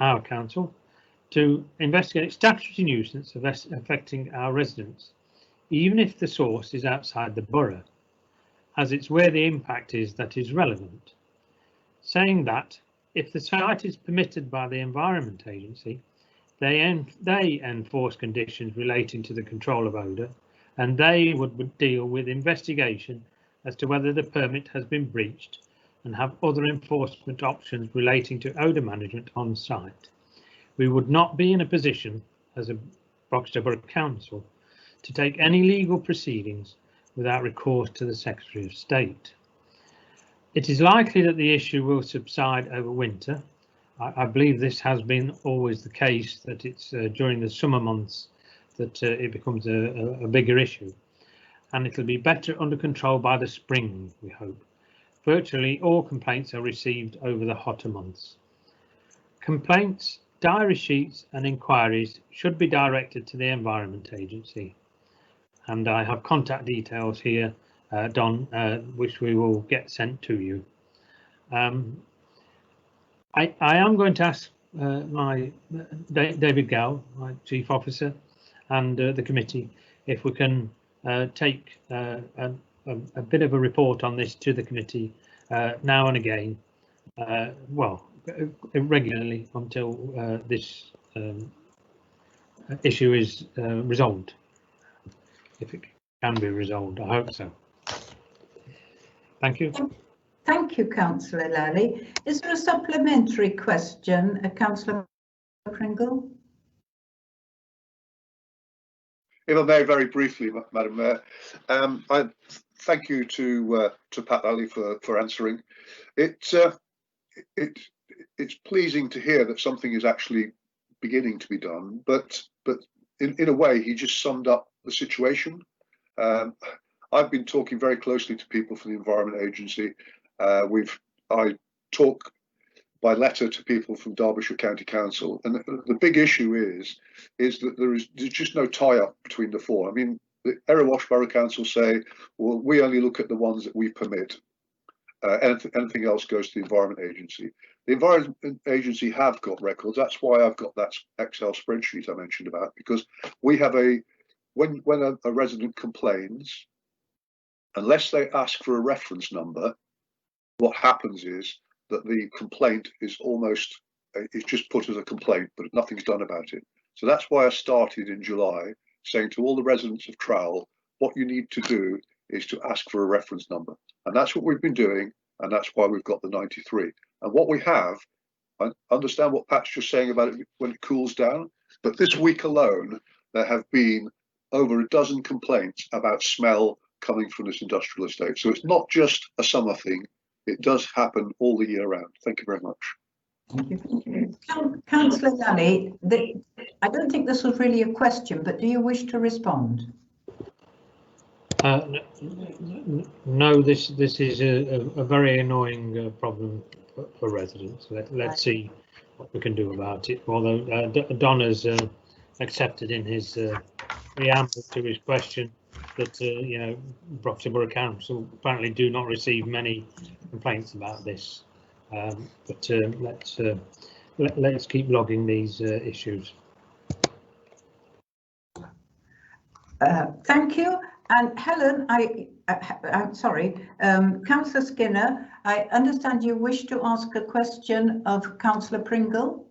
our council, to investigate statutory nuisance affecting our residents, even if the source is outside the borough, as it's where the impact is that is relevant. Saying that, if the site is permitted by the Environment Agency, they enforce conditions relating to the control of odour, and they would deal with investigation as to whether the permit has been breached and have other enforcement options relating to odour management on site. We would not be in a position as a Broxtowe Borough Council to take any legal proceedings without recourse to the Secretary of State. It is likely that the issue will subside over winter. I believe this has been always the case, that it's during the summer months that it becomes a bigger issue, and it'll be better under control by the spring, we hope. Virtually all complaints are received over the hotter months. Complaints, diary sheets and inquiries should be directed to the Environment Agency, and I have contact details here, Don, which we will get sent to you. I am going to ask my David Gow, my Chief Officer, and the committee, if we can take a bit of a report on this to the committee now and again, well, regularly until this issue is resolved, if it can be resolved. I hope so. Thank you. Thank you, Councillor Lally. Is there a supplementary question, Councillor Pringle? If I may, very briefly, Madam Mayor, I thank you to Pat Lally for answering. It's pleasing to hear that something is actually beginning to be done, but in a way, he just summed up the situation. I've been talking very closely to people from the Environment Agency. I talk by letter to people from Derbyshire County Council, and the big issue is that there's just no tie-up between the four. I mean, the Erewash Borough Council say, well, we only look at the ones that we permit. Anything else goes to the Environment Agency. The Environment Agency have got records. That's why I've got that Excel spreadsheet I mentioned about, because we have when a resident complains, unless they ask for a reference number, what happens is that the complaint is it's just put as a complaint, but nothing's done about it. So that's why I started in July saying to all the residents of Trowell, what you need to do is to ask for a reference number. And that's what we've been doing, and that's why we've got the 93. And what we have, I understand what Pat's just saying about it when it cools down, but this week alone, there have been over a dozen complaints about smell coming from this industrial estate. So it's not just a summer thing, it does happen all the year round. Thank you very much. Thank you. Councillor Lally, I don't think this was really a question, but do you wish to respond? No, this is a very annoying problem for residents. Let's see what we can do about it. Although Don has accepted in his preamble to his question that you know, Broxtowe Borough Council apparently do not receive many complaints about this, but let's keep logging these issues. Thank you. And Helen, I'm sorry, Councillor Skinner, I understand you wish to ask a question of Councillor Pringle.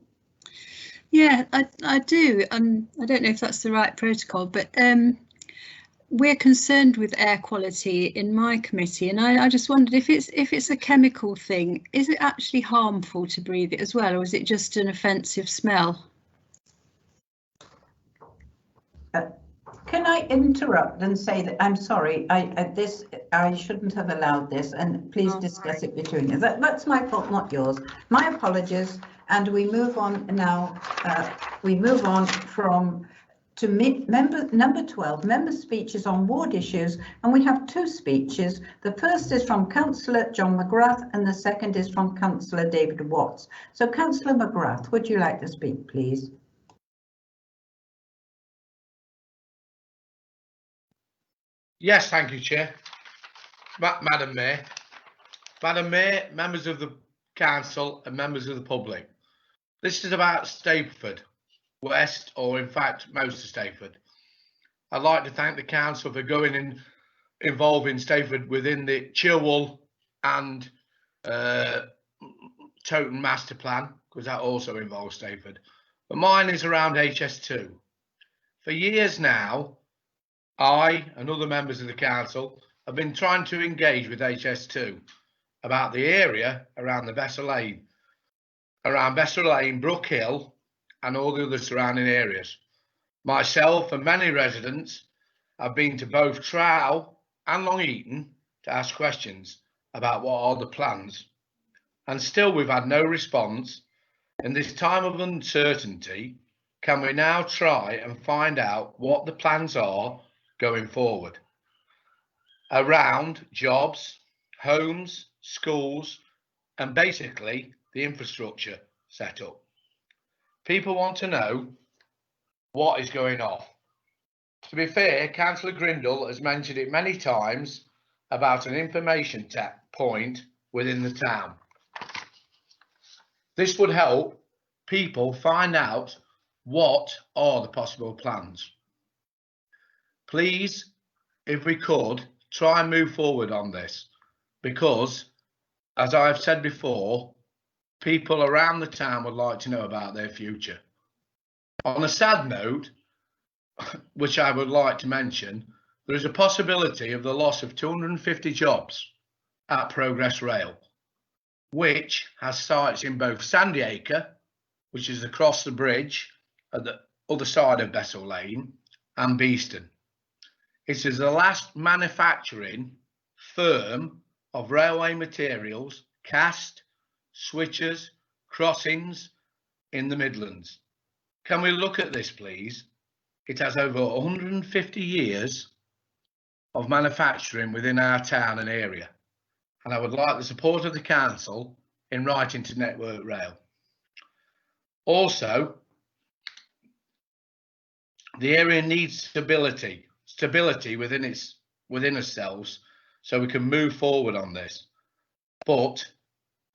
Yeah, I do. I don't know if that's the right protocol, but we're concerned with air quality in my committee, and I just wondered if it's a chemical thing, is it actually harmful to breathe it as well, or is it just an offensive smell? Can I interrupt and say that I'm sorry, I shouldn't have allowed this, and please discuss it between you. That's my fault, not yours. My apologies, and we move on now. We move on from to number 12, member speeches on ward issues, and we have 2 speeches. The first is from Councillor John Mcgrath and the second is from Councillor David Watts. So Councillor Mcgrath, would you like to speak, please? Yes, thank you, Chair. Madam Mayor. Madam Mayor, members of the Council and members of the public. This is about Stapleford West, or in fact most of Stapleford. I'd like to thank the Council for involving Stapleford within the Chilwell and Toton Master Plan, because that also involves Stapleford. But mine is around HS2. For years now, I and other members of the Council have been trying to engage with HS2 about the area around the Bessel Lane, Brook Hill and all the other surrounding areas. Myself and many residents have been to both Trow and Long Eaton to ask questions about what are the plans, and still we've had no response. In this time of uncertainty, can we now try and find out what the plans are going forward around jobs, homes, schools, and basically the infrastructure set up? People want to know what is going on. To be fair, Councillor Grindle has mentioned it many times about an information point within the town. This would help people find out what are the possible plans. Please, if we could, try and move forward on this, because, as I've said before, people around the town would like to know about their future. On a sad note, which I would like to mention, there is a possibility of the loss of 250 jobs at Progress Rail, which has sites in both Sandyacre, which is across the bridge at the other side of Bessel Lane, and Beeston. It is the last manufacturing firm of railway materials, cast, switches, crossings in the Midlands. Can we look at this, please? It has over 150 years of manufacturing within our town and area, and I would like the support of the council in writing to Network Rail. Also, the area needs stability within ourselves, so we can move forward on this. But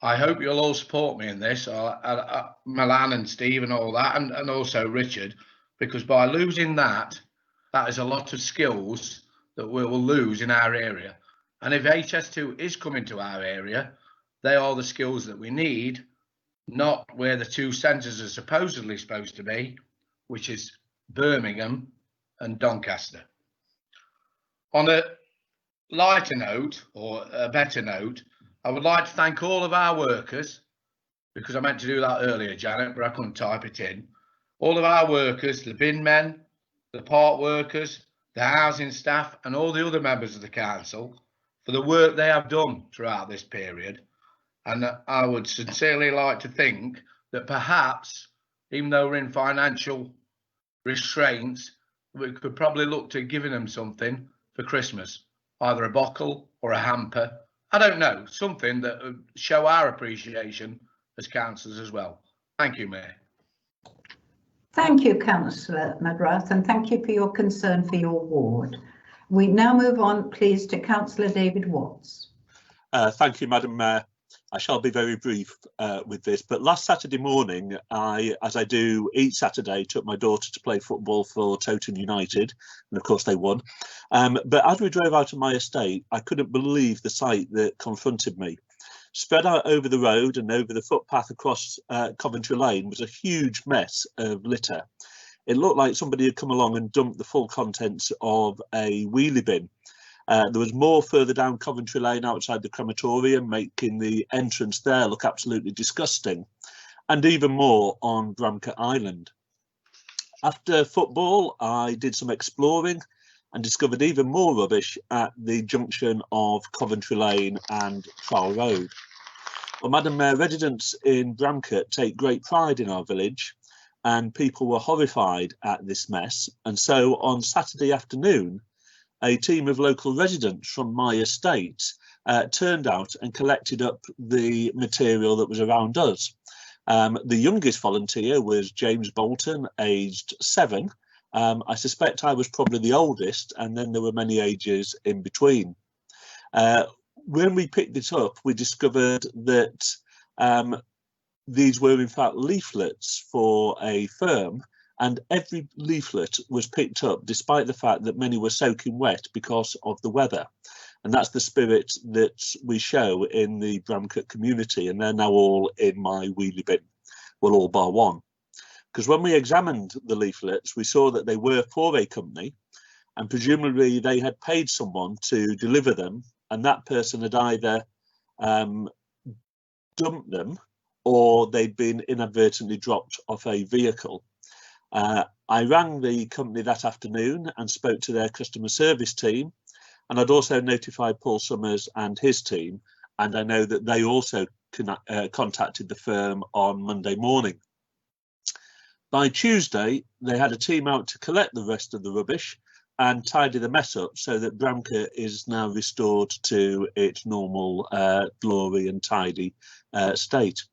I hope you'll all support me in this, Milan and Steve and all that, and also Richard, because by losing that is a lot of skills that we will lose in our area. And if HS2 is coming to our area, they are the skills that we need, not where the 2 centres are supposedly supposed to be, which is Birmingham and Doncaster. On a lighter note, or a better note, I would like to thank all of our workers, because I meant to do that earlier, Janet, but I couldn't type it in. All of our workers, the bin men, the park workers, the housing staff, and all the other members of the council for the work they have done throughout this period. And I would sincerely like to think that perhaps, even though we're in financial restraints, we could probably look to giving them something for Christmas, either a bottle or a hamper. I don't know, something that would show our appreciation as councillors as well. Thank you, Mayor. Thank you, Councillor Mcgrath, and thank you for your concern for your ward. We now move on, please, to Councillor David Watts. Thank you, Madam Mayor. I shall be very brief with this, but last Saturday morning, as I do each Saturday, took my daughter to play football for Toton United, and of course they won. But as we drove out of my estate, I couldn't believe the sight that confronted me. Spread out over the road and over the footpath across Coventry Lane was a huge mess of litter. It looked like somebody had come along and dumped the full contents of a wheelie bin. There was more further down Coventry Lane outside the crematorium, making the entrance there look absolutely disgusting, and even more on Bramcote Island. After football, I did some exploring and discovered even more rubbish at the junction of Coventry Lane and Trial Road. Well, Madam Mayor, residents in Bramcote take great pride in our village, and people were horrified at this mess. And so on Saturday afternoon, a team of local residents from my estate turned out and collected up the material that was around us. The youngest volunteer was James Bolton, aged 7. I suspect I was probably the oldest, and then there were many ages in between. When we picked it up, we discovered that these were in fact leaflets for a firm, and every leaflet was picked up despite the fact that many were soaking wet because of the weather. And that's the spirit that we show in the Bramcote community, and they're now all in my wheelie bin, well, all bar one. Because when we examined the leaflets, we saw that they were for a company, and presumably they had paid someone to deliver them, and that person had either dumped them or they'd been inadvertently dropped off a vehicle. I rang the company that afternoon and spoke to their customer service team, and I'd also notified Paul Summers and his team, and I know that they also contacted the firm on Monday morning. By Tuesday, they had a team out to collect the rest of the rubbish and tidy the mess up so that Bramcote is now restored to its normal glory and tidy state.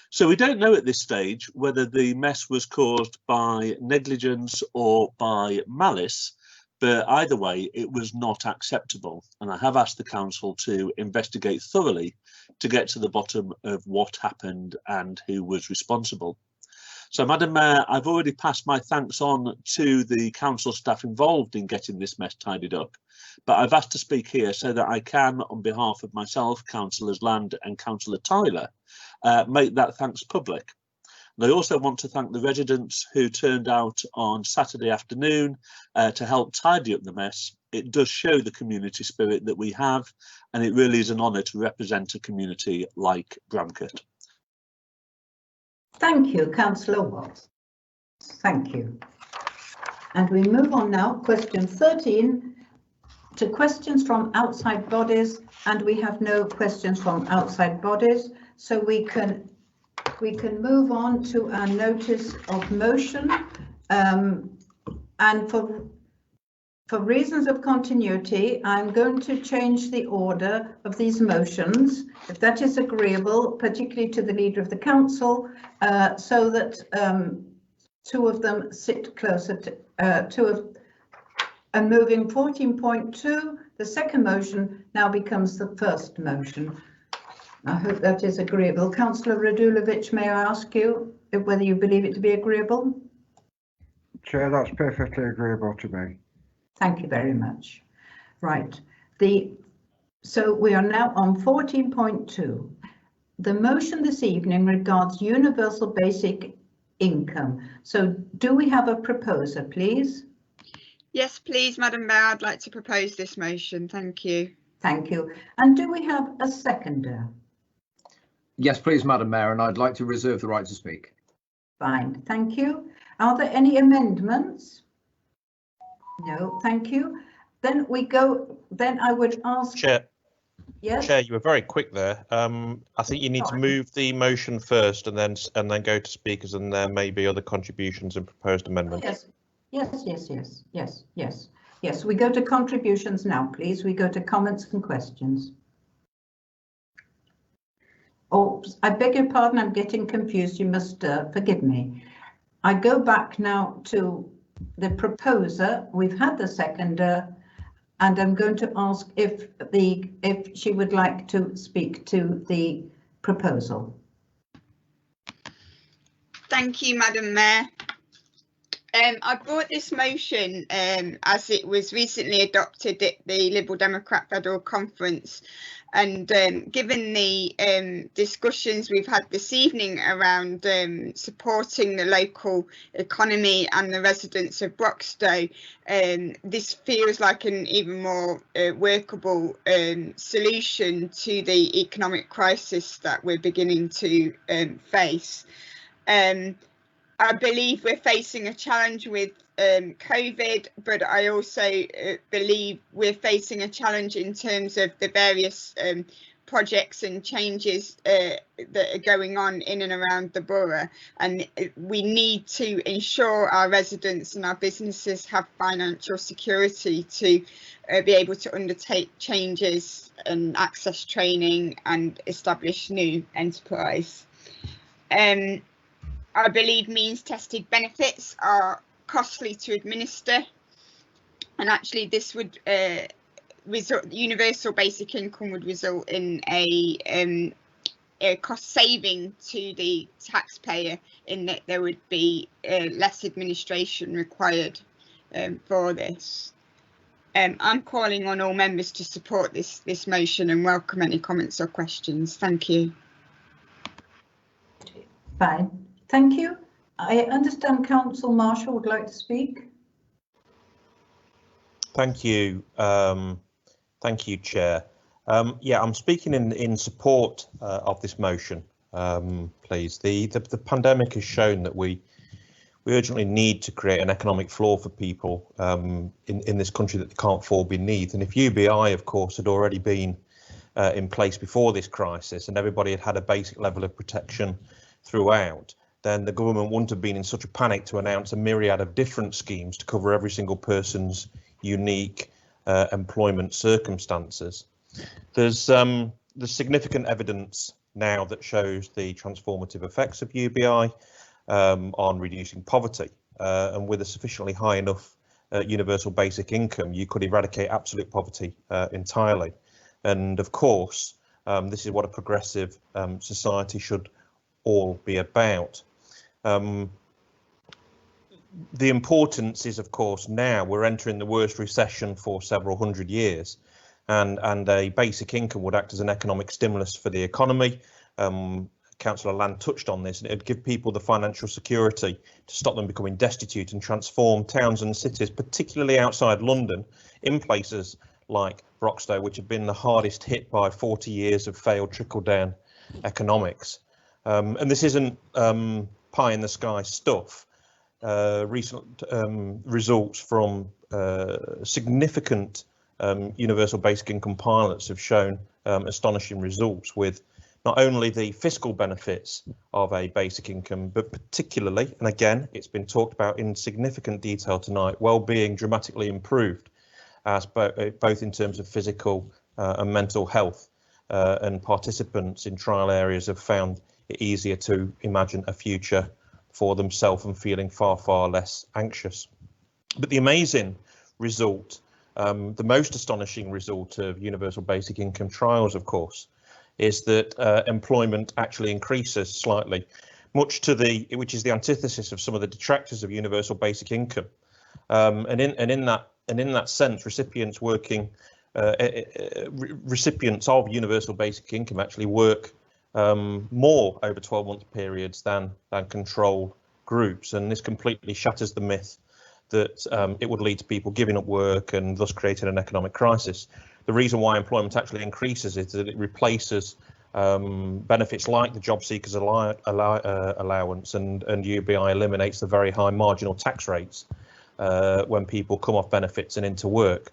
So we don't know at this stage whether the mess was caused by negligence or by malice, but either way, it was not acceptable. And I have asked the council to investigate thoroughly to get to the bottom of what happened and who was responsible. So, Madam Mayor, I've already passed my thanks on to the council staff involved in getting this mess tidied up, but I've asked to speak here so that I can, on behalf of myself, Councillors Land and Councillor Tyler, make that thanks public. And I also want to thank the residents who turned out on Saturday afternoon to help tidy up the mess. It does show the community spirit that we have, and it really is an honour to represent a community like Bramcote. Thank you, Councillor Watts. Thank you. And we move on now, question 13, to questions from outside bodies, and we have no questions from outside bodies, so we can move on to our notice of motion, and for reasons of continuity, I'm going to change the order of these motions, if that is agreeable, particularly to the leader of the council, so that two of them sit closer to and moving 14.2, the second motion now becomes the first motion. I hope that is agreeable. Councillor Radulovic, may I ask you whether you believe it to be agreeable? Chair, that's perfectly agreeable to me. Thank you very much. Right. So we are now on 14.2. The motion this evening regards universal basic income. So do we have a proposer, please? Yes, please, Madam Mayor, I'd like to propose this motion. Thank you. Thank you. And do we have a seconder? Yes, please, Madam Mayor, and I'd like to reserve the right to speak. Fine, thank you. Are there any amendments? No, thank you. Then we go, then I would ask... Chair. Yes? Chair, you were very quick there. I think you need to move the motion first and then go to speakers, and there may be other contributions and proposed amendments. Yes, we go to contributions now, please. We go to comments and questions. Oh, I beg your pardon, I'm getting confused. You must forgive me. I go back now to the proposer. We've had the seconder, and I'm going to ask if she would like to speak to the proposal. Thank you, Madam Mayor. I brought this motion as it was recently adopted at the Liberal Democrat Federal Conference, and given the discussions we've had this evening around supporting the local economy and the residents of Broxtowe, this feels like an even more workable solution to the economic crisis that we're beginning to face. I believe we're facing a challenge with COVID, but I also believe we're facing a challenge in terms of the various projects and changes that are going on in and around the borough, and we need to ensure our residents and our businesses have financial security to be able to undertake changes and access training and establish new enterprise. I believe means tested benefits are costly to administer, and actually this would universal basic income would result in a cost saving to the taxpayer, in that there would be less administration required for this. I'm calling on all members to support this motion and welcome any comments or questions. Thank you. Fine, thank you. I understand Councillor Marshall would like to speak. Thank you. Thank you, Chair. Yeah, I'm speaking in support of this motion, please. The pandemic has shown that we urgently need to create an economic floor for people in this country that they can't fall beneath. And if UBI, of course, had already been in place before this crisis and everybody had a basic level of protection throughout, then the government wouldn't have been in such a panic to announce a myriad of different schemes to cover every single person's unique employment circumstances. There's significant evidence now that shows the transformative effects of UBI on reducing poverty, and with a sufficiently high enough universal basic income, you could eradicate absolute poverty entirely. And of course, this is what a progressive society should all be about. The importance is, of course, now we're entering the worst recession for several hundred years, and a basic income would act as an economic stimulus for the economy. Councillor Land touched on this, and it would give people the financial security to stop them becoming destitute and transform towns and cities, particularly outside London, in places like Broxtowe, which have been the hardest hit by 40 years of failed trickle-down economics. And this isn't pie in the sky stuff. Recent results from significant universal basic income pilots have shown astonishing results, with not only the fiscal benefits of a basic income, but particularly, and again, it's been talked about in significant detail tonight, well-being dramatically improved, as both in terms of physical and mental health, and participants in trial areas have found it easier to imagine a future for themselves and feeling far, far less anxious. But the amazing result, the most astonishing result of universal basic income trials, of course, is that employment actually increases slightly, which is the antithesis of some of the detractors of universal basic income. And in that sense, recipients of universal basic income actually work more over 12-month periods than control groups, and this completely shatters the myth that it would lead to people giving up work and thus creating an economic crisis. The reason why employment actually increases is that it replaces benefits like the job seekers allowance, and UBI eliminates the very high marginal tax rates when people come off benefits and into work.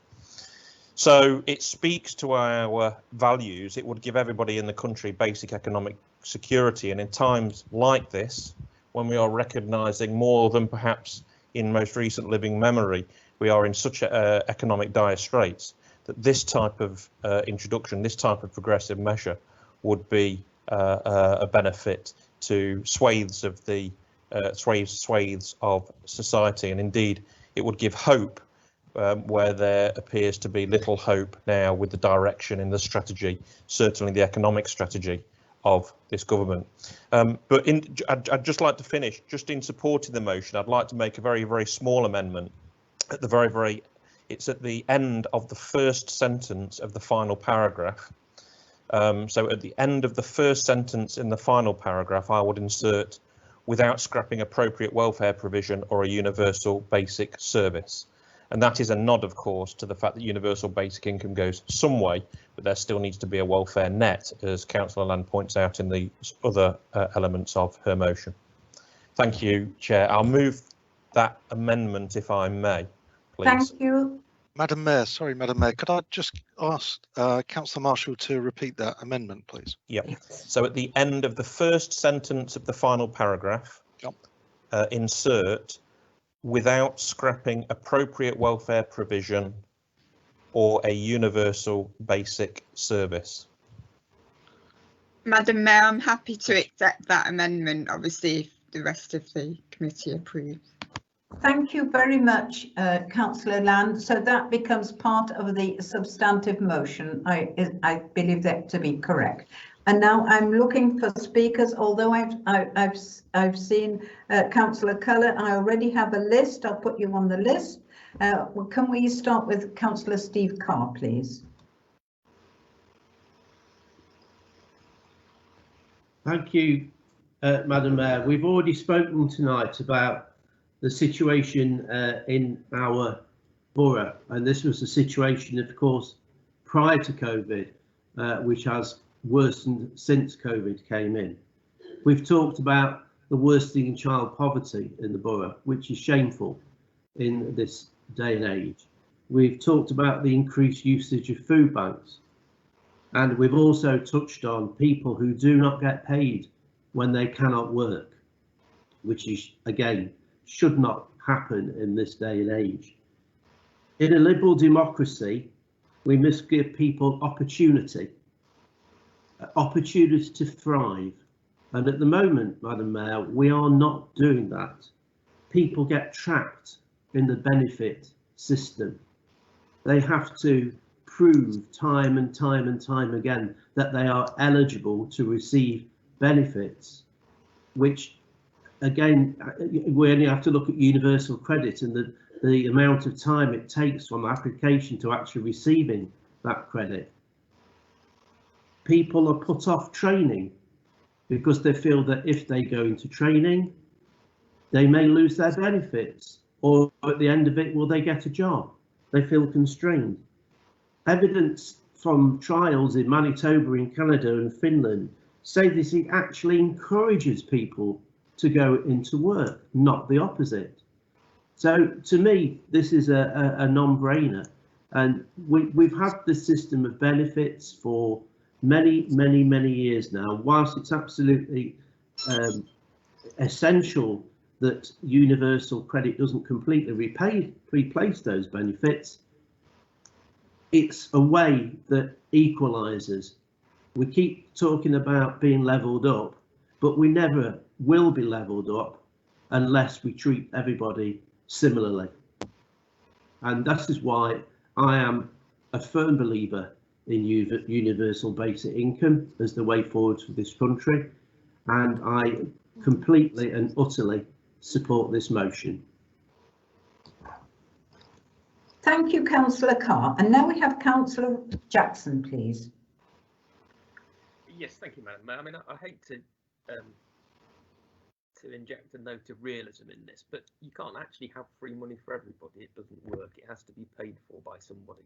So it speaks to our values. It would give everybody in the country basic economic security, and in times like this, when we are recognising more than perhaps in most recent living memory, we are in such economic dire straits, that this type of introduction, this type of progressive measure would be a benefit to swathes of society, and indeed it would give hope where there appears to be little hope now with the direction in the strategy, certainly the economic strategy of this government. But I'd just like to finish, just in supporting the motion, I'd like to make a very, very small amendment at the it's at the end of the first sentence of the final paragraph. So at the end of the first sentence in the final paragraph, I would insert, without scrapping appropriate welfare provision or a universal basic service. And that is a nod, of course, to the fact that universal basic income goes some way, but there still needs to be a welfare net, as Councillor Land points out in the other elements of her motion. Thank you, Chair. I'll move that amendment if I may, please. Thank you. Madam Mayor, could I just ask Councillor Marshall to repeat that amendment, please? Yep. So at the end of the first sentence of the final paragraph, insert without scrapping appropriate welfare provision or a universal basic service. Madam Mayor, I'm happy to accept that amendment, obviously, if the rest of the committee approves. Thank you very much, Councillor Land. So that becomes part of the substantive motion. I believe that to be correct. And now I'm looking for speakers. Although I've seen Councillor Culler, I already have a list. I'll put you on the list. Well, can we start with Councillor Steve Carr, please? Thank you, Madam Mayor. We've already spoken tonight about the situation in our borough, and this was the situation, of course, prior to COVID, which has worsened since COVID came in. We've talked about the worsening in child poverty in the borough, which is shameful in this day and age. We've talked about the increased usage of food banks, and we've also touched on people who do not get paid when they cannot work, which is, again, should not happen in this day and age. In a liberal democracy, we must give people opportunity to thrive. And at the moment, Madam Mayor, we are not doing that. People get trapped in the benefit system. They have to prove time and time again that they are eligible to receive benefits, which again, we only have to look at universal credit and the amount of time it takes from application to actually receiving that credit. People are put off training because they feel that if they go into training, they may lose their benefits, or at the end of it, will they get a job? They feel constrained. Evidence from trials in Manitoba, in Canada and Finland say this actually encourages people to go into work, not the opposite. So to me, this is a non-brainer. And we've had this system of benefits for many years now. Whilst it's absolutely essential that universal credit doesn't completely replace those benefits, it's a way that equalises. We keep talking about being levelled up, but we never will be levelled up unless we treat everybody similarly. And that is why I am a firm believer in universal basic income as the way forward for this country, and I completely and utterly support this motion. Thank you, Councillor Carr. And now we have Councillor Jackson, please. Yes, thank you, Madam Mayor. I mean, I hate to inject a note of realism in this, but you can't actually have free money for everybody. It doesn't work. It has to be paid for by somebody.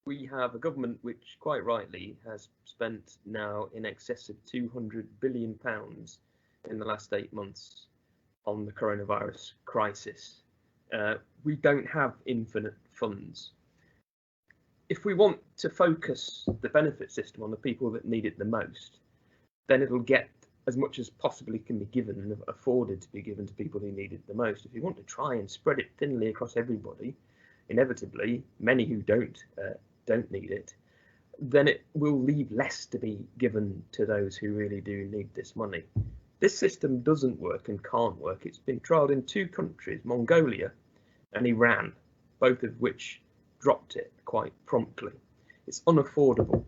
We have a government which, quite rightly, has spent now in excess of £200 billion in the last 8 months on the coronavirus crisis. We don't have infinite funds. If we want to focus the benefit system on the people that need it the most, then it'll get as much as possibly can be given and afforded to be given to people who need it the most. If you want to try and spread it thinly across everybody, inevitably many who don't need it, then it will leave less to be given to those who really do need this money. This system doesn't work and can't work. It's been trialled in 2 countries, Mongolia and Iran, both of which dropped it quite promptly. It's unaffordable,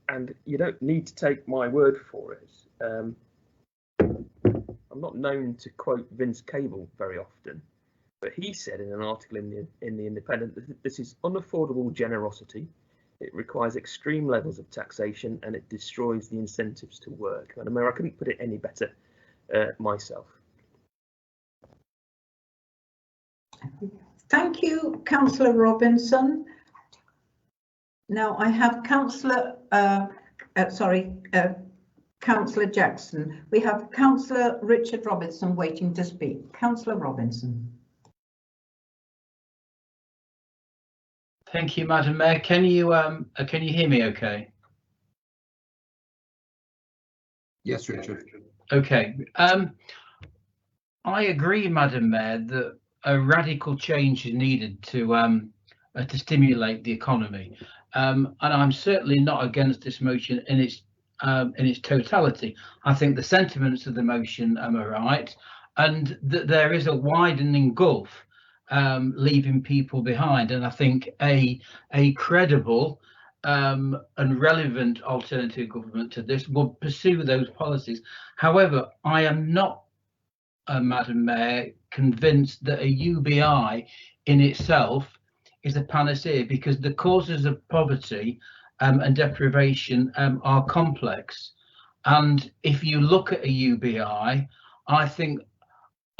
and you don't need to take my word for it. I'm not known to quote Vince Cable very often, but he said in an article in the Independent that this is unaffordable generosity. It requires extreme levels of taxation and it destroys the incentives to work. And I couldn't put it any better myself. Thank you, Councillor Robinson. Now I have Councillor Jackson. We have Councillor Richard Robinson waiting to speak. Councillor Robinson. Thank you, Madam Mayor. Can you hear me okay? Yes, Richard. Okay. I agree, Madam Mayor, that a radical change is needed to stimulate the economy, and I'm certainly not against this motion in its totality. I think the sentiments of the motion are right, and that there is a widening gulf leaving people behind, and I think a credible and relevant alternative government to this will pursue those policies. However, I am not, Madam Mayor, convinced that a UBI in itself is a panacea, because the causes of poverty and deprivation are complex. And if you look at a UBI, I think,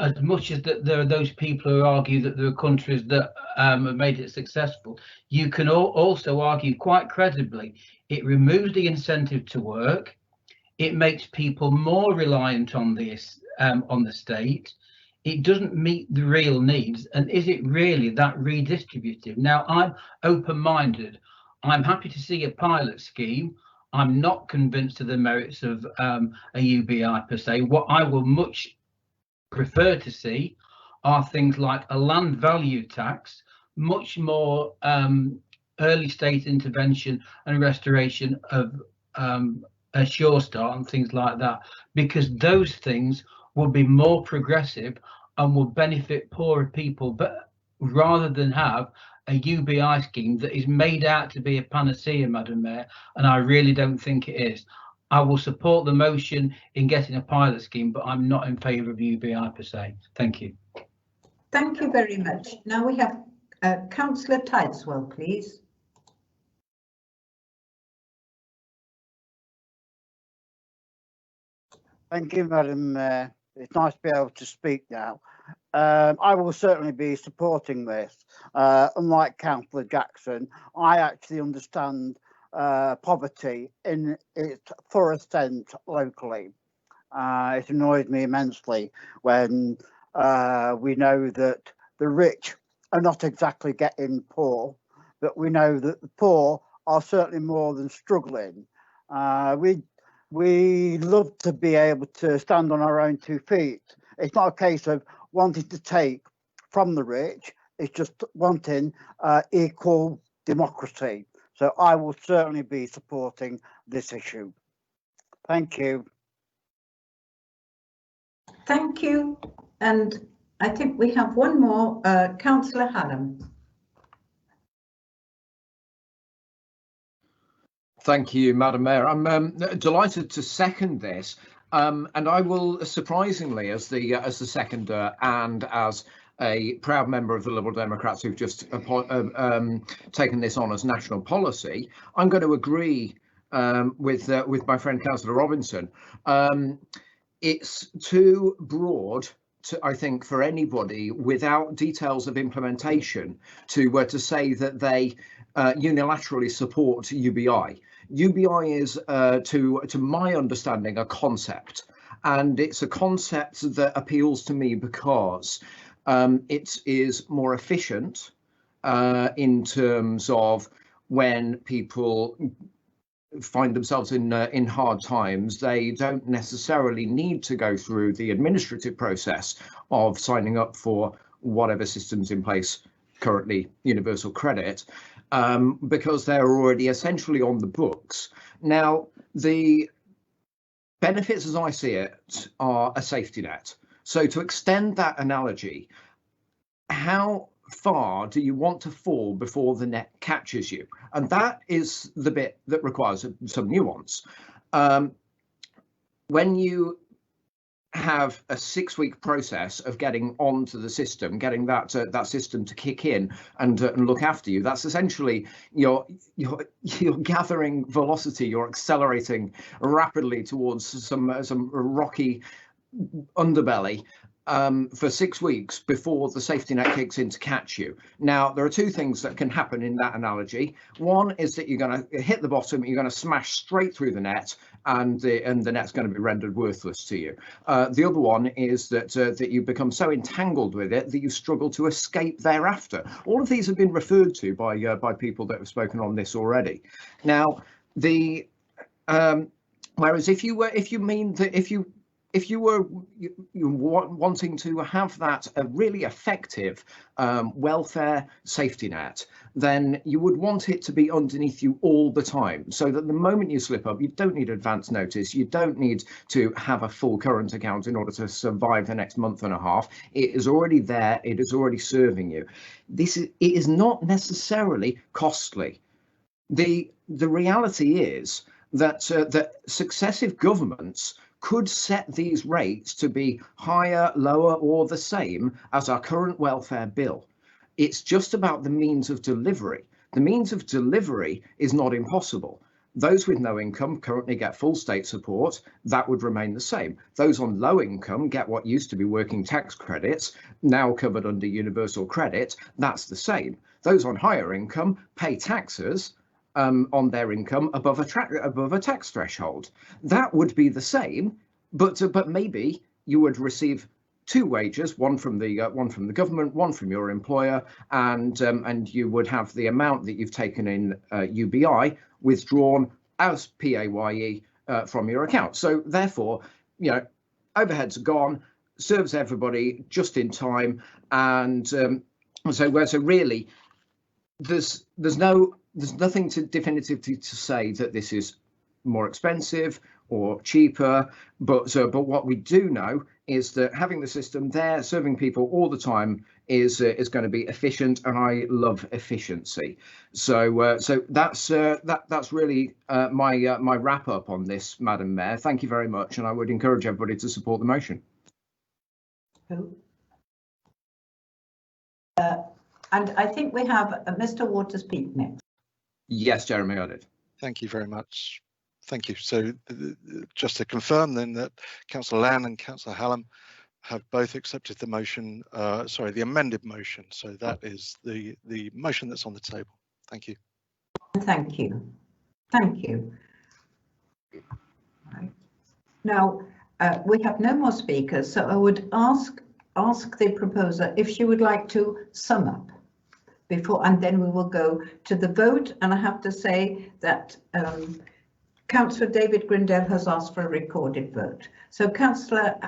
as much as that there are those people who argue that there are countries that have made it successful, you can also argue quite credibly it removes the incentive to work, it makes people more reliant on this on the state, it doesn't meet the real needs, and is it really that redistributive? Now, I'm open-minded. I'm happy to see a pilot scheme. I'm not convinced of the merits of a UBI per se. What I will much prefer to see are things like a land value tax, much more early state intervention and restoration of a Sure Start and things like that, because those things will be more progressive and will benefit poorer people, but rather than have a UBI scheme that is made out to be a panacea, Madam Mayor, and I really don't think it is. I will support the motion in getting a pilot scheme, but I'm not in favour of UBI per se. Thank you. Thank you very much. Now we have Councillor Tideswell, please. Thank you, Madam Mayor. It's nice to be able to speak now. I will certainly be supporting this. Unlike Councillor Jackson, I actually understand poverty in its full extent locally. It annoys me immensely when we know that the rich are not exactly getting poor, but we know that the poor are certainly more than struggling. We love to be able to stand on our own 2 feet. It's not a case of wanting to take from the rich, it's just wanting equal democracy. So I will certainly be supporting this issue. Thank you. Thank you. And I think we have one more, Councillor Hallam. Thank you, Madam Mayor. I'm delighted to second this, and I will, surprisingly, as the seconder and as a proud member of the Liberal Democrats who've just taken this on as national policy, I'm going to agree with my friend Councillor Robinson. It's too broad, I think, for anybody without details of implementation to say that they unilaterally support UBI. UBI is, to my understanding, a concept, and it's a concept that appeals to me because it is more efficient in terms of when people find themselves in hard times. They don't necessarily need to go through the administrative process of signing up for whatever system's in place currently, universal credit, because they're already essentially on the books. Now, the benefits, as I see it, are a safety net. So to extend that analogy, how far do you want to fall before the net catches you? And that is the bit that requires some nuance. When you have a 6-week process of getting onto the system, getting that system to kick in and look after you, that's essentially you're gathering velocity, you're accelerating rapidly towards some rocky underbelly. for 6 weeks before the safety net kicks in to catch you. Now, there are two things that can happen in that analogy. One is that you're going to hit the bottom, you're going to smash straight through the net, and the net's going to be rendered worthless to you. The other one is that that you become so entangled with it that you struggle to escape thereafter. All of these have been referred to by people that have spoken on this already. Now, whereas if you were wanting to have that a really effective welfare safety net, then you would want it to be underneath you all the time, so that the moment you slip up, you don't need advance notice, you don't need to have a full current account in order to survive the next month and a half. It is already there, it is already serving you. It is not necessarily costly. The reality is that that successive governments could set these rates to be higher, lower, or the same as our current welfare bill. It's just about the means of delivery. The means of delivery is not impossible. Those with no income currently get full state support. That would remain the same. Those on low income get what used to be working tax credits, now covered under universal credit. That's the same. Those on higher income pay taxes on their income above a tax threshold. That would be the same, but maybe you would receive two wages, one from the government, one from your employer, and you would have the amount that you've taken in UBI withdrawn as PAYE from your account. So therefore, you know, overheads are gone, serves everybody just in time, and so really, there's nothing definitively to say that this is more expensive or cheaper, but what we do know is that having the system there serving people all the time is going to be efficient, and I love efficiency. So that's really my wrap up on this, Madam Mayor. Thank you very much, and I would encourage everybody to support the motion. And I think we have Mr. Waters Peak next. Yes, Jeremy, I did. Thank you very much. Thank you. So just to confirm then that Councillor Lan and Councillor Hallam have both accepted the motion, the amended motion. So that is the motion that's on the table. Thank you. Thank you. Thank you. Right. Now, we have no more speakers, so I would ask the proposer if she would like to sum up before, and then we will go to the vote. And I have to say that Councillor David Grindale has asked for a recorded vote. So Councillor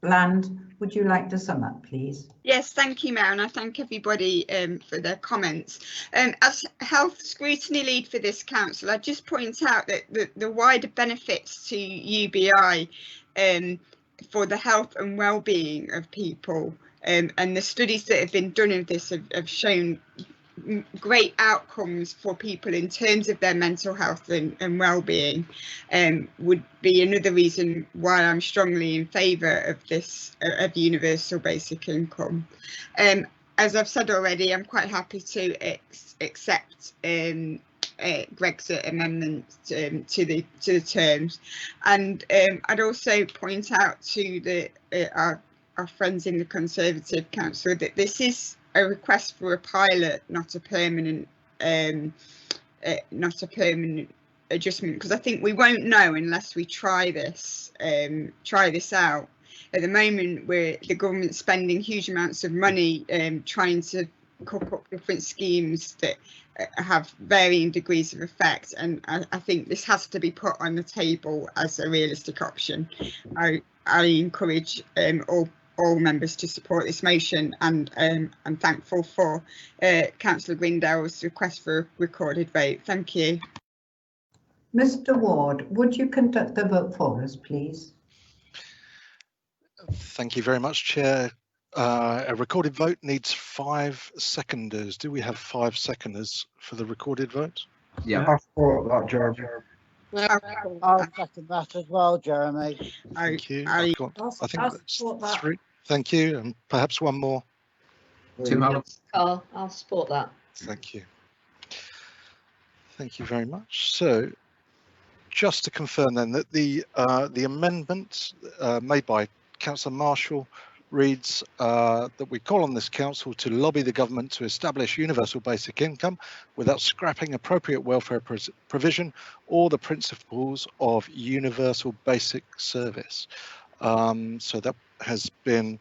Land, would you like to sum up, please? Yes, thank you, Mayor, and I thank everybody for their comments. As health scrutiny lead for this council, I just point out that the wider benefits to UBI for the health and well-being of people, and the studies that have been done of this have shown great outcomes for people in terms of their mental health and well-being, would be another reason why I'm strongly in favour of this of universal basic income. As I've said already, I'm quite happy to accept Greg's amendment to the terms, and I'd also point out to our friends in the Conservative Council that this is a request for a pilot, not a permanent adjustment, because I think we won't know unless we try this out. At the moment, the government's spending huge amounts of money trying to cook up different schemes that have varying degrees of effect, and I think this has to be put on the table as a realistic option. I encourage all members to support this motion, and I'm thankful for Councillor Grindale's request for a recorded vote. Thank you. Mr. Ward, would you conduct the vote for us, please? Thank you very much, Chair. A recorded vote needs 5 seconders. Do we have 5 seconders for the recorded vote? Yeah. I support that, Jeremy. I'll second that as well, Jeremy. Thank you. I think that's 3. Thank you, and perhaps one more. Carr, I'll support that. Thank you. Thank you very much. So, just to confirm then that the amendment made by Councillor Marshall reads that we call on this council to lobby the government to establish universal basic income without scrapping appropriate welfare provision or the principles of universal basic service. So that has been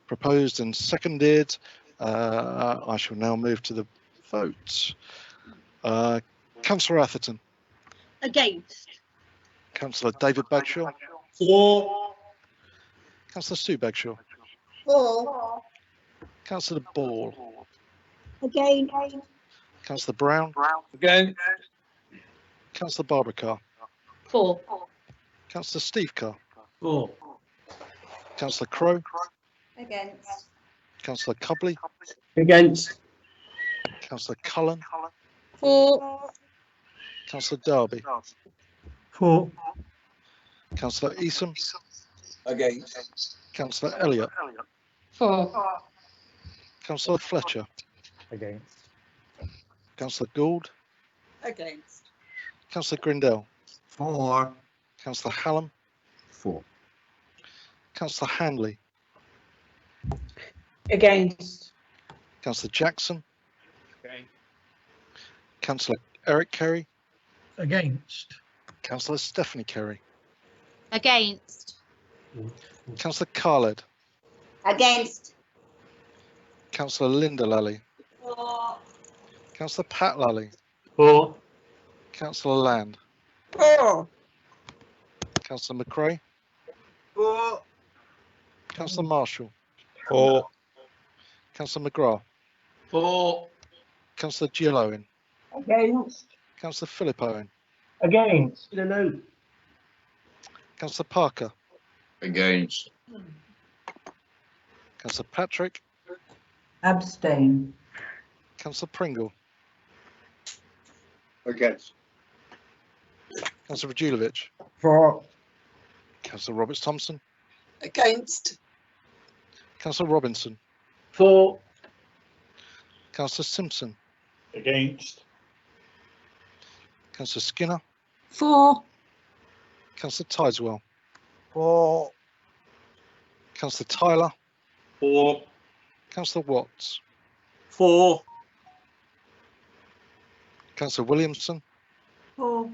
proposed and seconded. I shall now move to the vote. Councillor Atherton. Against. Councillor David Bagshaw. For. Councillor Sue Bagshaw. For. Councillor Ball. Again. Councillor Brown. Against. Councillor Barbara Carr. For. Councillor Steve Carr. For. Councillor Crowe. Against. Councillor Cubley. Against. Councillor Cullen. For. Councillor Derby. For. Councillor Easom. Against. Councillor Elliott. For. Councillor Fletcher. Against. Councillor Gould. Against. Councillor Grindell. For. Councillor Hallam. For. Councillor Handley. Against. Councillor Jackson. Against. Councillor Eric Kerry. Against. Councillor Stephanie Kerry. Against. Councillor Khaled. Against. Councillor Linda Lally. For. Councillor Pat Lally. For. Councillor Land. For. Councillor McRae. For. Councillor Marshall. For. Councillor Mcgrath. For. Councillor Jill Owen. Against. Councillor Philip Owen. Against. No. Councillor Parker. Against. Councillor Patrick. Abstain. Councillor Pringle. Against. Councillor Radulovic. For. Councillor Roberts Thompson. Against. Councillor Robinson. For. Councillor Simpson. Against. Councillor Skinner. For. Councillor Tideswell. For. Councillor Tyler. For. Councillor Watts. For. Councillor Williamson. For.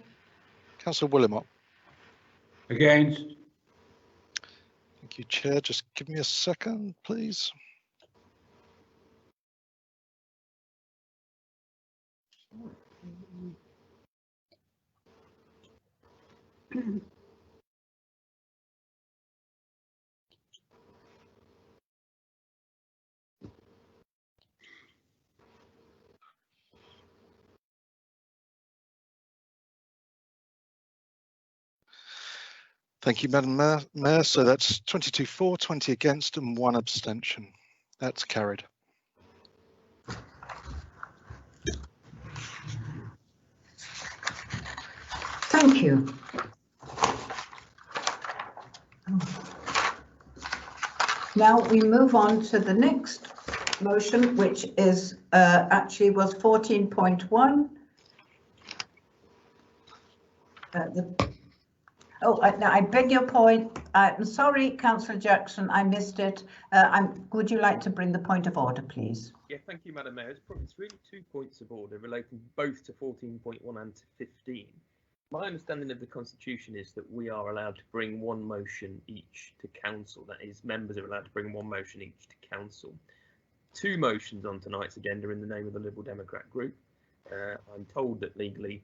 Councillor Willimot. Against. Thank you, Chair. Just give me a second, please. Thank you, Madam Mayor. So that's 22 for, 20 against and 1 abstention. That's carried. Thank you. Now we move on to the next motion, which is actually was 14.1. I beg your point. I'm sorry, Councillor Jackson, I missed it. Would you like to bring the point of order, please? Yeah, thank you, Madam Mayor. It's really 2 points of order relating both to 14.1 and to 15. My understanding of the Constitution is that we are allowed to bring 1 motion each to council. That is, members are allowed to bring 1 motion each to council. 2 motions on tonight's agenda in the name of the Liberal Democrat group. I'm told that legally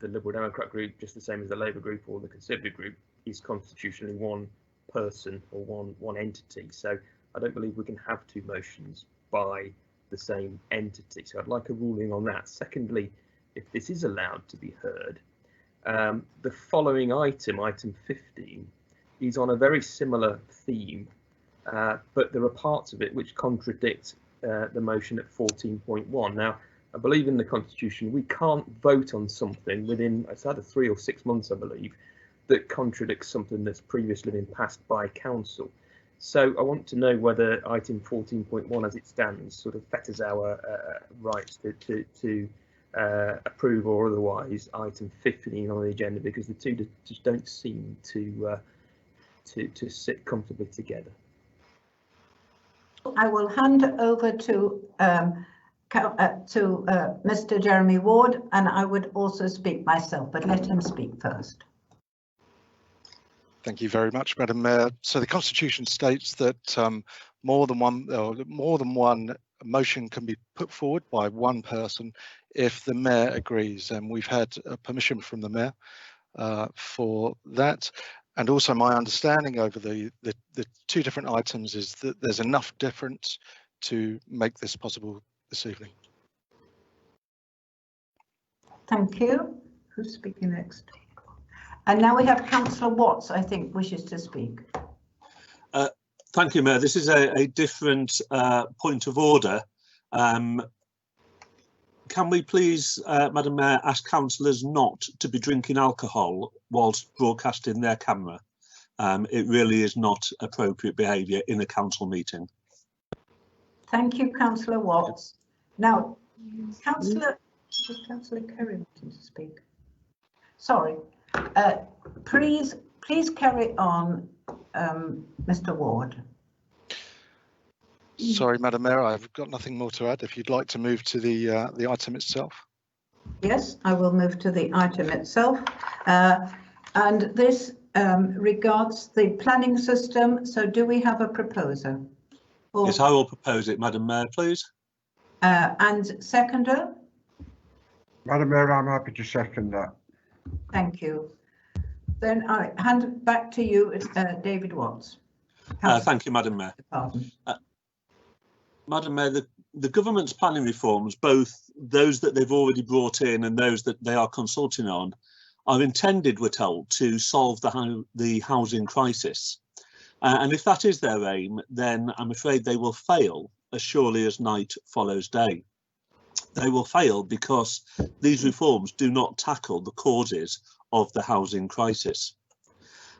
the Liberal Democrat group, just the same as the Labour group or the Conservative group, is constitutionally 1 person or one entity. So I don't believe we can have 2 motions by the same entity. So I'd like a ruling on that. Secondly, if this is allowed to be heard, the following item, item 15, is on a very similar theme, but there are parts of it which contradict the motion at 14.1. Now, I believe in the Constitution we can't vote on something within, it's either 3 or 6 months, I believe, that contradicts something that's previously been passed by council. So I want to know whether item 14.1 as it stands sort of fetters our rights to approve or otherwise item 15 on the agenda, because the two just don't seem to to sit comfortably together. I will hand over to Mr. Jeremy Ward, and I would also speak myself, but let him speak first. Thank you very much, Madam Mayor. So the Constitution states that more than one motion can be put forward by one person if the Mayor agrees, and we've had permission from the Mayor for that. And also my understanding over the two different items is that there's enough difference to make this possible this evening. Thank you. Who's speaking next? And now we have Councillor Watts, I think, wishes to speak. Thank you, Mayor. This is a different point of order. Can we please, Madam Mayor, ask councillors not to be drinking alcohol whilst broadcasting their camera? It really is not appropriate behaviour in a council meeting. Thank you, Councillor Watts. Now, Councillor Kerry wanting to speak. Sorry. Please carry on, Mr. Ward. Sorry, Madam Mayor, I've got nothing more to add. If you'd like to move to the item itself. Yes, I will move to the item itself. And this regards the planning system. So do we have a proposer? Or, yes, I will propose it, Madam Mayor, please. And seconder? Madam Mayor, I'm happy to second that. Thank you. Then I hand it back to you, David Watts. Thank you, Madam Mayor. Madam Mayor, the government's planning reforms, both those that they've already brought in and those that they are consulting on, are intended, we're told, to solve the housing crisis. And if that is their aim, then I'm afraid they will fail as surely as night follows day. They will fail because these reforms do not tackle the causes of the housing crisis.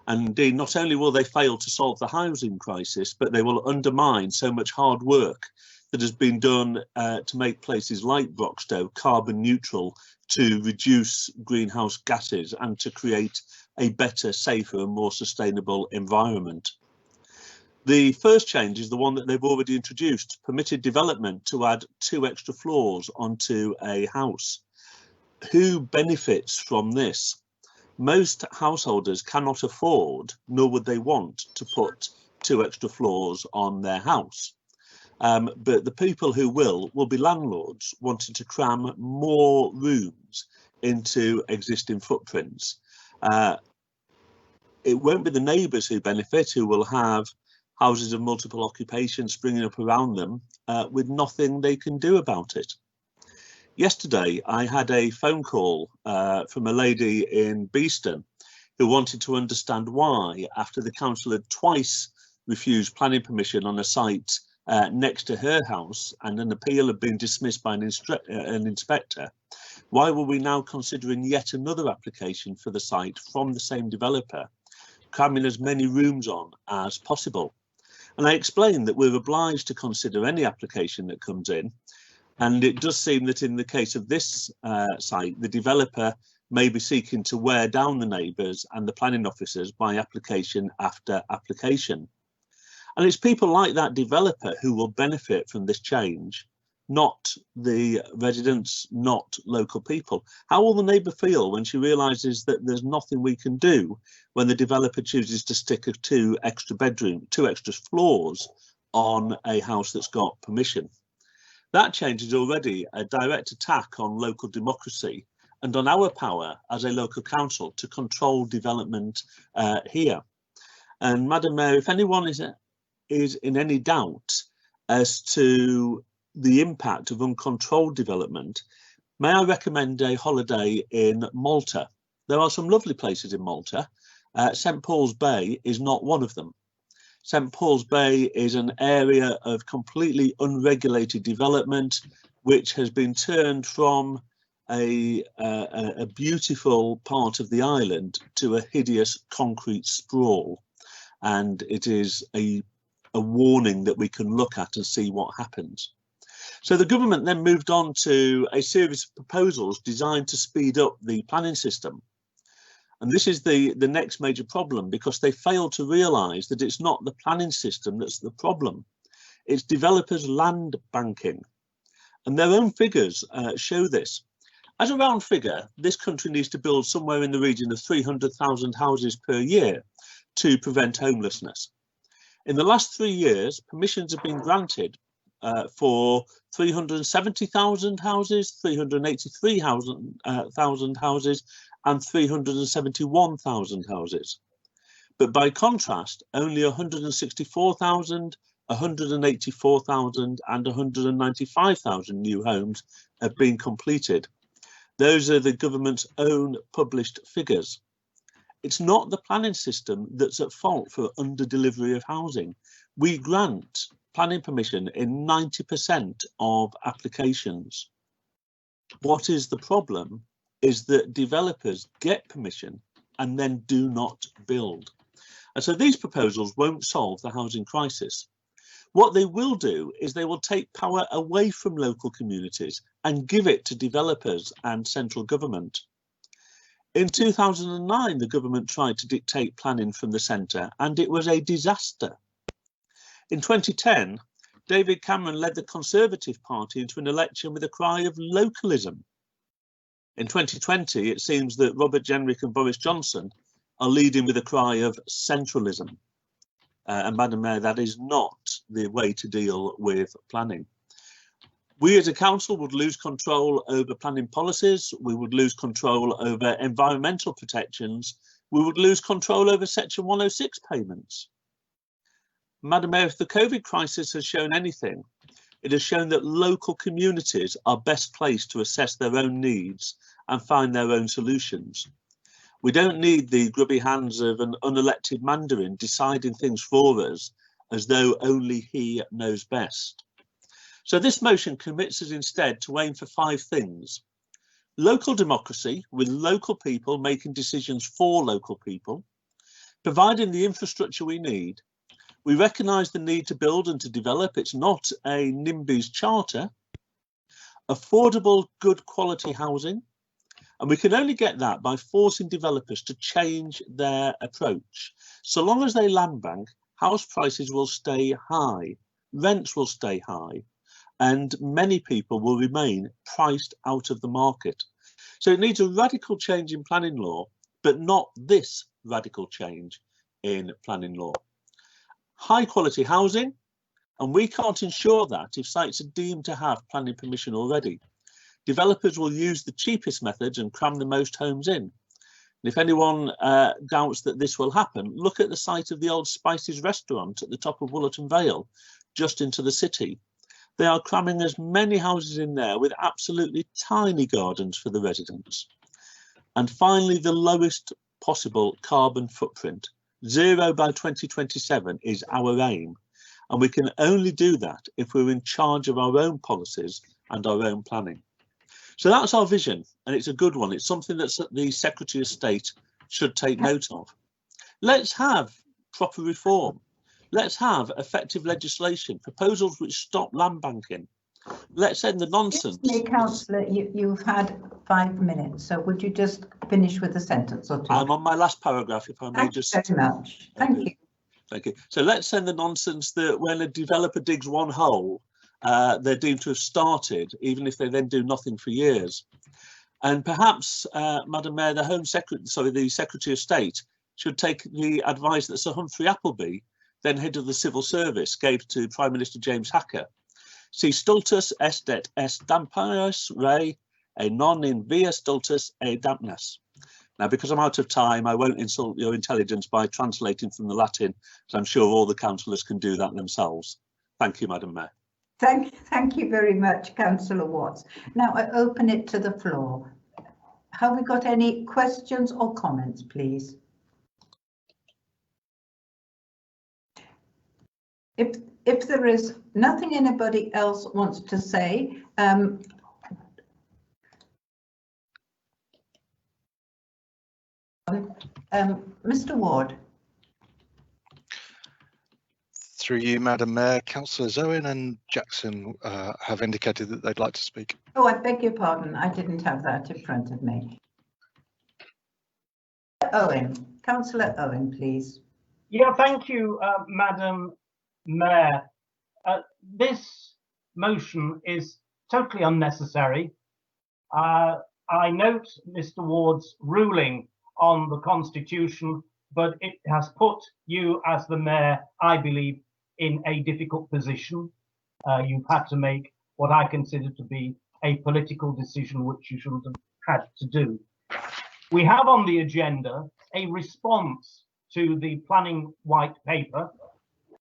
And indeed, not only will they fail to solve the housing crisis, but they will undermine so much hard work that has been done to make places like Broxtowe carbon neutral, to reduce greenhouse gases and to create a better, safer and more sustainable environment. The first change is the one that they've already introduced, permitted development to add 2 extra floors onto a house. Who benefits from this? Most householders cannot afford, nor would they want, to put 2 extra floors on their house. But the people who will be landlords wanting to cram more rooms into existing footprints. It won't be the neighbours who benefit, who will have houses of multiple occupation springing up around them with nothing they can do about it. Yesterday, I had a phone call from a lady in Beeston who wanted to understand why, after the council had twice refused planning permission on a site next to her house and an appeal had been dismissed by an inspector, why were we now considering yet another application for the site from the same developer, cramming as many rooms on as possible? And I explained that we're obliged to consider any application that comes in. And it does seem that in the case of this site, the developer may be seeking to wear down the neighbours and the planning officers by application after application. And it's people like that developer who will benefit from this change, not the residents, not local people. How will the neighbour feel when she realises that there's nothing we can do when the developer chooses to stick 2 extra floors on a house that's got permission? That change is already a direct attack on local democracy and on our power as a local council to control development here. And Madam Mayor, if anyone is in any doubt as to the impact of uncontrolled development, may I recommend a holiday in Malta? There are some lovely places in Malta. St Paul's Bay is not one of them. St Paul's Bay is an area of completely unregulated development, which has been turned from a beautiful part of the island to a hideous concrete sprawl. And it is a warning that we can look at and see what happens. So the government then moved on to a series of proposals designed to speed up the planning system. And this is the next major problem, because they fail to realise that it's not the planning system that's the problem. It's developers' land banking. And their own figures show this. As a round figure, this country needs to build somewhere in the region of 300,000 houses per year to prevent homelessness. In the last 3 years, permissions have been granted for 370,000 houses, 383,000 houses, and 371,000 houses. But by contrast, only 164,000, 184,000 and 195,000 new homes have been completed. Those are the government's own published figures. It's not the planning system that's at fault for under-delivery of housing. We grant planning permission in 90% of applications. What is the problem is that developers get permission and then do not build. And so these proposals won't solve the housing crisis. What they will do is they will take power away from local communities and give it to developers and central government. In 2009, the government tried to dictate planning from the centre, and it was a disaster. In 2010, David Cameron led the Conservative Party into an election with a cry of localism. In 2020, it seems that Robert Jenrick and Boris Johnson are leading with a cry of centralism. And Madam Mayor, that is not the way to deal with planning. We as a council would lose control over planning policies, we would lose control over environmental protections, we would lose control over Section 106 payments. Madam Mayor, if the COVID crisis has shown anything, it has shown that local communities are best placed to assess their own needs and find their own solutions. We don't need the grubby hands of an unelected Mandarin deciding things for us as though only he knows best. So this motion commits us instead to aim for 5 things. Local democracy, with local people making decisions for local people, providing the infrastructure we need. We recognise the need to build and to develop. It's not a NIMBY's charter. Affordable, good quality housing. And we can only get that by forcing developers to change their approach. So long as they land bank, house prices will stay high, rents will stay high, and many people will remain priced out of the market. So it needs a radical change in planning law, but not this radical change in planning law. High quality housing, and we can't ensure that if sites are deemed to have planning permission already. Developers will use the cheapest methods and cram the most homes in. And if anyone doubts that this will happen, look at the site of the old Spices restaurant at the top of Woollerton Vale, just into the city. They are cramming as many houses in there with absolutely tiny gardens for the residents. And finally, the lowest possible carbon footprint. 0 by 2027 is our aim. And we can only do that if we're in charge of our own policies and our own planning. So that's our vision, and it's a good one. It's something that the Secretary of State should take note of. Let's have proper reform. Let's have effective legislation, proposals which stop land banking. Let's end the nonsense. Excuse me, Councillor, you've had 5 minutes, so would you just finish with a sentence or two? I'm on my last paragraph, if I may Thank just... you very much. Thank you. Thank you. So let's end the nonsense that when a developer digs one hole, they're deemed to have started, even if they then do nothing for years. And perhaps, Madam Mayor, the Secretary of State should take the advice that Sir Humphrey Appleby, then head of the Civil Service, gave to Prime Minister James Hacker. Si stultus estet est dampnus rei, e non in via stultus e dampnus. Now, because I'm out of time, I won't insult your intelligence by translating from the Latin, so I'm sure all the councillors can do that themselves. Thank you, Madam Mayor. Thank you very much, Councillor Watts. Now I open it to the floor. Have we got any questions or comments, please? If there is nothing anybody else wants to say, Mr. Ward. Through you, Madam Mayor, Councillors Owen and Jackson have indicated that they'd like to speak. Oh, I beg your pardon. I didn't have that in front of me. Owen. Councillor Owen, please. Yeah, thank you, Madam Mayor. This motion is totally unnecessary. I note Mr. Ward's ruling on the Constitution, but it has put you as the Mayor, I believe, in a difficult position. You've had to make what I consider to be a political decision which you shouldn't have had to do. We have on the agenda a response to the planning white paper,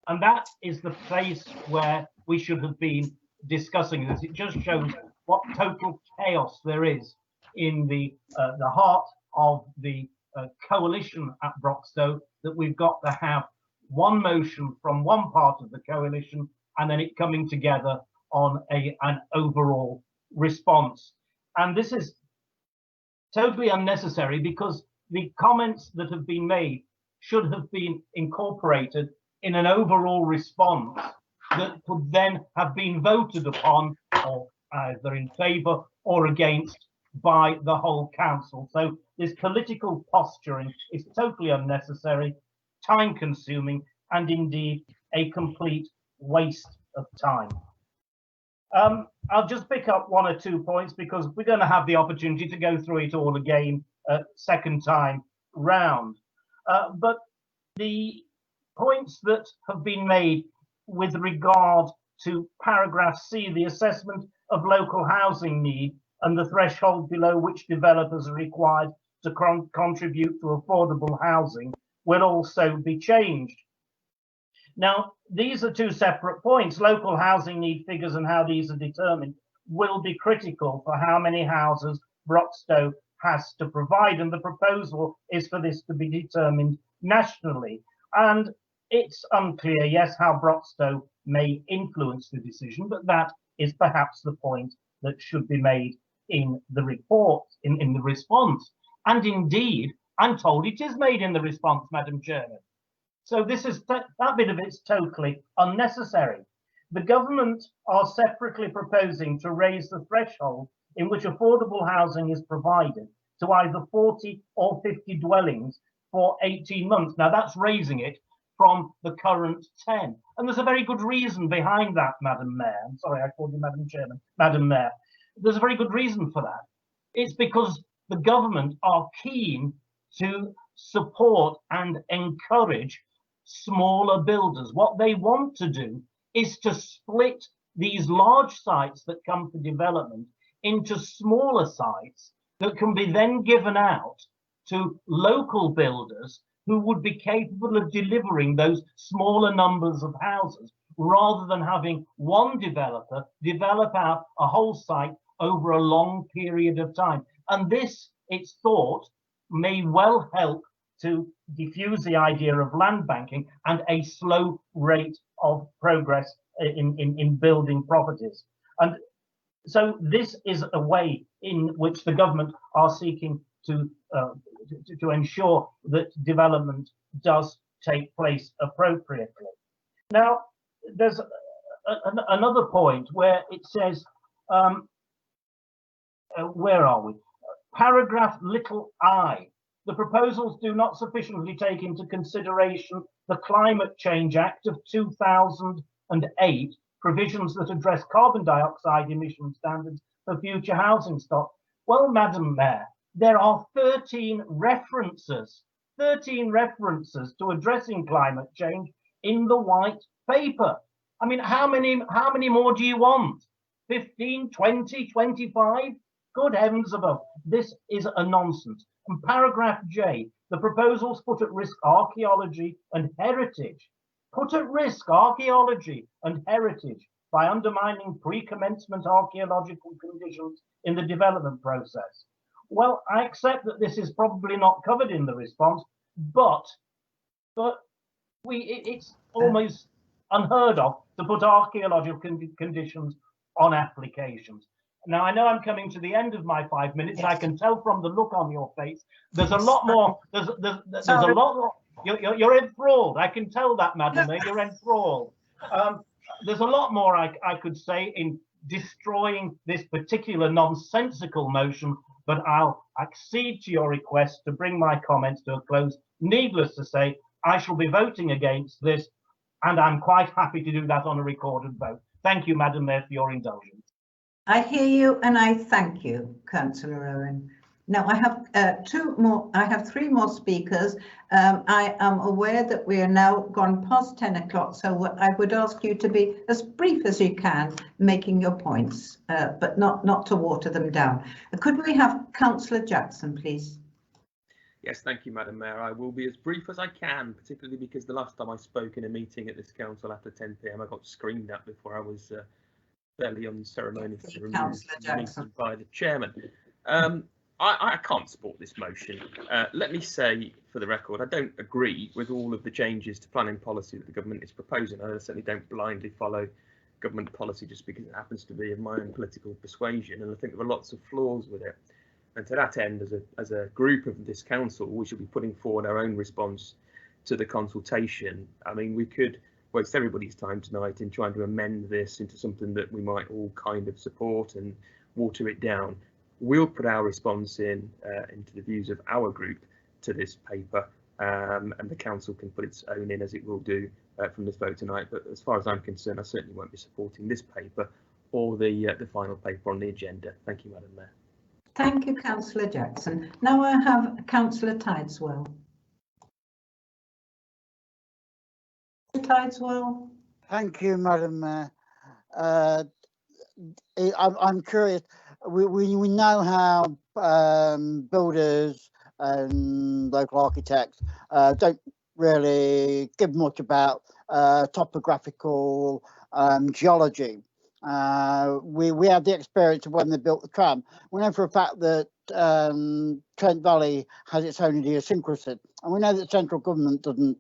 and that is the place where we should have been discussing this. It just shows what total chaos there is in the heart of the coalition at Broxtowe, that we've got to have one motion from one part of the coalition and then it coming together on an overall response. And this is totally unnecessary because the comments that have been made should have been incorporated in an overall response that could then have been voted upon, or either in favour or against, by the whole council. So this political posturing is totally unnecessary, time consuming, and indeed a complete waste of time. I'll just pick up one or 2 points because we're going to have the opportunity to go through it all again second time round. But the points that have been made with regard to paragraph C, the assessment of local housing need and the threshold below which developers are required to contribute to affordable housing, will also be changed. Now, these are 2 separate points. Local housing need figures and how these are determined will be critical for how many houses Broxtowe has to provide, and the proposal is for this to be determined nationally. And it's unclear, yes, how Broxtowe may influence the decision, but that is perhaps the point that should be made in the report, in the response. And indeed, I'm told it is made in the response, Madam Chairman. So this is that bit of it's totally unnecessary. The government are separately proposing to raise the threshold in which affordable housing is provided to either 40 or 50 dwellings for 18 months. Now that's raising it from the current 10. And there's a very good reason behind that, Madam Mayor. I'm sorry, I called you Madam Chairman, Madam Mayor. There's a very good reason for that. It's because the government are keen to support and encourage smaller builders. What they want to do is to split these large sites that come for development into smaller sites that can be then given out to local builders who would be capable of delivering those smaller numbers of houses, rather than having one developer develop out a whole site over a long period of time. And this, it's thought, may well help to diffuse the idea of land banking and a slow rate of progress in building properties. And so this is a way in which the government are seeking to ensure that development does take place appropriately. Now, there's another point where it says, where are we? Paragraph little I. The proposals do not sufficiently take into consideration the Climate Change Act of 2008, provisions that address carbon dioxide emission standards for future housing stock. Well, Madam Mayor, there are 13 references to addressing climate change in the white paper. I mean, how many more do you want? 15, 20, 25? Good heavens above. This is a nonsense. And paragraph J, the proposals put at risk archaeology and heritage. Put at risk archaeology and heritage by undermining pre-commencement archaeological conditions in the development process. Well, I accept that this is probably not covered in the response, but it's almost unheard of to put archaeological conditions on applications. Now, I know I'm coming to the end of my 5 minutes. Yes. I can tell from the look on your face. There's a lot more. There's a lot more. You're enthralled. I can tell that, Madam Mayor. You're enthralled. There's a lot more I could say in destroying this particular nonsensical motion, but but I'll accede to your request to bring my comments to a close. Needless to say, I shall be voting against this, and I'm quite happy to do that on a recorded vote. Thank you, Madam Mayor, for your indulgence. I hear you and I thank you, Councillor Owen. Now I have I have three more speakers. I am aware that we are now gone past 10 o'clock, so I would ask you to be as brief as you can, making your points, but not to water them down. Could we have Councillor Jackson, please? Yes, thank you, Madam Mayor. I will be as brief as I can, particularly because the last time I spoke in a meeting at this council after 10 p.m, I got screamed at before I was fairly unceremoniously removed from the meeting by the chairman. I can't support this motion. Let me say, for the record, I don't agree with all of the changes to planning policy that the government is proposing. I certainly don't blindly follow government policy just because it happens to be of my own political persuasion, and I think there are lots of flaws with it. And to that end, as a group of this council, we should be putting forward our own response to the consultation. I mean, we could waste everybody's time tonight in trying to amend this into something that we might all kind of support and water it down. We'll put our response into the views of our group to this paper, and the council can put its own in, as it will do from this vote tonight. But as far as I'm concerned, I certainly won't be supporting this paper or the final paper on the agenda. Thank you, Madam Mayor. Thank you, Councillor Jackson. Now I have Councillor Tideswell. Tideswell. Thank you, Madam Mayor. I'm curious. We know how builders and local architects don't really give much about topographical geology. We had the experience of when they built the tram. We know for a fact that Trent Valley has its own idiosyncrasy, and we know that central government doesn't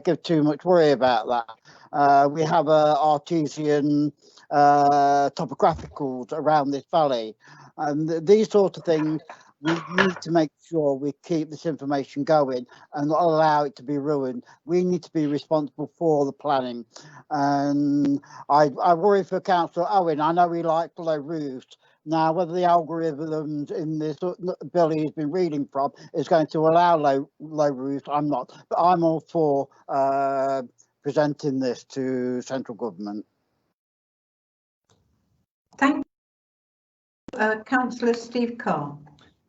give too much worry about that. We have artesian topographicals around this valley, and these sort of things. We need to make sure we keep this information going and not allow it to be ruined. We need to be responsible for the planning. And I worry for Councillor Owen. I know he likes low roofs. Now, whether the algorithms in this bill he's been reading from is going to allow low roofs, I'm not. But I'm all for presenting this to central government. Thank you, Councillor Steve Carr.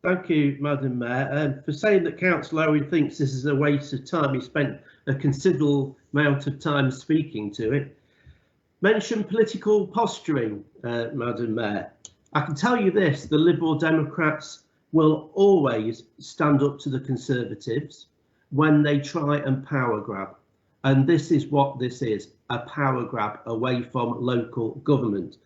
Thank you, Madam Mayor. For saying that Councillor Owen thinks this is a waste of time, he spent a considerable amount of time speaking to it. Mention political posturing, Madam Mayor. I can tell you this, the Liberal Democrats will always stand up to the Conservatives when they try and power grab. And this is what this is, a power grab away from local government.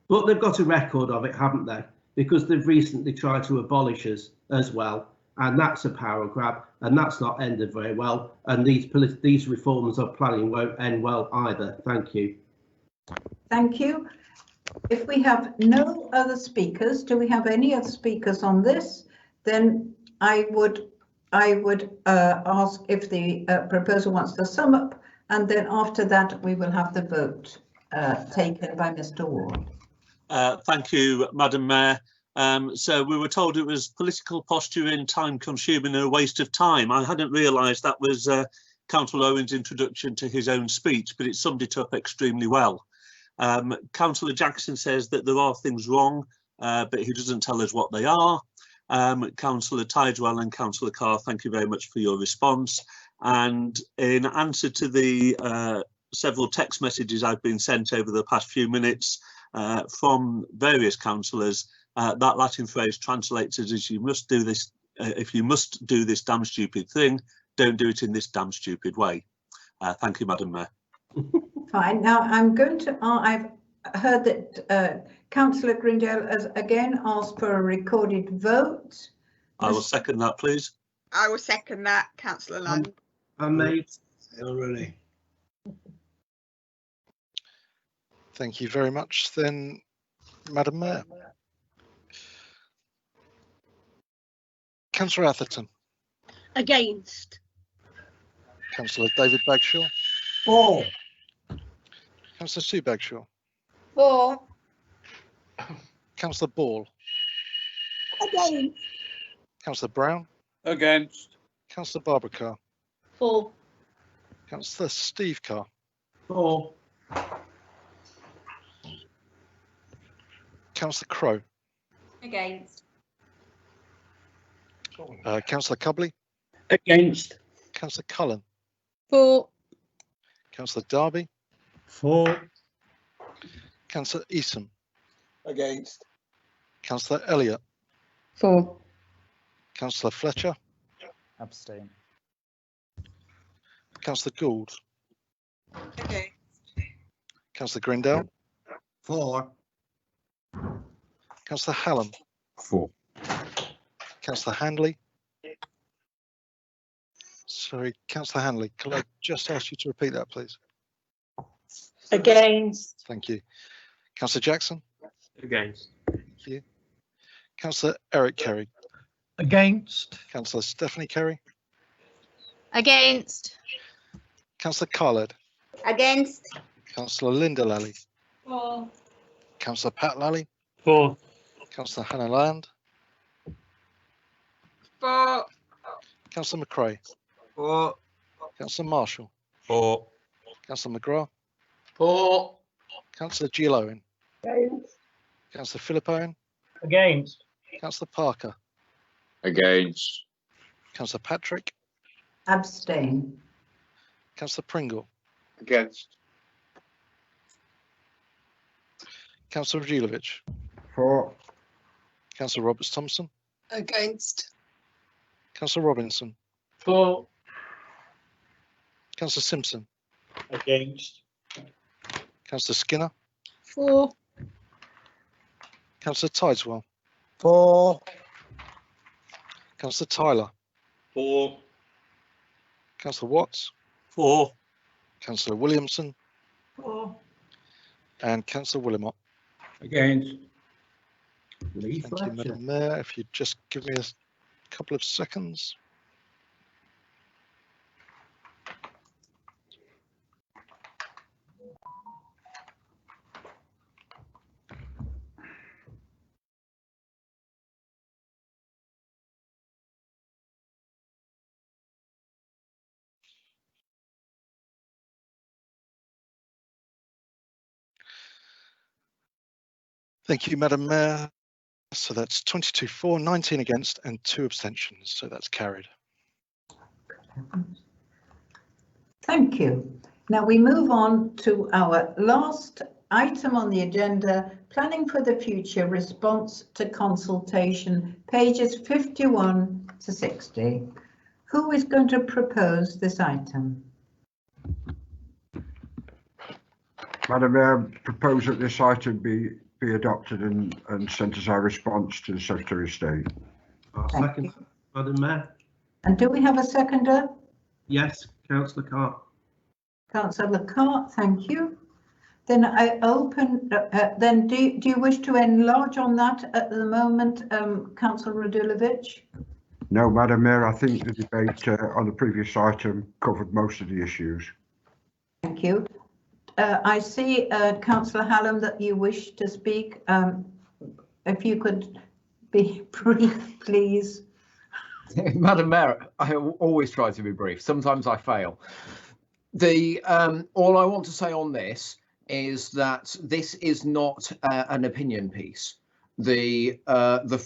But they've got a record of it, haven't they? Because they've recently tried to abolish us as well, and that's a power grab, and that's not ended very well. And these reforms of planning won't end well either. Thank you. Thank you. If we have no other speakers, do we have any other speakers on this? Then I would ask if the proposer wants to sum up, and then after that we will have the vote taken by Mr. Ward. Thank you, Madam Mayor. So we were told it was political posturing, time consuming and a waste of time. I hadn't realised that was Councillor Owen's introduction to his own speech, but it summed it up extremely well. Councillor Jackson says that there are things wrong, but he doesn't tell us what they are. Councillor Tideswell and Councillor Carr, thank you very much for your response. And in answer to the several text messages I've been sent over the past few minutes from various councillors, that Latin phrase translates as you must do this, if you must do this damn stupid thing, don't do it in this damn stupid way. Thank you, Madam Mayor. Fine. Now I'm going to, I've heard that Councillor Grindale has again asked for a recorded vote. I will second that, please. I will second that, Councillor Land. I made already. Thank you very much then, Madam Mayor. Councillor Atherton. Against. Councillor David Bagshaw. For. Councillor Sue Bagshaw. For. Councillor Ball. Against. Councillor Brown. Against. Councillor Barbara Carr. For. Councillor Steve Carr. For. Councillor Crowe. Against. Councillor Cubley. Against. Councillor Cullen. For. Councillor Darby. For. Councillor Eason. Against. Councillor Elliott. For. Councillor Fletcher. Abstain. Councillor Gould. Against. Councillor Grindale. For. Councillor Hallam. For. Councillor Handley. Sorry, Councillor Handley, could I just ask you to repeat that, please? Against. Thank you. Councillor Jackson. Against. Thank you. Councillor Eric Kerry. Against. Councillor Stephanie Kerry. Against. Councillor Carled. Against. Councillor Linda Lally. For. Councillor Pat Lally. For. Councillor Hannah Land. For. Councillor McRae. For. Councillor Marshall. For. Councillor Mcgrath. For. Councillor Jill Owen. Against. Councillor Philip Owen. Against. Councillor Parker. Against. Councillor Patrick. Abstain. Councillor Pringle. Against. Councillor Radzilovich. For. Councillor Roberts Thompson. Against. Councillor Robinson. For. Councillor Simpson. Against. Councillor Skinner. For. Councillor Tideswell. For. Councillor Tyler. For. Councillor Watts. For. Councillor Williamson. For. And Councillor Willimott. Against. Thank you, Madam Mayor. If you'd just give me a couple of seconds. Thank you, Madam Mayor. So that's 22 for, 19 against, and 2 abstentions. So that's carried. Thank you. Now we move on to our last item on the agenda, planning for the future, response to consultation, pages 51 to 60. Who is going to propose this item? Madam Mayor, I propose that this item be adopted and sent as our response to the Secretary of State. Second, Madam Mayor. And do we have a seconder? Yes, Councillor Carr. Councillor Carr, thank you. Then I open, then do you wish to enlarge on that at the moment, Councillor Radzilovich? No, Madam Mayor, I think the debate on the previous item covered most of the issues. Thank you. I see, Councillor Hallam, that you wish to speak. If you could be brief, please. Madam Mayor, I always try to be brief. Sometimes I fail. All I want to say on this is that this is not an opinion piece. The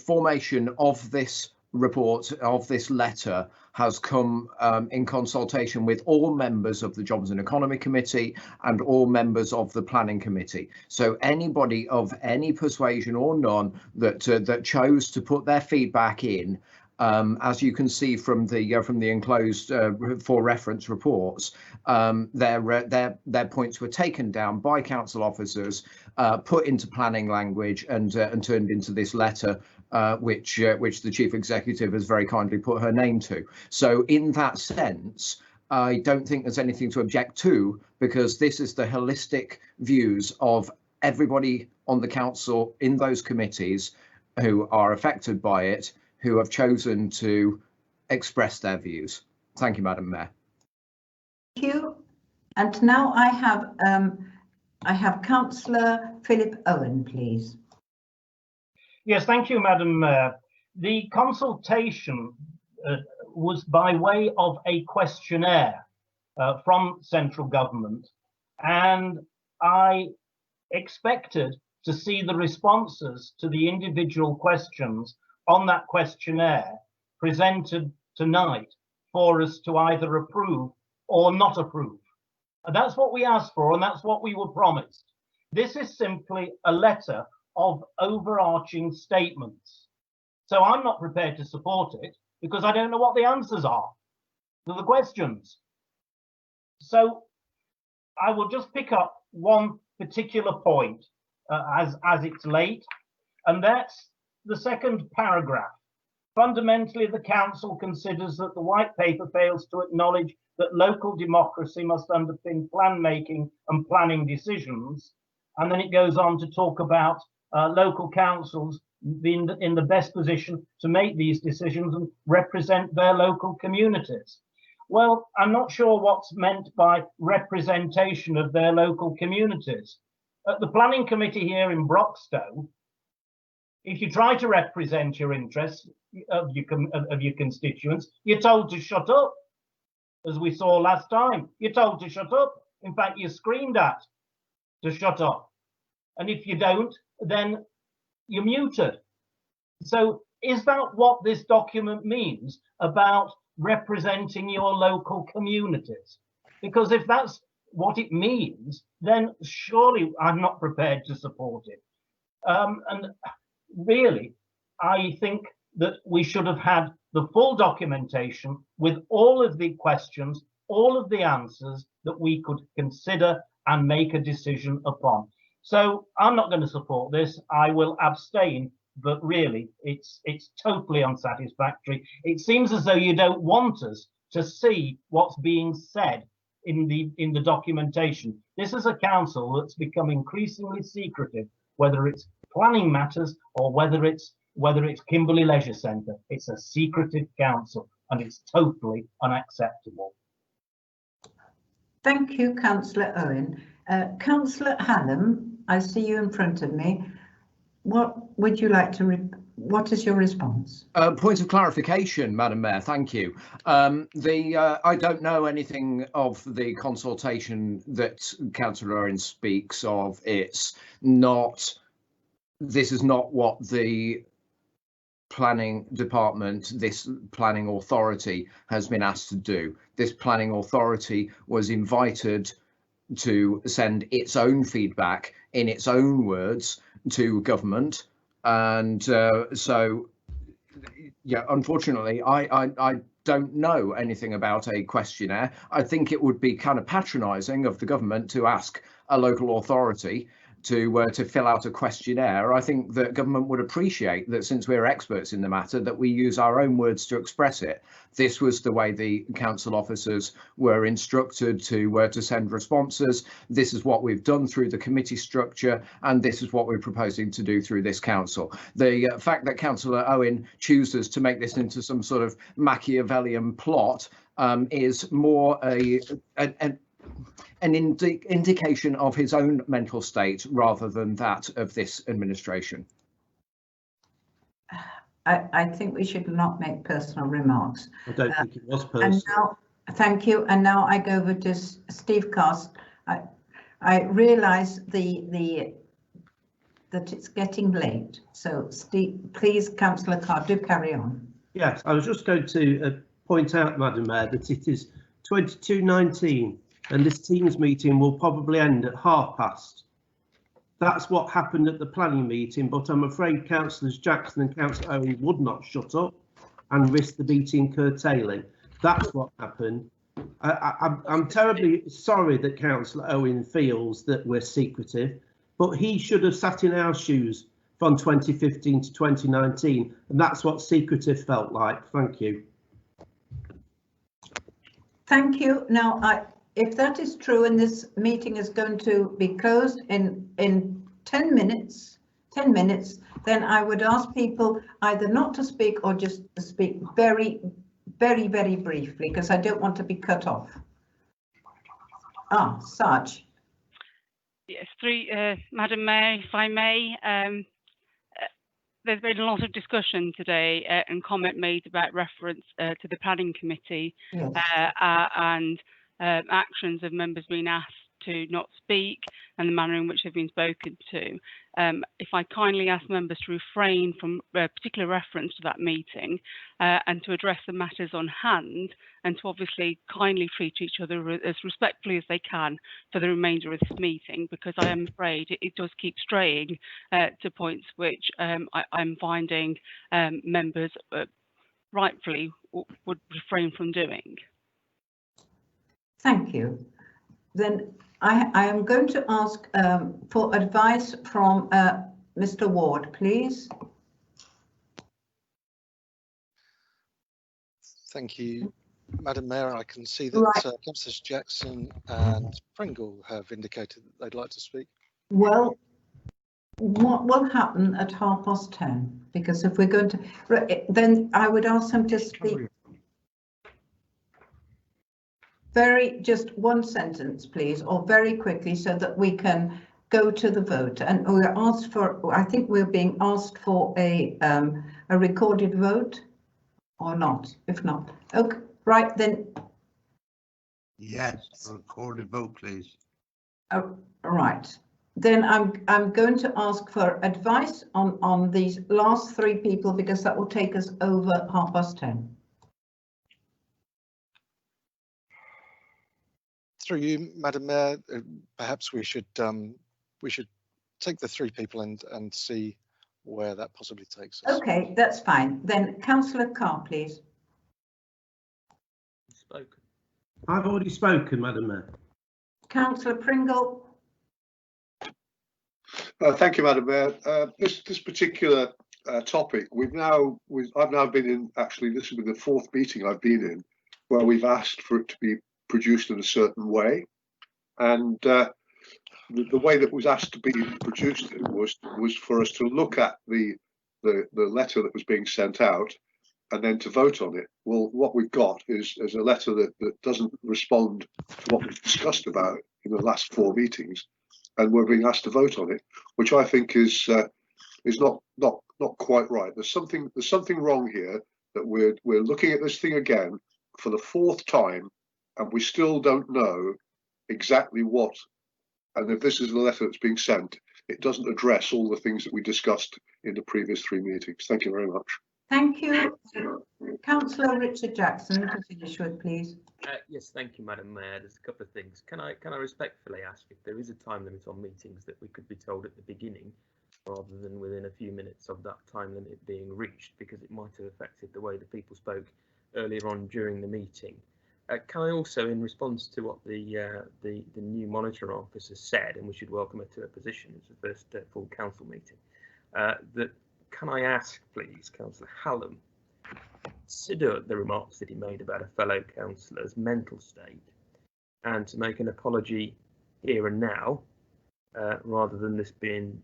formation of this report, of this letter, has come in consultation with all members of the Jobs and Economy Committee and all members of the Planning Committee. So anybody of any persuasion or none that chose to put their feedback in, as you can see from the enclosed for reference reports, their points were taken down by council officers, put into planning language, and turned into this letter, which the chief executive has very kindly put her name to. So in that sense, I don't think there's anything to object to, because this is the holistic views of everybody on the council in those committees who are affected by it, who have chosen to express their views. Thank you, Madam Mayor. Thank you. And now I have Councillor Philip Owen, please. Yes, thank you, Madam Mayor. The consultation was by way of a questionnaire from central government, and I expected to see the responses to the individual questions on that questionnaire presented tonight for us to either approve or not approve. And that's what we asked for, and that's what we were promised. This is simply a letter of overarching statements. So I'm not prepared to support it because I don't know what the answers are to the questions. So I will just pick up one particular point as it's late, and that's the second paragraph. Fundamentally, the council considers that the white paper fails to acknowledge that local democracy must underpin plan making and planning decisions. And then it goes on to talk about local councils being in the best position to make these decisions and represent their local communities. Well, I'm not sure what's meant by representation of their local communities. At the planning committee here in Broxtowe, if you try to represent your interests of your constituents, you're told to shut up. As we saw last time, you're told to shut up. In fact, you're screamed at to shut up. And if you don't, then you're muted. So is that what this document means about representing your local communities? Because if that's what it means, then surely I'm not prepared to support it. And really, I think that we should have had the full documentation with all of the questions, all of the answers that we could consider and make a decision upon. So I'm not going to support this. I will abstain, but really it's totally unsatisfactory. It seems as though you don't want us to see what's being said in the documentation. This is a council that's become increasingly secretive, whether it's planning matters or whether it's Kimberley Leisure Centre. It's a secretive council and it's totally unacceptable. Thank you, Councillor Owen. Councillor Hallam, I see you in front of me. What would you like to, what is your response? Point of clarification, Madam Mayor, thank you. I don't know anything of the consultation that Councillor Owen speaks of. It's not, this is not what the planning department, this planning authority has been asked to do. This planning authority was invited to send its own feedback in its own words to government, and so yeah, unfortunately I don't know anything about a questionnaire. I think it would be kind of patronising of the government to ask a local authority to fill out a questionnaire. I think that government would appreciate that, since we're experts in the matter, that we use our own words to express it. This was the way the council officers were instructed to send responses. This is what we've done through the committee structure, and this is what we're proposing to do through this council. The fact that Councillor Owen chooses to make this into some sort of Machiavellian plot is more an indication of his own mental state rather than that of this administration. I think we should not make personal remarks. I don't think it was personal. And now, thank you. And now I go over to Steve Cast. I realise that it's getting late. So Steve, please, Councillor Carr, do carry on. Yes, I was just going to point out, Madam Mayor, that it is 22:19. And this Teams meeting will probably end at past. That's what happened at the planning meeting, but I'm afraid Councillors Jackson and Councillor Owen would not shut up and risk the meeting curtailing. That's what happened. I'm terribly sorry that Councillor Owen feels that we're secretive, but he should have sat in our shoes from 2015 to 2019, and that's what secretive felt like. Thank you. Thank you. Now, if that is true, and this meeting is going to be closed in 10 minutes, then I would ask people either not to speak or just to speak very, very, very briefly, because I don't want to be cut off. Sarge. Yes, Madam Mayor, if I may. there's been a lot of discussion today and comment made about reference to the planning committee and actions of members being asked to not speak and the manner in which they've been spoken to. If I kindly ask members to refrain from particular reference to that meeting and to address the matters on hand, and to obviously kindly treat each other as respectfully as they can for the remainder of this meeting, because I am afraid it does keep straying to points which I'm finding members rightfully would refrain from doing. Thank you. Then I am going to ask for advice from Mr. Ward, please. Thank you, Madam Mayor. I can see that Councillors Jackson and Pringle have indicated that they'd like to speak. Well, what will happen at 10:30? Because if we're going to, then I would ask them to speak. Just one sentence, please, or very quickly, so that we can go to the vote. And we're asked for, I think we're being asked for a recorded vote, or not? If not, okay, right then. Yes, recorded vote, please. Right. Then I'm going to ask for advice on these last three people, because that will take us over 10:30. Through you, Madam Mayor, perhaps we should take the three people and see where that possibly takes us. Okay, that's fine. Then Councillor Carr, please. Spoken. I've already spoken, Madam Mayor. Councillor Pringle. Thank you, Madam Mayor. This particular topic, I've now been in, actually this has been the fourth meeting I've been in where we've asked for it to be produced in a certain way, and the way that was asked to be produced was for us to look at the letter that was being sent out and then to vote on it. Well, what we've got is a letter that doesn't respond to what we've discussed about in the last four meetings, and we're being asked to vote on it, which I think is not quite right. There's something wrong here, that we're looking at this thing again for the fourth time, and we still don't know exactly what. And if this is the letter that's being sent, it doesn't address all the things that we discussed in the previous three meetings. Thank you very much. Thank you. Councillor Richard Jackson, to finish with, please. Yes, thank you, Madam Mayor. There's a couple of things. Can I respectfully ask if there is a time limit on meetings that we could be told at the beginning, rather than within a few minutes of that time limit being reached, because it might have affected the way that people spoke earlier on during the meeting. Can I also, in response to what the new monitor officer said, and we should welcome her to her position, it's the first full council meeting, that can I ask, please, Councillor Hallam, consider the remarks that he made about a fellow councillor's mental state, and to make an apology here and now, rather than this being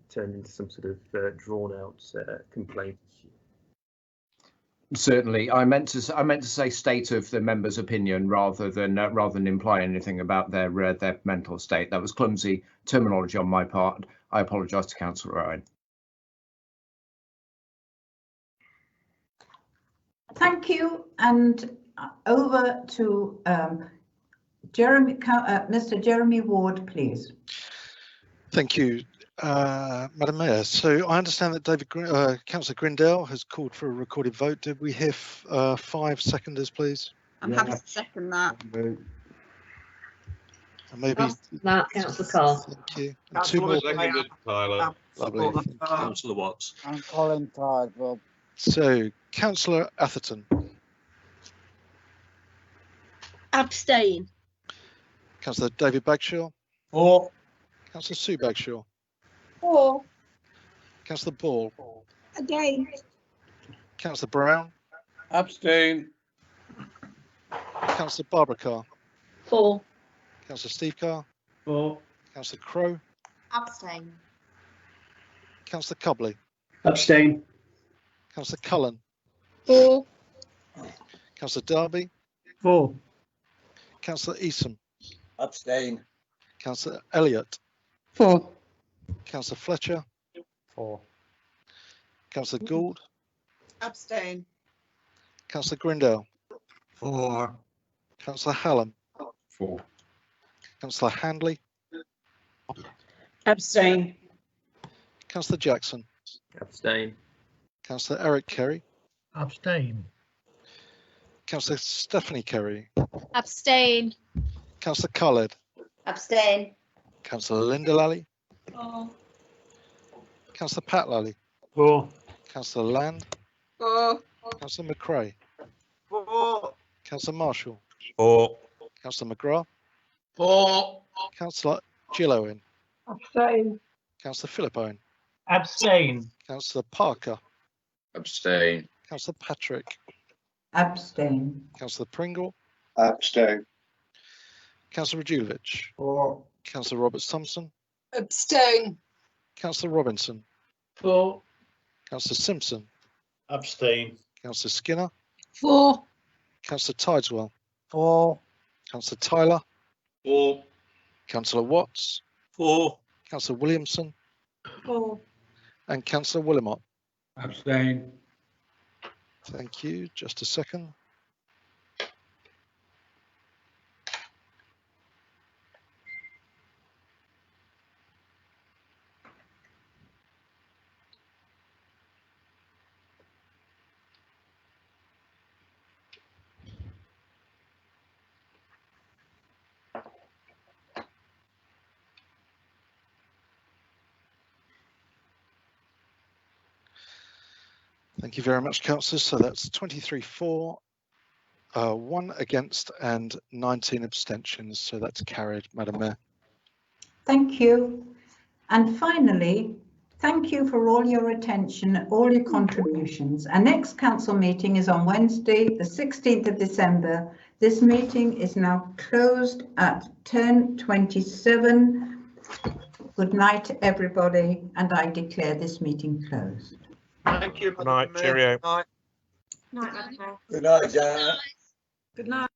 turned into some sort of drawn-out complaint issue. Certainly, I meant to say state of the member's opinion rather than imply anything about their mental state. That was clumsy terminology on my part. I apologise to Councillor Owen. Thank you, and over to Mr. Jeremy Ward, please. Thank you, Madam Mayor. So I understand that Councillor Grindale has called for a recorded vote. Did we hear 5 seconders, please? I'm happy to second that. And maybe that, Councillor Carr. Thank you. And two more. Seconded, Tyler. Lovely. Councillor Watts. I'm Colin Tide, Rob. So, Councillor Atherton. Abstain. Councillor David Bagshaw. For. Councillor Sue Bagshaw. For. Councillor Ball. Against. Councillor Brown. Abstain. Councillor Barbara Carr. For. Councillor Steve Carr. For. Councillor Crowe. Abstain. Councillor Cobley. Abstain. Councillor Cullen. For. Councillor Darby. For. Councillor Eason. Abstain. Councillor Elliott. For. Councillor Fletcher. For. Councillor Gould, Abstain. Councillor Grindale, 4. Councillor Hallam, 4. Councillor Handley, Abstain. Councillor Jackson, Abstain. Councillor Eric Kerry, Abstain. Councillor Stephanie Kerry, Abstain. Councillor Khaled, Abstain. Councillor Linda Lally, 4. Councillor Pat Lally, 4. Councillor Land, 4. Councillor McRae, 4. Councillor Marshall, 4. Councillor McGrath, 4. Councillor Jill Owen, Abstain. Councillor Philip Owen, Abstain. Councillor Parker, Abstain. Councillor Patrick, Abstain. Councillor Pringle, Abstain. Councillor Radulovich, 4. Councillor Roberts Thompson, Abstain. Councillor Robinson, 4. Councillor Simpson, Abstain. Councillor Skinner, 4. Councillor Tideswell, 4. Councillor Tyler, 4. Councillor Watts, 4. Councillor Williamson, 4. and Councillor Willimott. Abstain. Thank you. Just a second. Thank you very much, councillors. So that's 23 for, 1 against and 19 abstentions. So that's carried, Madam Mayor. Thank you. And finally, thank you for all your attention, all your contributions. Our next council meeting is on Wednesday, the 16th of December. This meeting is now closed at 10:27. Good night, everybody, and I declare this meeting closed. Thank you. Good night. Cheerio. Night, Madam Mayor. Good night, Janet. Good night.